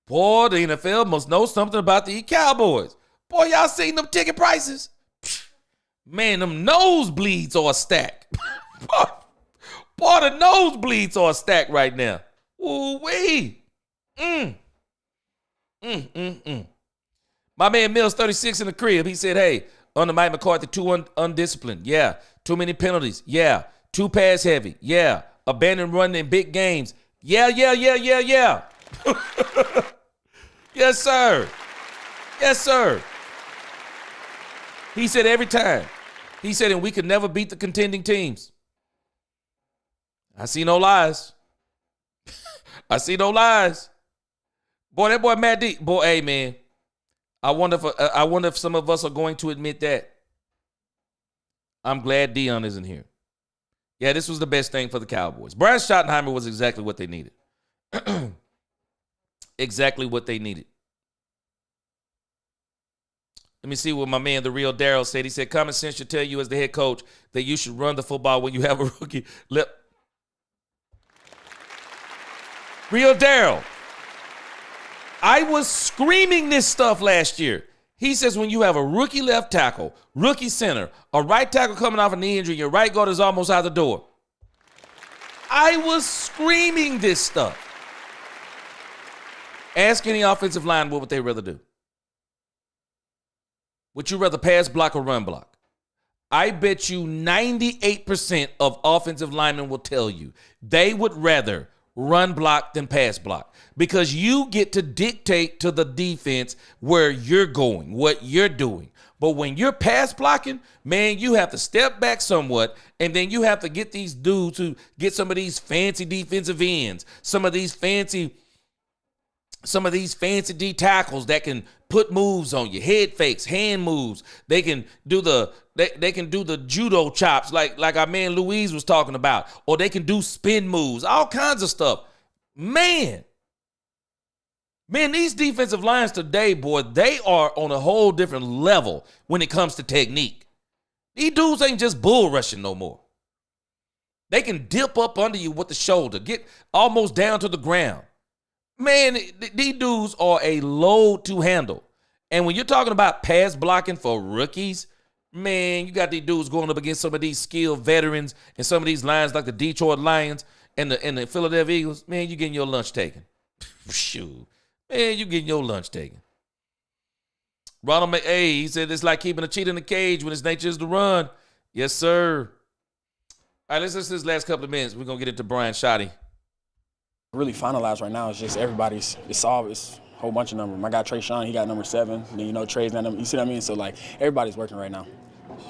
Boy, the NFL must know something about the Cowboys. Boy, y'all seen them ticket prices? Man, them nosebleeds are a stack. Boy, the nosebleeds are a stack right now. Ooh-wee. My man Mills, 36 in the crib. He said, hey, under Mike McCarthy, too undisciplined. Yeah. Too many penalties. Yeah. Too pass heavy. Yeah. Abandoned run in big games. Yeah. Yes, sir. Yes, sir. He said every time. He said, and we could never beat the contending teams. I see no lies. I see no lies. Boy, that boy Matt D. Boy, hey, man. I wonder if some of us are going to admit that. I'm glad Dion isn't here. Yeah, this was the best thing for the Cowboys. Brian Schottenheimer was exactly what they needed. Exactly what they needed. Let me see what my man, the real Daryl, said. He said, common sense should tell you as the head coach that you should run the football when you have a rookie. Real Daryl. I was screaming this stuff last year. He says when you have a rookie left tackle, rookie center, a right tackle coming off a knee injury, your right guard is almost out the door. I was screaming this stuff. Ask any offensive line what would they rather do. Would you rather pass block or run block? I bet you 98% of offensive linemen will tell you they would rather run block than pass block because you get to dictate to the defense where you're going, what you're doing. But when you're pass blocking, man, you have to step back somewhat, and then you have to get these dudes to get some of these fancy defensive ends, some of these fancy D tackles that can put moves on you, head fakes, hand moves. They can do the judo chops like our man Louise was talking about, or they can do spin moves, all kinds of stuff. Man, these defensive lines today, boy, they are on a whole different level when it comes to technique. These dudes ain't just bull rushing no more. They can dip up under you with the shoulder, get almost down to the ground. Man, these dudes are a load to handle. And when you're talking about pass blocking for rookies, man, you got these dudes going up against some of these skilled veterans and some of these lines like the Detroit Lions and the Philadelphia Eagles. Man, you're getting your lunch taken. Shoot. Man, you're getting your lunch taken. Ronald McA, he said it's like keeping a cheetah in a cage when its nature is to run. Yes, sir. All right, let's listen to this last couple of minutes. We're going to get into Brian Schottenheimer. Really finalized right now. It's just everybody's. It's a whole bunch of numbers. My guy Trey Sean, he got number 7. Then Trey's not number. You see what I mean? So like everybody's working right now.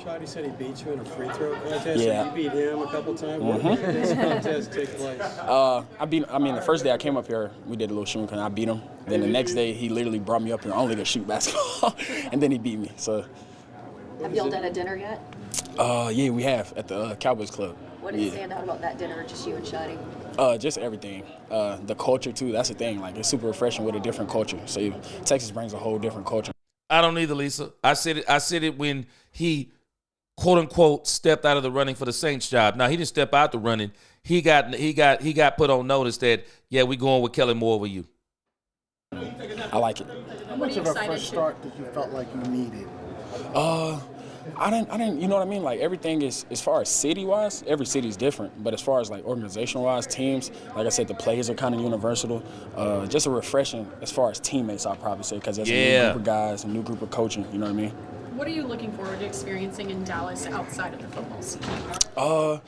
Shotty said he beat you in a free throw contest. Yeah. So you beat him a couple times. When did this contest take place? The first day I came up here, we did a little shooting and I beat him. Then the next day, he literally brought me up here only to shoot basketball, and then he beat me. So. Have y'all done a dinner yet? Yeah, we have at the Cowboys Club. What did stand out about that dinner, just you and Shotty? Just everything. The culture, too. That's the thing. Like, it's super refreshing with a different culture. So Texas brings a whole different culture. I don't either, Lisa. I said it when he, quote unquote, stepped out of the running for the Saints job. Now, he didn't step out the running. He got put on notice that, yeah, we going with Kellen Moore over you. I like it. How much of a fresh start did you felt like you needed? I didn't, you know what I mean? Like everything is, as far as city-wise, every city is different. But as far as like organizational-wise, teams, like I said, the players are kind of universal. Just a refreshing as far as teammates, I'll probably say, because there's a new group of guys, a new group of coaching. You know what I mean? What are you looking forward to experiencing in Dallas outside of the football season?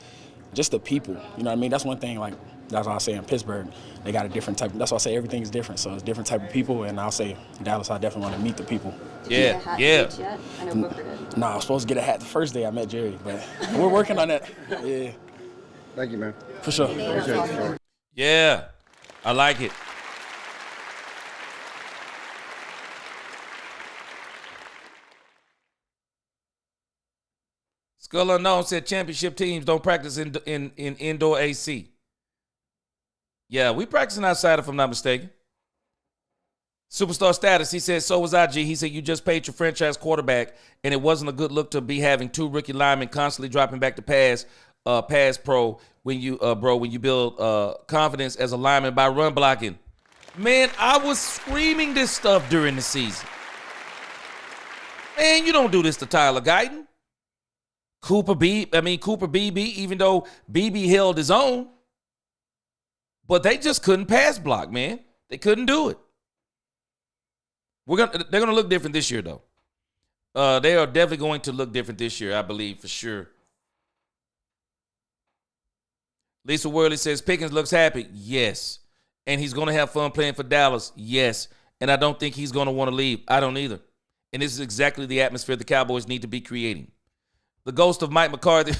Just the people. You know what I mean? That's one thing. Like that's why I say in Pittsburgh, they got a different type. That's why I say everything is different. So it's different type of people, and I'll say Dallas, I definitely want to meet the people. Did you get a hat yet? I know Booker did. Nah, I was supposed to get a hat the first day I met Jerry, but we're working on that. Yeah. Thank you, man. For sure. Yeah, I like it. Skull Unknown said championship teams don't practice in indoor AC. Yeah, we practicing outside if I'm not mistaken. Superstar status, he said, so was IG. He said, you just paid your franchise quarterback, and it wasn't a good look to be having two rookie linemen constantly dropping back to pass pro when you build confidence as a lineman by run blocking. Man, I was screaming this stuff during the season. Man, you don't do this to Tyler Guyton. Cooper BB, even though BB held his own. But they just couldn't pass block, man. They couldn't do it. They're gonna look different this year, though. They are definitely going to look different this year, I believe, for sure. Lisa Worley says Pickens looks happy. Yes. And he's gonna have fun playing for Dallas. Yes. And I don't think he's gonna want to leave. I don't either. And this is exactly the atmosphere the Cowboys need to be creating. The ghost of Mike McCarthy.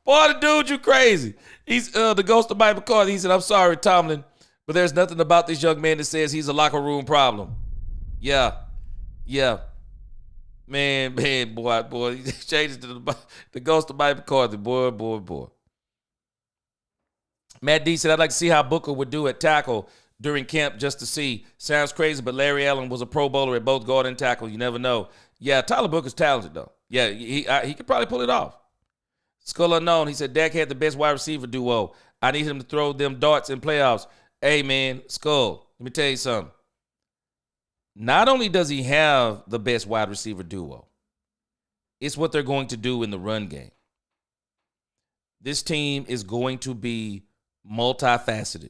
Boy, the dude, you crazy. He's the ghost of Mike McCarthy. He said, I'm sorry, Tomlin, but there's nothing about this young man that says he's a locker room problem. Yeah. Man, boy. He changed to the ghost of Mike McCarthy. Boy. Matt D said, I'd like to see how Booker would do at tackle during camp just to see. Sounds crazy, but Larry Allen was a Pro Bowler at both guard and tackle. You never know. Yeah, Tyler Booker's talented, though. Yeah, he could probably pull it off. Skull Unknown, he said, Dak had the best wide receiver duo. I need him to throw them darts in playoffs. Hey, man, Skull, let me tell you something. Not only does he have the best wide receiver duo, it's what they're going to do in the run game. This team is going to be multifaceted,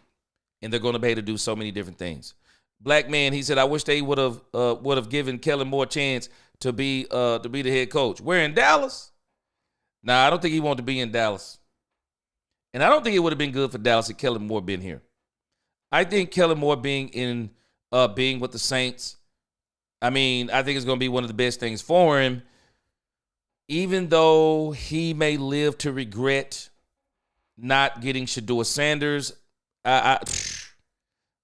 and they're going to be able to do so many different things. Black Man, he said, I wish they would have given Kellen Moore a chance to be the head coach. We're in Dallas. Nah, I don't think he wanted to be in Dallas. And I don't think it would have been good for Dallas if Kellen Moore been here. I think Kellen Moore being with the Saints, I think it's going to be one of the best things for him, even though he may live to regret not getting Shedeur Sanders.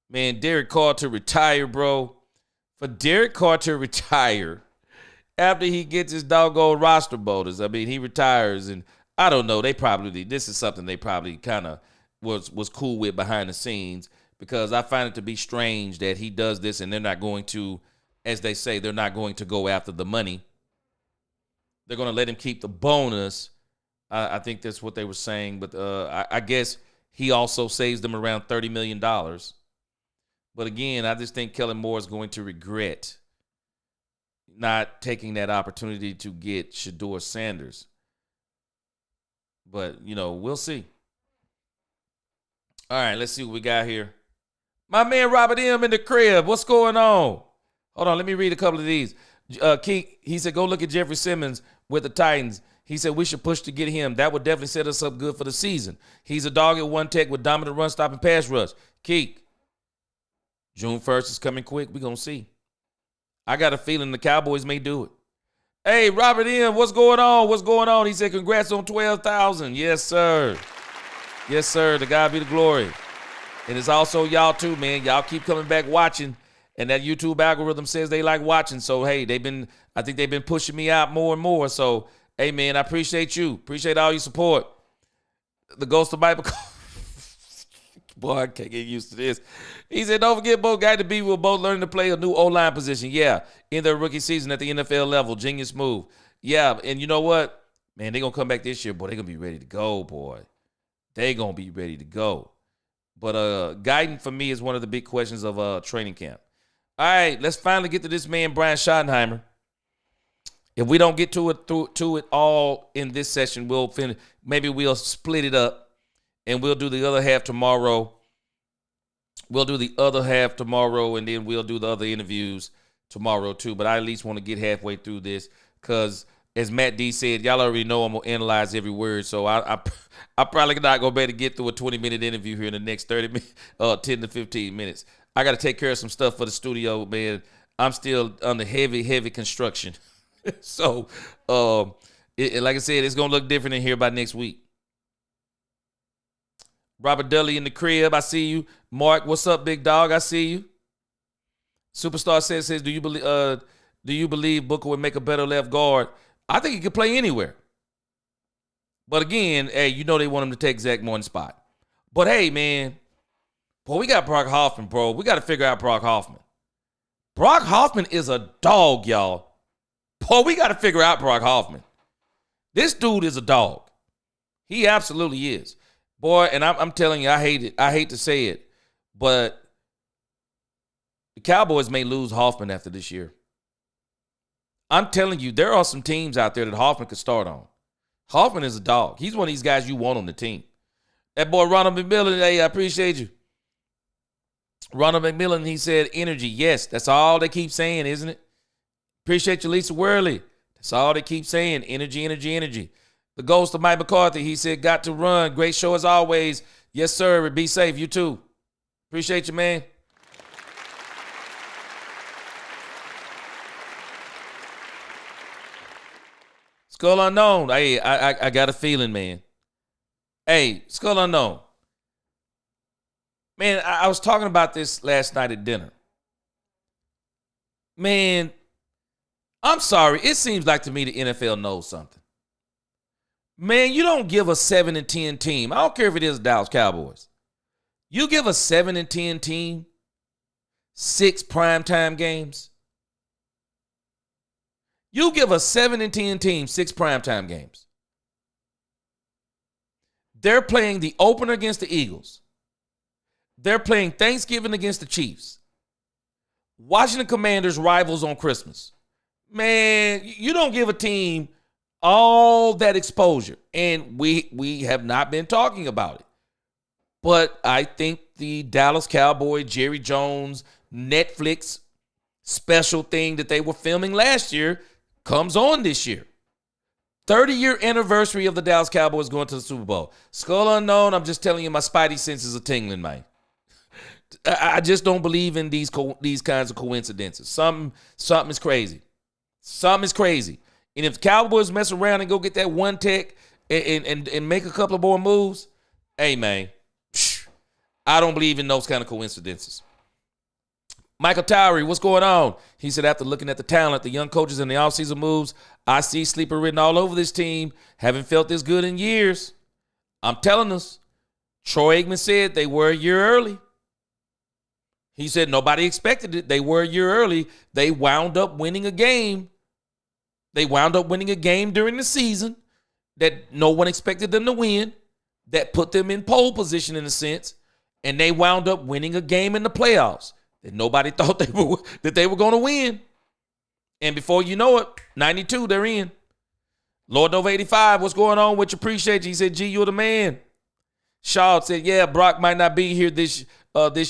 Man, Derek Carr to retire, bro. For Derek Carr to retire after he gets his doggone roster bonus, he retires, and I don't know. This is something they probably kind of was cool with behind the scenes, because I find it to be strange that he does this and they're not going to, as they say, they're not going to go after the money. They're going to let him keep the bonus. I think that's what they were saying, but I guess he also saves them around $30 million. But again, I just think Kellen Moore is going to regret not taking that opportunity to get Shedeur Sanders. But, we'll see. All right, let's see what we got here. My man Robert M. in the crib. What's going on? Hold on, let me read a couple of these. Keith, he said, go look at Jeffrey Simmons with the Titans. He said, we should push to get him. That would definitely set us up good for the season. He's a dog at one tech with dominant run, stop, and pass rush. Keith, June 1st is coming quick. We're going to see. I got a feeling the Cowboys may do it. Hey, Robert M., what's going on? He said, congrats on 12,000. Yes, sir. Yes, sir. To God be the glory. And it's also y'all too, man. Y'all keep coming back watching. And that YouTube algorithm says they like watching. So, hey, I think they've been pushing me out more and more. So, hey, man, I appreciate you. Appreciate all your support. The Ghost of Bible. Boy, I can't get used to this. He said, don't forget both guys to be will both learning to play a new O-line position. Yeah, in their rookie season at the NFL level. Genius move. Yeah, and you know what? Man, they're going to come back this year. Boy, they're going to be ready to go, boy. They're going to be ready to go. But Guyton, for me, is one of the big questions of training camp. All right, let's finally get to this man, Brian Schottenheimer. If we don't get to it all in this session, we'll finish. Maybe we'll split it up, and we'll do the other half tomorrow. We'll do the other half tomorrow, and then we'll do the other interviews tomorrow too. But I at least want to get halfway through this because, as Matt D said, y'all already know I'm gonna analyze every word. So I probably not gonna be able to get through a 20-minute interview here in the next 10 to 15 minutes. I got to take care of some stuff for the studio, man. I'm still under heavy construction. So, like I said, it's going to look different in here by next week. Robert Dudley in the crib, I see you. Mark, what's up, big dog? I see you. Superstar says, do you believe Booker would make a better left guard? I think he could play anywhere. But again, hey, you know they want him to take Zach Morton's spot. But hey, man, boy, we got Brock Hoffman, bro. We got to figure out Brock Hoffman. Brock Hoffman is a dog, y'all. Boy, we got to figure out Brock Hoffman. This dude is a dog. He absolutely is. Boy, and I'm telling you, I hate it. I hate to say it, but the Cowboys may lose Hoffman after this year. I'm telling you, there are some teams out there that Hoffman could start on. Hoffman is a dog. He's one of these guys you want on the team. That boy Ronald McMillan, hey, I appreciate you. Ronald McMillan, he said energy. Yes, that's all they keep saying, isn't it? Appreciate you, Lisa Worley. That's all they keep saying. Energy, energy, energy. The ghost of Mike McCarthy, he said, got to run. Great show as always. Yes, sir. Be safe. You too. Appreciate you, man. Skull Unknown. Hey, I got a feeling, man. Hey, Skull Unknown. Man, I was talking about this last night at dinner. Man, I'm sorry. It seems like to me the NFL knows something. Man, you don't give a 7-10 team. I don't care if it is Dallas Cowboys. You give a 7-10 team 6 primetime games. You give a 7-10 team 6 primetime games. They're playing the opener against the Eagles. They're playing Thanksgiving against the Chiefs. Washington Commanders rivals on Christmas. Man, you don't give a team all that exposure. And we have not been talking about it. But I think the Dallas Cowboy, Jerry Jones, Netflix special thing that they were filming last year comes on this year. 30-year anniversary of the Dallas Cowboys going to the Super Bowl. Skull Unknown, I'm just telling you, my spidey senses are tingling, man. I just don't believe in these kinds of coincidences. Something is crazy. Something is crazy. And if the Cowboys mess around and go get that one tech and make a couple of more moves, hey, man, I don't believe in those kind of coincidences. Michael Towery, what's going on? He said, after looking at the talent, the young coaches and the offseason moves, I see sleeper written all over this team. Haven't felt this good in years. I'm telling us, Troy Aikman said they were a year early. He said nobody expected it. They were a year early. They wound up winning a game. They wound up winning a game during the season that no one expected them to win, that put them in pole position in a sense, and they wound up winning a game in the playoffs that nobody thought they were going to win. And before you know it, 92, they're in. Lord Nova 85, what's going on with you? Appreciate you. He said, G, you're the man. Shaw said, yeah, Brock might not be here this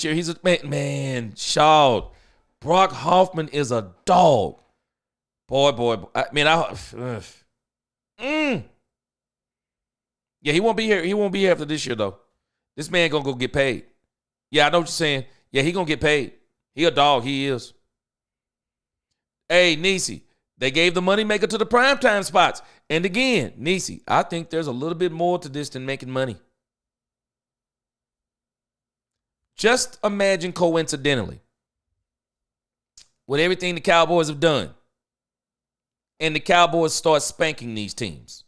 year. He's a man. Shaw, Brock Hoffman is a dog. Boy. Yeah, he won't be here. He won't be here after this year, though. This man gonna go get paid. Yeah, I know what you're saying. Yeah, he gonna get paid. He a dog. He is. Hey, Nisi, they gave the moneymaker to the primetime spots. And again, Nisi, I think there's a little bit more to this than making money. Just imagine coincidentally, with everything the Cowboys have done, and the Cowboys start spanking these teams.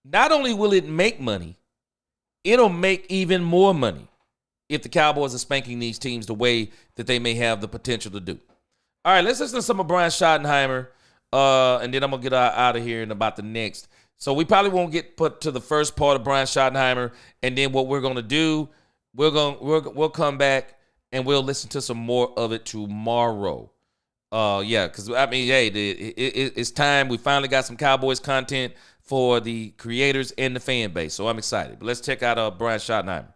Not only will it make money, it'll make even more money if the Cowboys are spanking these teams the way that they may have the potential to do. All right, let's listen to some of Brian Schottenheimer, and then I'm going to get out of here in about the next. So we probably won't get put to the first part of Brian Schottenheimer, and then what we're going to do, we'll come back, and we'll listen to some more of it tomorrow. Yeah, because I mean, hey, it's time. We finally got some Cowboys content for the creators and the fan base, so I'm excited. But let's check out Brian Schottenheimer.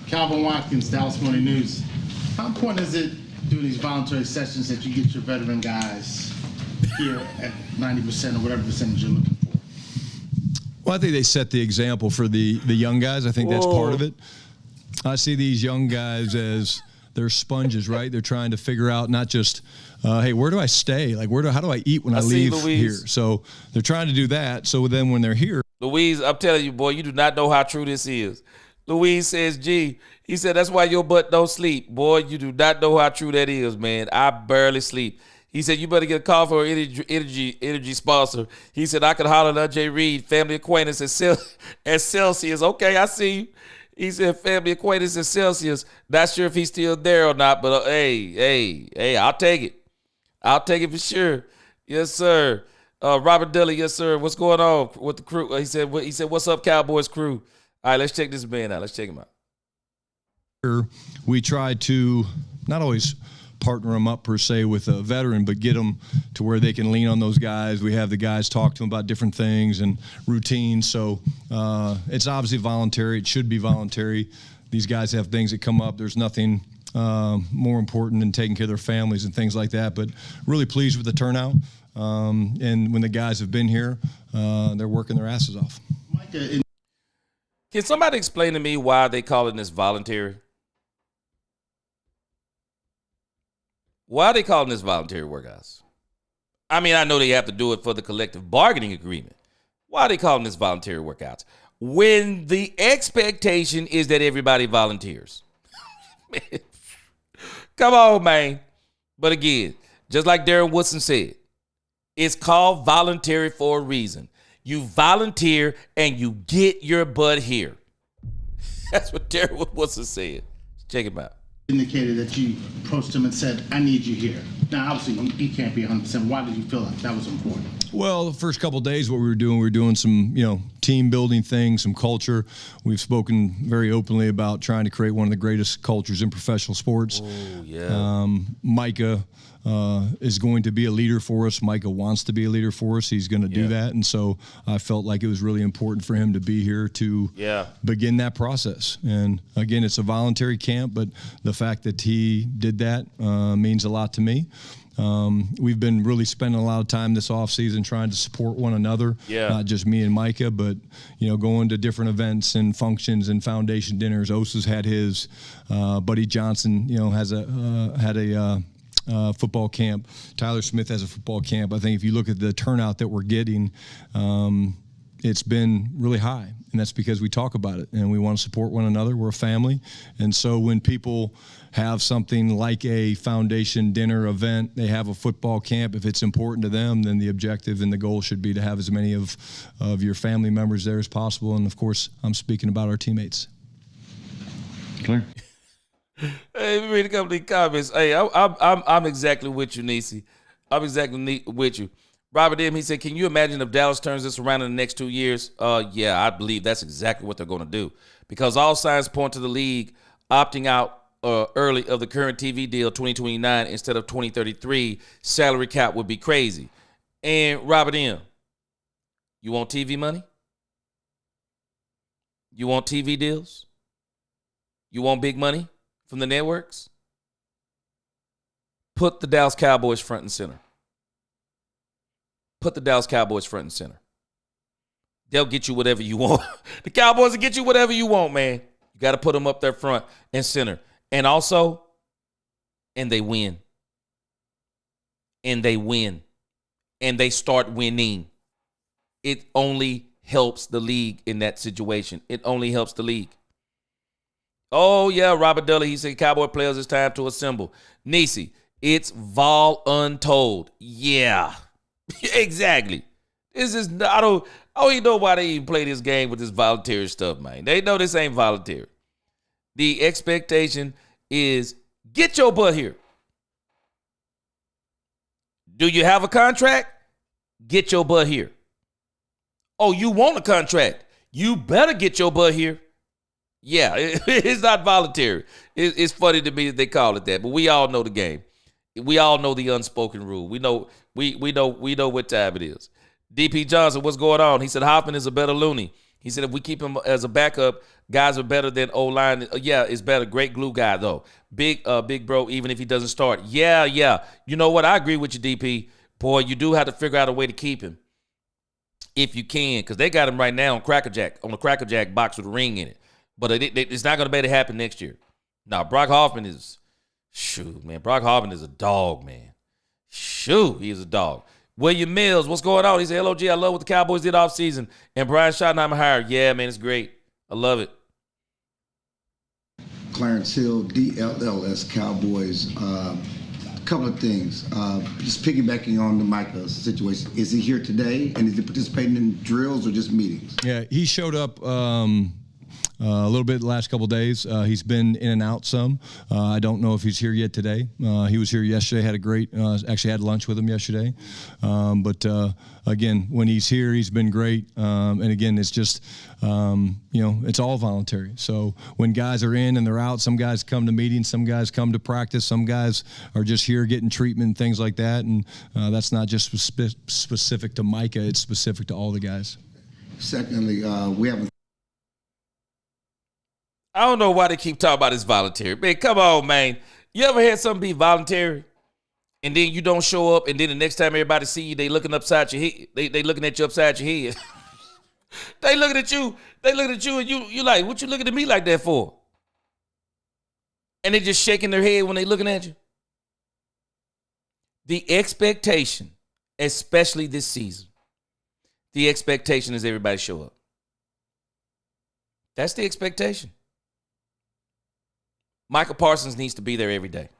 Calvin Watkins, Dallas Morning News. How important is it doing these voluntary sessions that you get your veteran guys here at 90% or whatever percentage you're looking for? Well, I think they set the example for the young guys. I think that's part of it. I see these young guys as they're sponges, right? They're trying to figure out not just, hey, where do I stay? Like, how do I eat when I leave here? So they're trying to do that. So then when they're here. Louise, I'm telling you, boy, you do not know how true this is. Louise says, G, he said, that's why your butt don't sleep. Boy, you do not know how true that is, man. I barely sleep. He said, you better get a call for an energy sponsor. He said, I could holler at J. Reed, family acquaintance at Celsius. Okay, I see you. He said, family acquaintance at Celsius. Not sure if he's still there or not, but hey, I'll take it. I'll take it for sure. Yes, sir. Robert Dilley, yes, sir. What's going on with the crew? He said, what's up, Cowboys crew? All right, let's check this man out. Let's check him out. We try to not always partner them up per se with a veteran, but get them to where they can lean on those guys. We have the guys talk to them about different things and routines. So it's obviously voluntary. It should be voluntary. These guys have things that come up. There's nothing more important than taking care of their families and things like that. But really pleased with the turnout. And when the guys have been here, they're working their asses off. Micah, can somebody explain to me why they calling this voluntary? Why are they calling this voluntary workouts? I mean, I know they have to do it for the collective bargaining agreement. Why are they calling this voluntary workouts? When the expectation is that everybody volunteers. Come on, man. But again, just like Darren Woodson said, it's called voluntary for a reason. You volunteer and you get your butt here. That's what Darren Woodson said. Check him out. Indicated that you approached him and said, I need you here. Now, obviously, he can't be 100%. Why did you feel like that was important? Well, the first couple of days, what we were doing some, team building things, some culture. We've spoken very openly about trying to create one of the greatest cultures in professional sports. Oh, yeah. Micah is going to be a leader for us. Micah wants to be a leader for us. He's going to do that. And so I felt like it was really important for him to be here to begin that process. And again, it's a voluntary camp, but the fact that he did that means a lot to me. We've been really spending a lot of time this offseason trying to support one another, not just me and Micah, but, going to different events and functions and foundation dinners. Osa's had his, Buddy Johnson, had a football camp. Tyler Smith has a football camp. I think if you look at the turnout that we're getting, it's been really high, and that's because we talk about it and we want to support one another. We're a family, and so when people have something like a foundation dinner event, they have a football camp, if it's important to them, then the objective and the goal should be to have as many of your family members there as possible. And of course, I'm speaking about our teammates. Clear. Hey, let me read a couple of these comments. Hey, I'm exactly with you, Nisi. I'm exactly with you. Robert M., he said, can you imagine if Dallas turns this around in the next 2 years? Yeah, I believe that's exactly what they're going to do, because all signs point to the league opting out early of the current TV deal 2029 instead of 2033. Salary cap would be crazy. And Robert M., you want TV money? You want TV deals? You want big money from the networks? Put the Dallas Cowboys front and center. Put the Dallas Cowboys front and center. They'll get you whatever you want. The Cowboys will get you whatever you want, man. You got to put them up there front and center. And also, and they win. And they win. And they start winning. It only helps the league in that situation. It only helps the league. Oh, yeah, Robert Dudley, he said, Cowboy players, it's time to assemble. Nisi, it's vol untold. Yeah, exactly. This is, I don't even know why they even play this game with this voluntary stuff, man. They know this ain't voluntary. The expectation is get your butt here. Do you have a contract? Get your butt here. Oh, you want a contract? You better get your butt here. Yeah, it's not voluntary. It's funny to me that they call it that, but we all know the game. We all know the unspoken rule. We know what time it is. DP Johnson, what's going on? He said Hoffman is a better loony. He said if we keep him as a backup, guys are better than O-line. Yeah, it's better. Great glue guy though. Big bro, even if he doesn't start. Yeah. You know what? I agree with you, DP. Boy, you do have to figure out a way to keep him if you can, because they got him right now on the Cracker Jack box with a ring in it. But it's not going to be able to happen next year. Now, Brock Hoffman is, Brock Hoffman is a dog, man. He is a dog. William Mills, what's going on? He said, LOG, I love what the Cowboys did offseason. And Brian Schottenheimer hired. Yeah, man, it's great. I love it. Clarence Hill, DLLS Cowboys. A couple of things. Just piggybacking on the Micah situation. Is he here today? And is he participating in drills or just meetings? Yeah, he showed up a little bit the last couple of days. He's been in and out some. I don't know if he's here yet today. He was here yesterday, had a great, actually had lunch with him yesterday. But again, when he's here, he's been great. And again, it's just, it's all voluntary. So when guys are in and they're out, some guys come to meetings, some guys come to practice, some guys are just here getting treatment and things like that. And that's not just specific to Micah, it's specific to all the guys. Secondly, we haven't. I don't know why they keep talking about this voluntary. Man, come on, man. You ever had something be voluntary and then you don't show up and then the next time everybody see you, they looking upside your head. They looking at you upside your head. They looking at you and you like, what you looking at me like that for? And they just shaking their head when they looking at you. The expectation, especially this season, the expectation is everybody show up. That's the expectation. Micah Parsons needs to be there every day.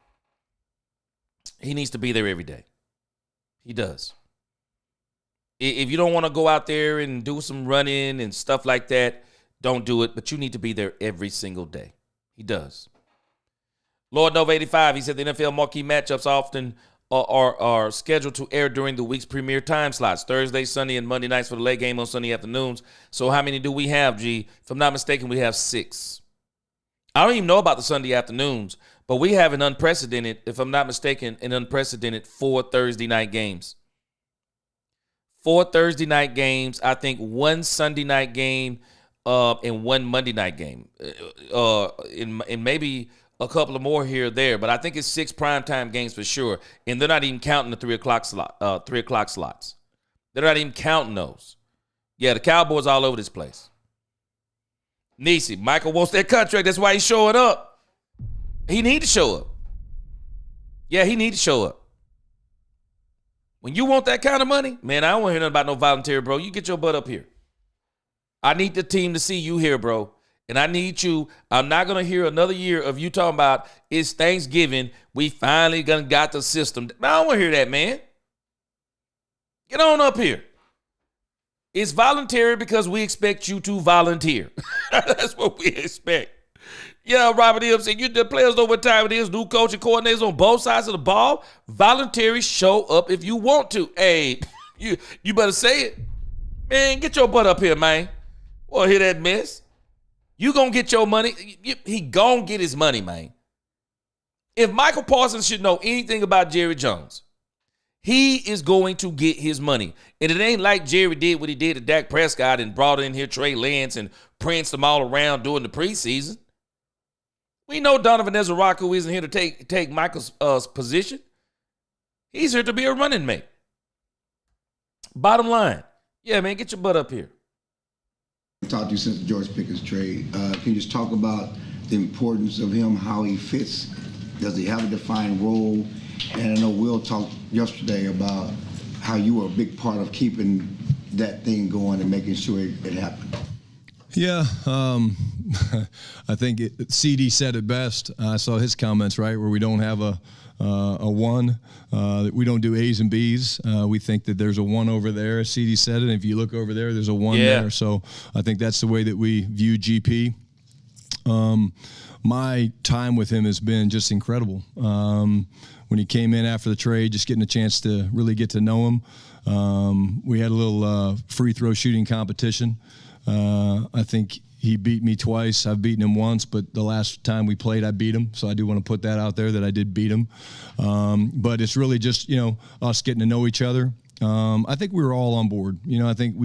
He needs to be there every day. He does. If you don't want to go out there and do some running and stuff like that, don't do it. But you need to be there every single day. He does. Lord Nova 85, he said the NFL marquee matchups often are scheduled to air during the week's premier time slots, Thursday, Sunday, and Monday nights for the late game on Sunday afternoons. So how many do we have, G? If I'm not mistaken, we have 6. I don't even know about the Sunday afternoons, but we have an unprecedented, if I'm not mistaken, 4 Thursday night games. 4 Thursday night games, I think 1 Sunday night game and 1 Monday night game. And maybe a couple of more here or there, but I think it's 6 primetime games for sure. And they're not even counting the 3 o'clock slots. They're not even counting those. Yeah, the Cowboys all over this place. Nisi, Michael wants that contract. That's why he's showing up. He need to show up. Yeah, he need to show up. When you want that kind of money, man, I don't want to hear nothing about no volunteer, bro. You get your butt up here. I need the team to see you here, bro. And I need you. I'm not going to hear another year of you talking about it's Thanksgiving. We finally got the system. I don't want to hear that, man. Get on up here. It's voluntary because we expect you to volunteer. That's what we expect. Yeah, Robert M. said, the players know what time it is. New coaching coordinators on both sides of the ball. Voluntary, show up if you want to. Hey, you better say it. Man, get your butt up here, man. Well, hear that mess? You gonna get your money. He gonna get his money, man. If Michael Parsons should know anything about Jerry Jones, he is going to get his money. And it ain't like Jerry did what he did to Dak Prescott and brought in here Trey Lance and pranced them all around during the preseason. We know Donovan Ezeraku isn't here to take Michael's position. He's here to be a running mate. Bottom line, yeah, man, get your butt up here. I've talked to you since the George Pickens trade. Can you just talk about the importance of him, how he fits? Does he have a defined role? And I know Will talked yesterday about how you were a big part of keeping that thing going and making sure it happened. Yeah, I think CD said it best. I saw his comments, right, where we don't have a one. We don't do A's and B's. We think that there's a one over there, as CD said it. And if you look over there, there's a one there. So I think that's the way that we view GP. My time with him has been just incredible. When he came in after the trade, just getting a chance to really get to know him. We had a little free throw shooting competition. I think He beat me twice. I've beaten him once, but the last time we played, I beat him. So I do want to put that out there that I did beat him. But it's really just, us getting to know each other. I think we were all on board. I think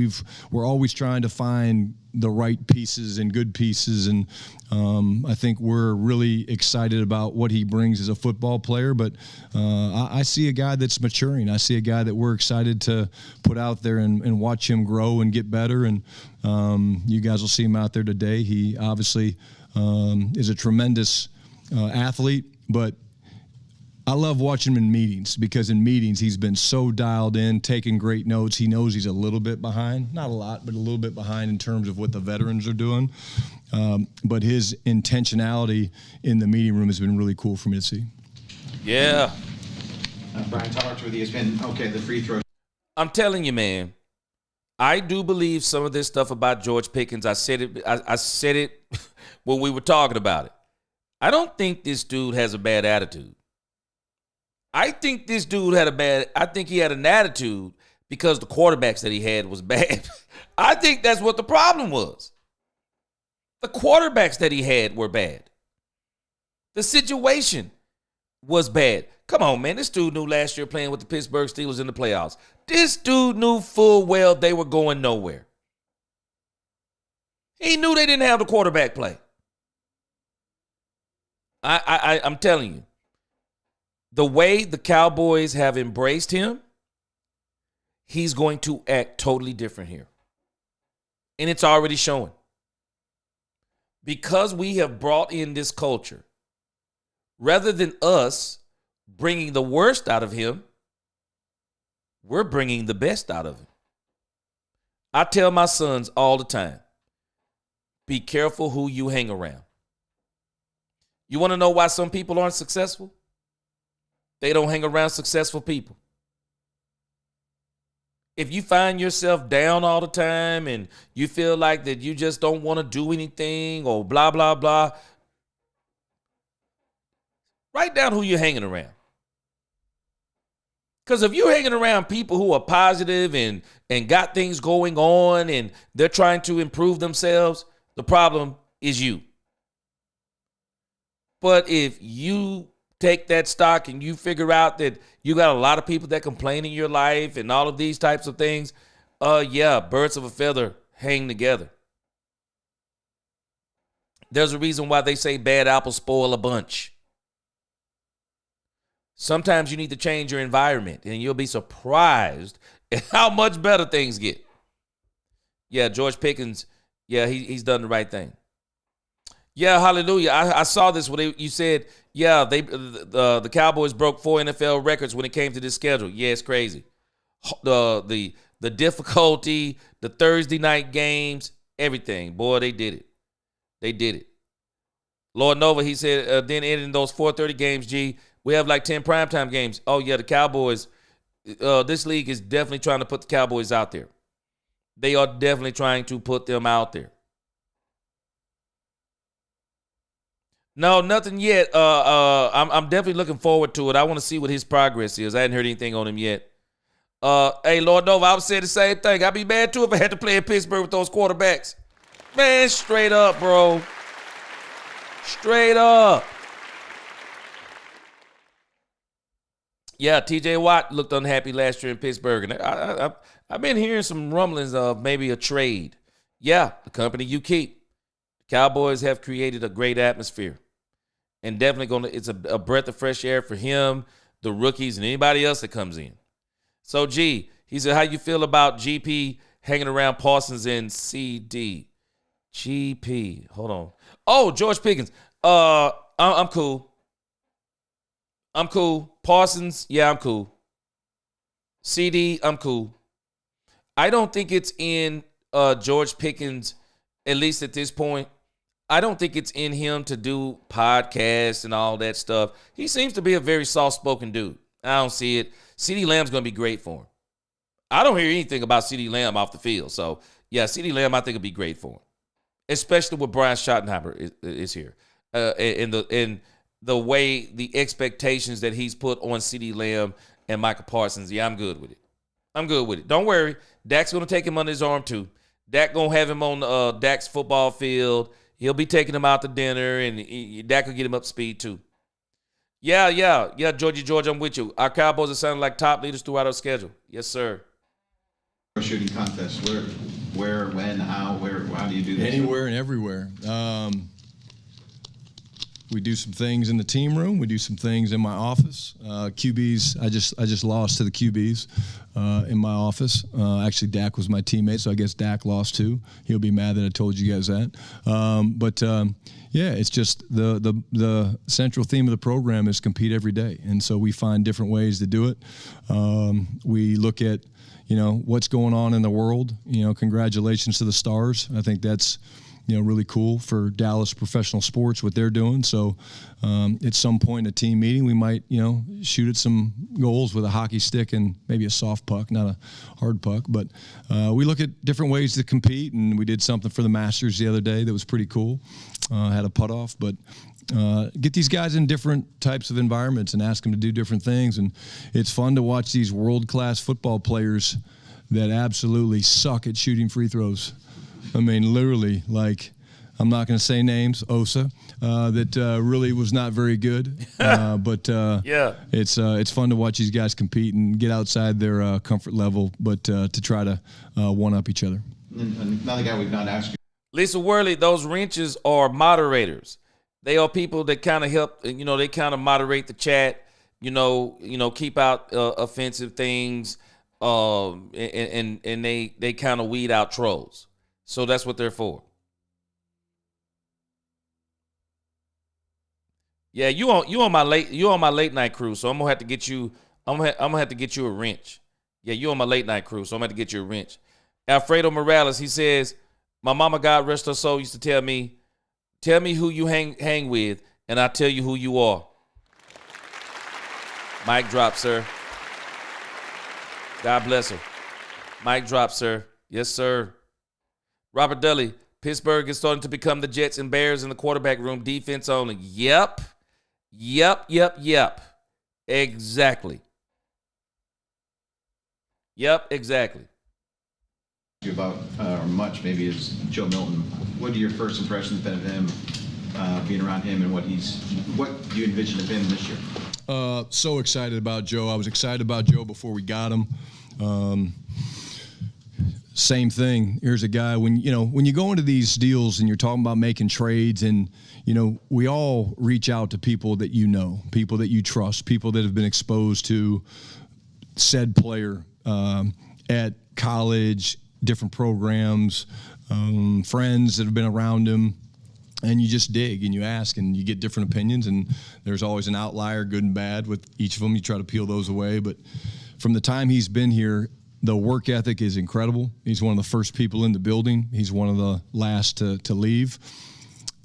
we're always trying to find the right pieces and good pieces. And I think we're really excited about what he brings as a football player. But I see a guy that's maturing. I see a guy that we're excited to put out there and watch him grow and get better. And you guys will see him out there today. He obviously is a tremendous athlete, but I love watching him in meetings, because in meetings he's been so dialed in, taking great notes. He knows he's a little bit behind, not a lot, but a little bit behind in terms of what the veterans are doing. But his intentionality in the meeting room has been really cool for me to see. Yeah. Brian, talked with you. It's been, the free throw. I'm telling you, man, I do believe some of this stuff about George Pickens. I said it when we were talking about it. I don't think this dude has a bad attitude. I think this dude I think he had an attitude because the quarterbacks that he had was bad. I think that's what the problem was. The quarterbacks that he had were bad. The situation was bad. Come on, man. This dude knew last year playing with the Pittsburgh Steelers in the playoffs. This dude knew full well they were going nowhere. He knew they didn't have the quarterback play. I'm telling you. The way the Cowboys have embraced him, he's going to act totally different here. And it's already showing. Because we have brought in this culture, rather than us bringing the worst out of him, we're bringing the best out of him. I tell my sons all the time, be careful who you hang around. You want to know why some people aren't successful? They don't hang around successful people. If you find yourself down all the time and you feel like that you just don't want to do anything or blah, blah, blah, write down who you're hanging around. Because if you're hanging around people who are positive and got things going on and they're trying to improve themselves, the problem is you. But if you take that stock and you figure out that you got a lot of people that complain in your life and all of these types of things, birds of a feather hang together. There's a reason why they say bad apples spoil a bunch. Sometimes you need to change your environment and you'll be surprised at how much better things get. Yeah, George Pickens, he's done the right thing. Yeah, hallelujah. I saw this when you said, the Cowboys broke 4 NFL records when it came to this schedule. Yeah, it's crazy. The difficulty, the Thursday night games, everything. Boy, they did it. They did it. Lord Nova, he said, then ending those 4:30 games, we have like 10 primetime games. Oh, yeah, the Cowboys, this league is definitely trying to put the Cowboys out there. They are definitely trying to put them out there. No, nothing yet. I'm definitely looking forward to it. I want to see what his progress is. I hadn't heard anything on him yet. Hey, Lord Nova, I would say the same thing. I'd be mad, too, if I had to play in Pittsburgh with those quarterbacks. Man, straight up, bro. Straight up. Yeah, T.J. Watt looked unhappy last year in Pittsburgh. And I've been hearing some rumblings of maybe a trade. Yeah, the company you keep. The Cowboys have created a great atmosphere. And definitely it's a breath of fresh air for him, the rookies, and anybody else that comes in. So, he said, how you feel about GP hanging around Parsons and CD? GP, hold on. Oh, George Pickens. I'm cool. I'm cool. Parsons, yeah, I'm cool. CD, I'm cool. I don't think it's in George Pickens, at least at this point. I don't think it's in him to do podcasts and all that stuff. He seems to be a very soft-spoken dude. I don't see it. CeeDee Lamb's going to be great for him. I don't hear anything about CeeDee Lamb off the field. So, yeah, CeeDee Lamb I think will be great for him, especially with Brian Schottenheimer is here. In the way, the expectations that he's put on CeeDee Lamb and Micah Parsons, yeah, I'm good with it. I'm good with it. Don't worry. Dak's going to take him under his arm, too. Dak gonna have him on Dak's football field. He'll be taking him out to dinner, and Dak will get him up to speed too. Yeah, George, I'm with you. Our Cowboys are sounding like top leaders throughout our schedule. Yes, sir. Shooting contest. Where, when, how do you do this? Anywhere and everywhere. We do some things in the team room. We do some things in my office. QBs, I just lost to the QBs in my office. Actually, Dak was my teammate, so I guess Dak lost too. He'll be mad that I told you guys that. Yeah, it's just the central theme of the program is compete every day, and so we find different ways to do it. We look at what's going on in the world. Congratulations to the Stars. I think that's really cool for Dallas professional sports, what they're doing. So at some point in a team meeting, we might, shoot at some goals with a hockey stick and maybe a soft puck, not a hard puck. But we look at different ways to compete, and we did something for the Masters the other day that was pretty cool. Had a putt off, but get these guys in different types of environments and ask them to do different things. And it's fun to watch these world-class football players that absolutely suck at shooting free throws. I mean, literally, like, I'm not going to say names, Osa, that really was not very good. But yeah, it's fun to watch these guys compete and get outside their comfort level, but to try to one-up each other. Another guy we've not asked you. Lisa Worley, those wrenches are moderators. They are people that kind of help, they kind of moderate the chat, keep out offensive things, and they kind of weed out trolls. So that's what they're for. Yeah, you on my late night crew, so I'm gonna have to get you. I'm gonna have to get you a wrench. Yeah, you on my late night crew, so I'm gonna have to get you a wrench. Alfredo Morales, he says, my mama, God rest her soul, used to tell me who you hang with, and I'll tell you who you are. Mic drop, sir. God bless her. Mic drop, sir. Yes, sir. Robert Dudley, Pittsburgh is starting to become the Jets and Bears in the quarterback room, defense only. Yep. Exactly. Yep, exactly. About much maybe is Joe Milton. What are your first impressions been of him, being around him, and what do you envision of him this year? So excited about Joe. I was excited about Joe before we got him. Same thing. Here's a guy, when you go into these deals and you're talking about making trades, and we all reach out to people that people that you trust, people that have been exposed to said player at college, different programs, friends that have been around him, and you just dig and you ask and you get different opinions, and there's always an outlier, good and bad, with each of them. You try to peel those away, but from the time he's been here, the work ethic is incredible. He's one of the first people in the building. He's one of the last to leave.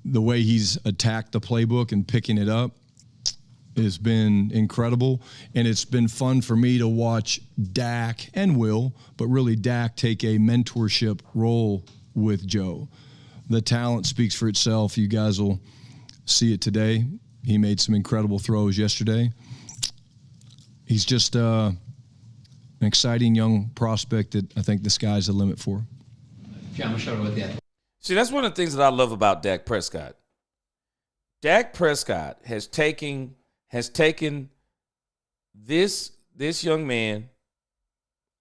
The way he's attacked the playbook and picking it up has been incredible. And it's been fun for me to watch Dak and Will, but really Dak take a mentorship role with Joe. The talent speaks for itself. You guys will see it today. He made some incredible throws yesterday. He's just an exciting young prospect that I think the sky's the limit for. John, we'll show it with you. See, that's one of the things that I love about Dak Prescott. Dak Prescott has taken this young man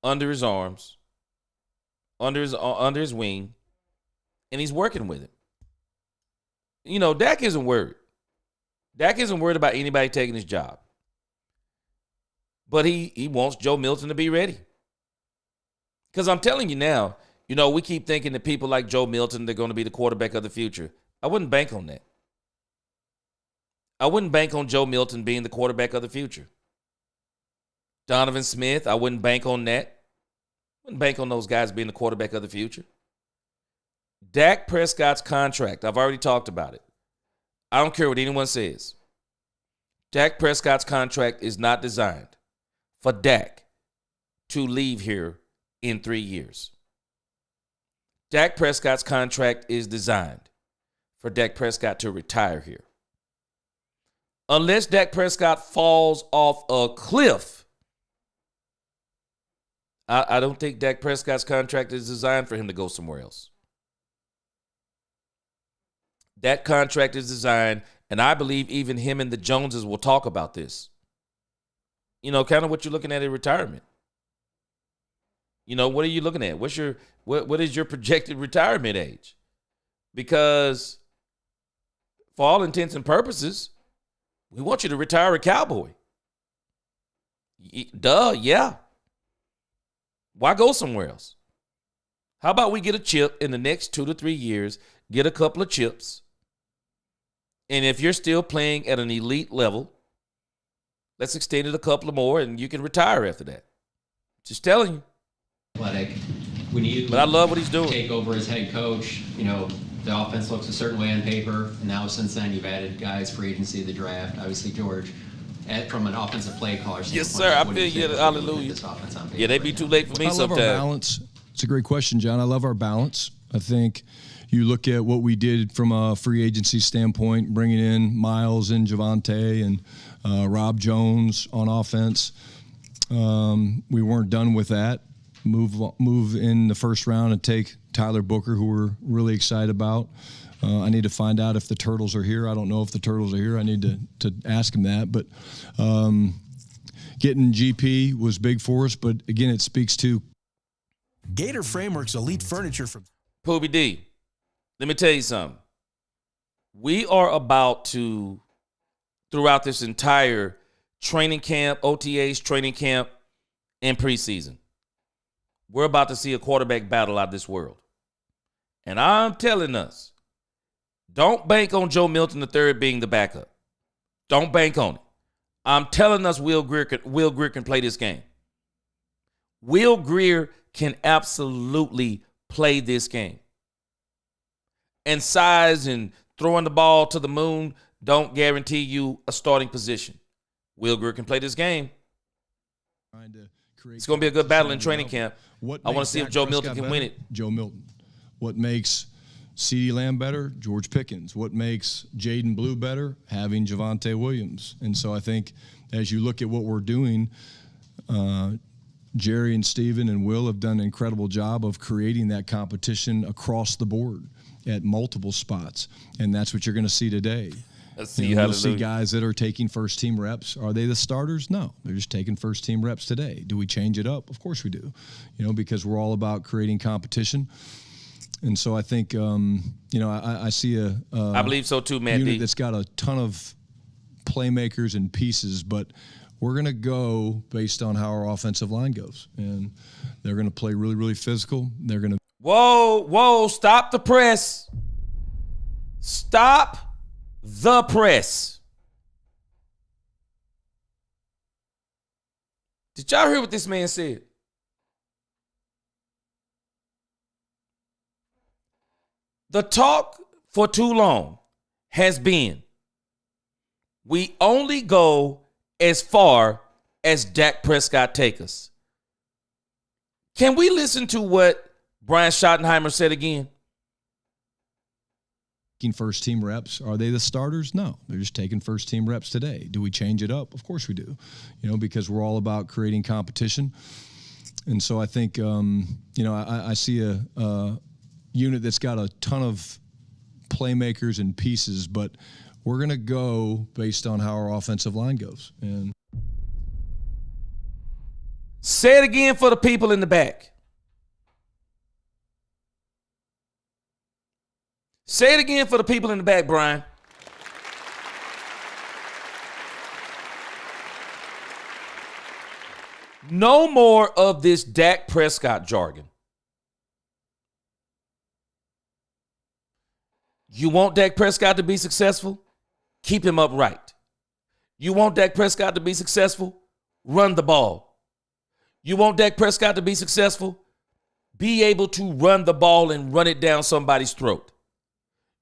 under his arms, under his wing, and he's working with him. Dak isn't worried. Dak isn't worried about anybody taking his job. But he wants Joe Milton to be ready. Because I'm telling you now, we keep thinking that people like Joe Milton, they're going to be the quarterback of the future. I wouldn't bank on that. I wouldn't bank on Joe Milton being the quarterback of the future. Donovan Smith, I wouldn't bank on that. Wouldn't bank on those guys being the quarterback of the future. Dak Prescott's contract, I've already talked about it. I don't care what anyone says. Dak Prescott's contract is not designed for Dak to leave here in 3 years. Dak Prescott's contract is designed for Dak Prescott to retire here. Unless Dak Prescott falls off a cliff, I don't think Dak Prescott's contract is designed for him to go somewhere else. That contract is designed, and I believe even him and the Joneses will talk about this. Kind of what you're looking at in retirement. What are you looking at? What is your projected retirement age? Because for all intents and purposes, we want you to retire a Cowboy. Duh, yeah. Why go somewhere else? How about we get a chip in the next 2 to 3 years, get a couple of chips, and if you're still playing at an elite level, let's extend it a couple of more, and you can retire after that. Just telling you. Athletic. When you But I love what he's doing. Take over as head coach, the offense looks a certain way on paper, and now since then you've added guys, free agency, the draft, obviously George. From an offensive play caller standpoint, Yes, sir. I what do you feel you. think Hallelujah. this offense on paper Yeah, they be too late for me I love sometimes. our balance. It's a great question, John. I love our balance. I think you look at what we did from a free agency standpoint, bringing in Miles and Javonte and Rob Jones on offense. We weren't done with that. Move in the first round and take Tyler Booker, who we're really excited about. I need to find out if the Turtles are here. I don't know if the Turtles are here. I need to ask him that. But getting GP was big for us. But, again, it speaks to Gator Framework's elite furniture from Poobie D, let me tell you something. We are about to, throughout this entire training camp, OTAs, training camp, and preseason, we're about to see a quarterback battle out of this world. And I'm telling us, don't bank on Joe Milton III being the backup. Don't bank on it. I'm telling us Will Greer can play this game. Will Greer can absolutely play this game. And size and throwing the ball to the moon don't guarantee you a starting position. Will Greer can play this game. It's going to be a good battle in training camp. I want to see if Joe Milton can win it. Joe Milton. What makes CeeDee Lamb better? George Pickens. What makes Jaden Blue better? Having Javonte Williams. And so I think as you look at what we're doing, Jerry and Steven and Will have done an incredible job of creating that competition across the board at multiple spots. And that's what you're going to see today. You'll see guys that are taking first-team reps. Are they the starters? No. They're just taking first-team reps today. Do we change it up? Of course we do, because we're all about creating competition. And so I think, I see I believe so too, Matt unit D. that's got a ton of playmakers and pieces, but we're going to go based on how our offensive line goes. And they're going to play really, really physical. They're going to. Whoa, stop the press. Stop the press. Did y'all hear what this man said? The talk for too long has been, we only go as far as Dak Prescott take us. Can we listen to what Brian Schottenheimer said again? First-team reps. Are they the starters? No. They're just taking first-team reps today. Do we change it up? Of course we do, because we're all about creating competition. And so I think, I see a unit that's got a ton of playmakers and pieces, but we're going to go based on how our offensive line goes. And say it again for the people in the back. Say it again for the people in the back, Brian. No more of this Dak Prescott jargon. You want Dak Prescott to be successful? Keep him upright. You want Dak Prescott to be successful? Run the ball. You want Dak Prescott to be successful? Be able to run the ball and run it down somebody's throat.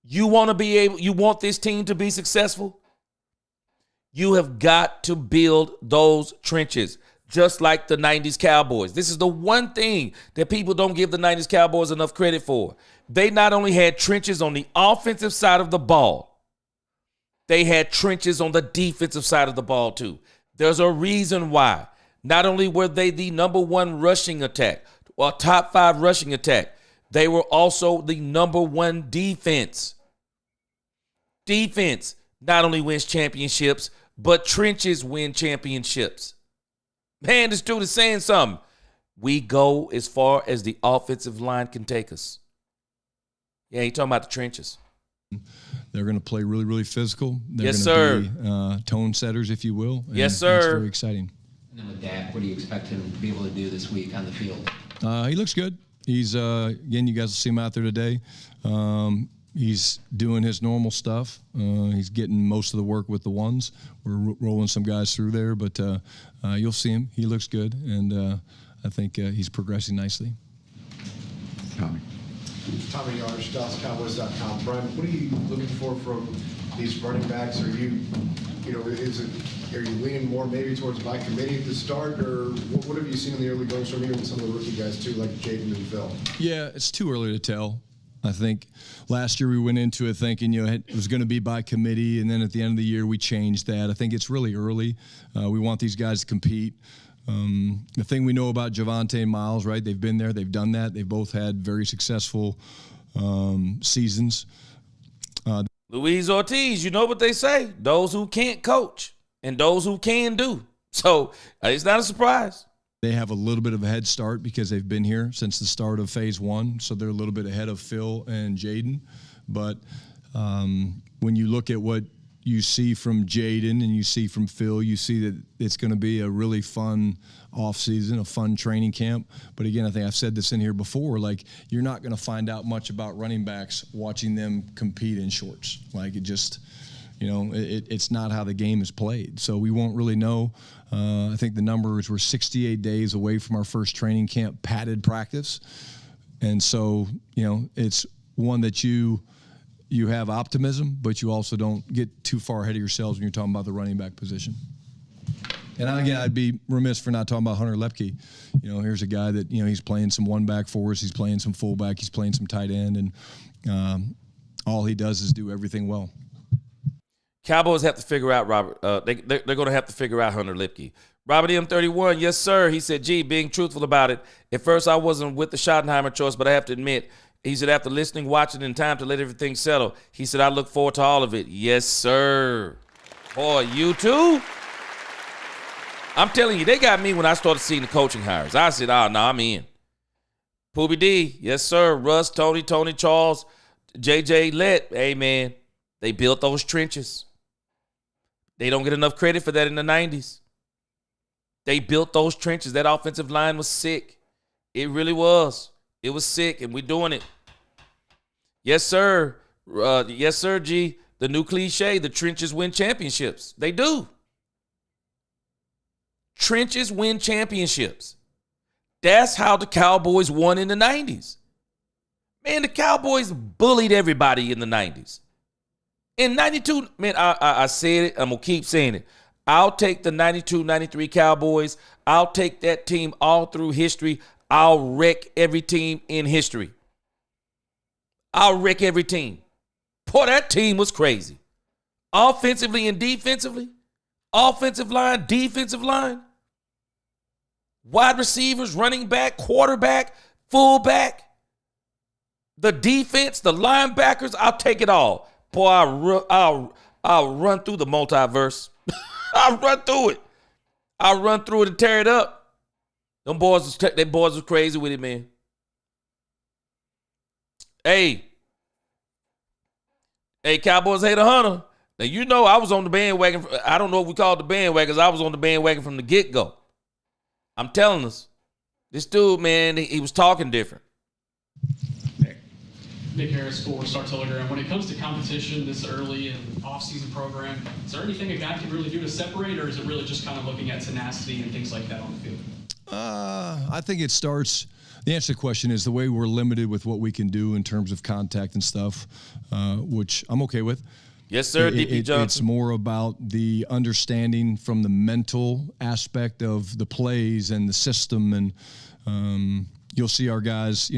You want this team to be successful? You have got to build those trenches, just like the 90s Cowboys. This is the one thing that people don't give the 90s Cowboys enough credit for. They not only had trenches on the offensive side of the ball, they had trenches on the defensive side of the ball too. There's a reason why Not only were they the number 1 rushing attack, or top 5 rushing attack, they were also the number 1 defense. Defense not only wins championships, but trenches win championships. Man, this dude is saying something. We go as far as the offensive line can take us. Yeah, he's talking about the trenches. They're going to play really, really physical. They're Yes, going to be tone setters, if you will. Yes, sir. It's very exciting. And then with Dak, what do you expect him to be able to do this week on the field? He looks good. He's, again, you guys will see him out there today. He's doing his normal stuff. He's getting most of the work with the ones. We're rolling some guys through there, but you'll see him. He looks good, and I think he's progressing nicely. Tommy Yards, DallasCowboys.com. Brian, what are you looking for from these running backs? Are you leaning more maybe towards by committee at the start, or what have you seen in the early goings from even some of the rookie guys too, like Jaden and Phil? Yeah, it's too early to tell. I think last year we went into it thinking, it was going to be by committee, and then at the end of the year we changed that. I think it's really early. We want these guys to compete. The thing we know about Javonte and Miles, right? They've been there, they've done that. They've both had very successful seasons. Luis Ortiz, you know what they say? Those who can't coach and those who can do. So it's not a surprise. They have a little bit of a head start because they've been here since the start of phase 1, so they're a little bit ahead of Phil and Jaden. But when you look at what you see from Jaden and you see from Phil, you see that it's going to be a really fun offseason, a fun training camp. But again, I think I've said this in here before, like you're not going to find out much about running backs watching them compete in shorts. Like it just, it's not how the game is played. So we won't really know. I think the numbers were 68 days away from our first training camp padded practice. And so, it's one that you have optimism, but you also don't get too far ahead of yourselves when you're talking about the running back position. And again, I'd be remiss for not talking about Hunter Lepke. Here's a guy that, he's playing some one back for us. He's playing some fullback. He's playing some tight end. And all he does is do everything well. Cowboys have to figure out, Robert. They're going to have to figure out Hunter Lepke. Robert M31, yes, sir. He said, being truthful about it, at first I wasn't with the Schottenheimer choice, but I have to admit, he said, after listening, watching, and time to let everything settle, he said, I look forward to all of it. Yes, sir. Boy, you too? I'm telling you, they got me when I started seeing the coaching hires. I said, I'm in. Poobie D, yes, sir. Russ, Tony, Charles, JJ Lett, hey, man, they built those trenches. They don't get enough credit for that in the 90s. They built those trenches. That offensive line was sick. It really was. It was sick, and we're doing it. Yes, sir. Yes, sir, G. The new cliche, the trenches win championships. They do. Trenches win championships. That's how the Cowboys won in the 90s. Man, the Cowboys bullied everybody in the 90s. In 92, man, I said it. I'm going to keep saying it. I'll take the 92, 93 Cowboys. I'll take that team all through history. I'll wreck every team in history. I'll wreck every team. Boy, that team was crazy. Offensively and defensively. Offensive line, defensive line. Wide receivers, running back, quarterback, fullback. The defense, the linebackers, I'll take it all. Boy, I'll run through the multiverse. I'll run through it. I'll run through it and tear it up. Them boys was crazy with it, man. Hey, Cowboys hate a Hunter. Now, I was on the bandwagon. I don't know if we call it the bandwagon, because I was on the bandwagon from the get-go. I'm telling us. This dude, man, he was talking different. Nick Harris for Star Telegram. When it comes to competition this early in off-season program, is there anything a guy can really do to separate, or is it really just kind of looking at tenacity and things like that on the field? I think it starts. The answer to the question is the way we're limited with what we can do in terms of contact and stuff, which I'm okay with. Yes, sir, DP Johnson. It's more about the understanding from the mental aspect of the plays and the system, and you'll see our guys.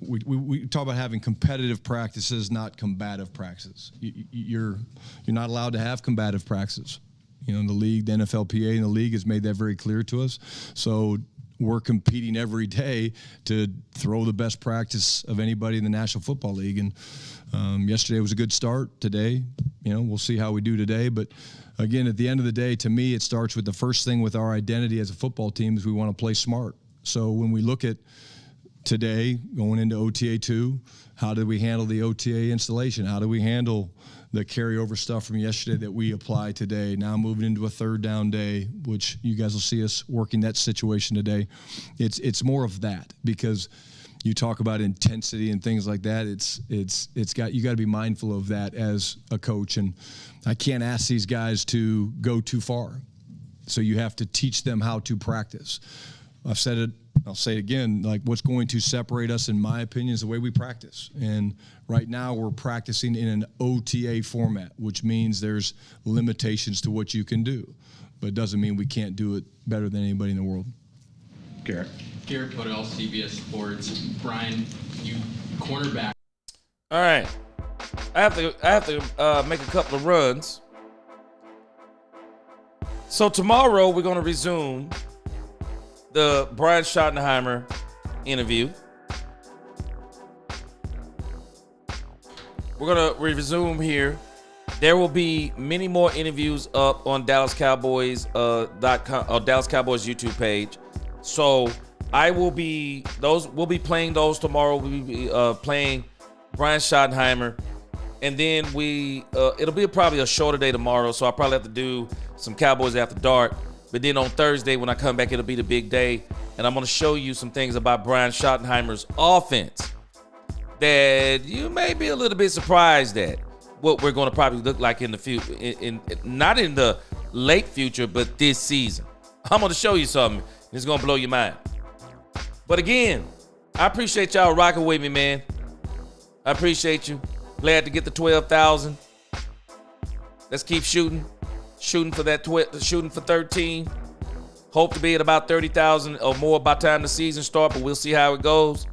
We talk about having competitive practices, not combative practices. You're not allowed to have combative practices. You know, the league, the NFLPA and the league has made that very clear to us. So we're competing every day to throw the best practice of anybody in the National Football League. And yesterday was a good start. Today, you know, we'll see how we do today. But again, at the end of the day, to me, it starts with the first thing with our identity as a football team is we want to play smart. So when we look at today going into OTA 2, how did we handle the OTA installation? How do we handle the carryover stuff from yesterday that we apply today? Now moving into a third down day, which you guys will see us working that situation today. It's more of that, because you talk about intensity and things like that. You got to be mindful of that as a coach, and I can't ask these guys to go too far. So you have to teach them how to practice. I've said it, I'll say it again, like what's going to separate us, in my opinion, is the way we practice. And right now we're practicing in an OTA format, which means there's limitations to what you can do. But it doesn't mean we can't do it better than anybody in the world. Garrett. Garrett Podell, CBS Sports. Brian, you cornerback. All right. I have to make a couple of runs. So tomorrow we're going to resume the Brian Schottenheimer interview. We're going to resume here. There will be many more interviews up on Dallas Cowboys Dallas Cowboys YouTube page. So we'll be playing those tomorrow. We'll be playing Brian Schottenheimer. And then it'll be probably a shorter day tomorrow, so I'll probably have to do some Cowboys After Dark. But then on Thursday, when I come back, it'll be the big day. And I'm going to show you some things about Brian Schottenheimer's offense that you may be a little bit surprised at what we're going to probably look like in the future. Not in the late future, but this season. I'm going to show you something. It's going to blow your mind. But again, I appreciate y'all rocking with me, man. I appreciate you. Glad to get the 12,000. Let's keep shooting. Shooting for that shooting for 13. Hope to be at about 30,000 or more by the time the season starts, but we'll see how it goes.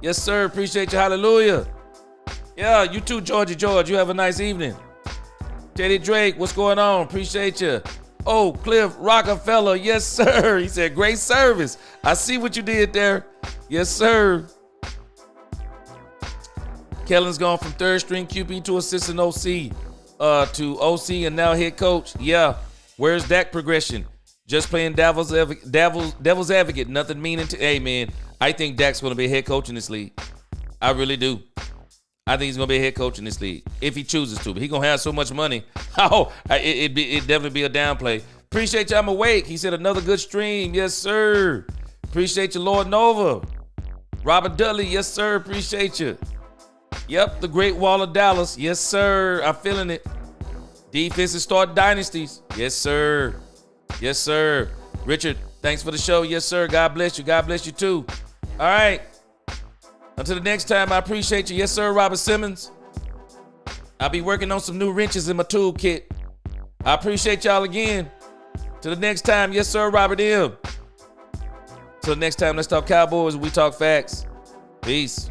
Yes, sir. Appreciate you. Hallelujah. Yeah, you too, Georgie George. You have a nice evening. Teddy Drake, what's going on? Appreciate you. Oh, Cliff Rockefeller. Yes, sir. He said, great service. I see what you did there. Yes, sir. Kellen's gone from third string QB to assistant OC. To OC and now head coach. Yeah. Where's that progression? Just playing devil's advocate. Nothing meaning to. Hey, man, I think Dak's going to be a head coach in this league. I really do. I think he's going to be a head coach in this league if he chooses to. But he's going to have so much money. It'd definitely be a downplay. Appreciate you. I'm awake. He said another good stream. Yes, sir. Appreciate you, Lord Nova. Robert Dudley. Yes, sir. Appreciate you. Yep, the Great Wall of Dallas. Yes, sir. I'm feeling it. Defenses start dynasties. Yes, sir. Yes, sir. Richard, thanks for the show. Yes, sir. God bless you. God bless you, too. All right. Until the next time, I appreciate you. Yes, sir, Robert Simmons. I'll be working on some new wrenches in my toolkit. I appreciate y'all again. Till the next time, yes, sir, Robert M. Till the next time, let's talk Cowboys. We talk facts. Peace.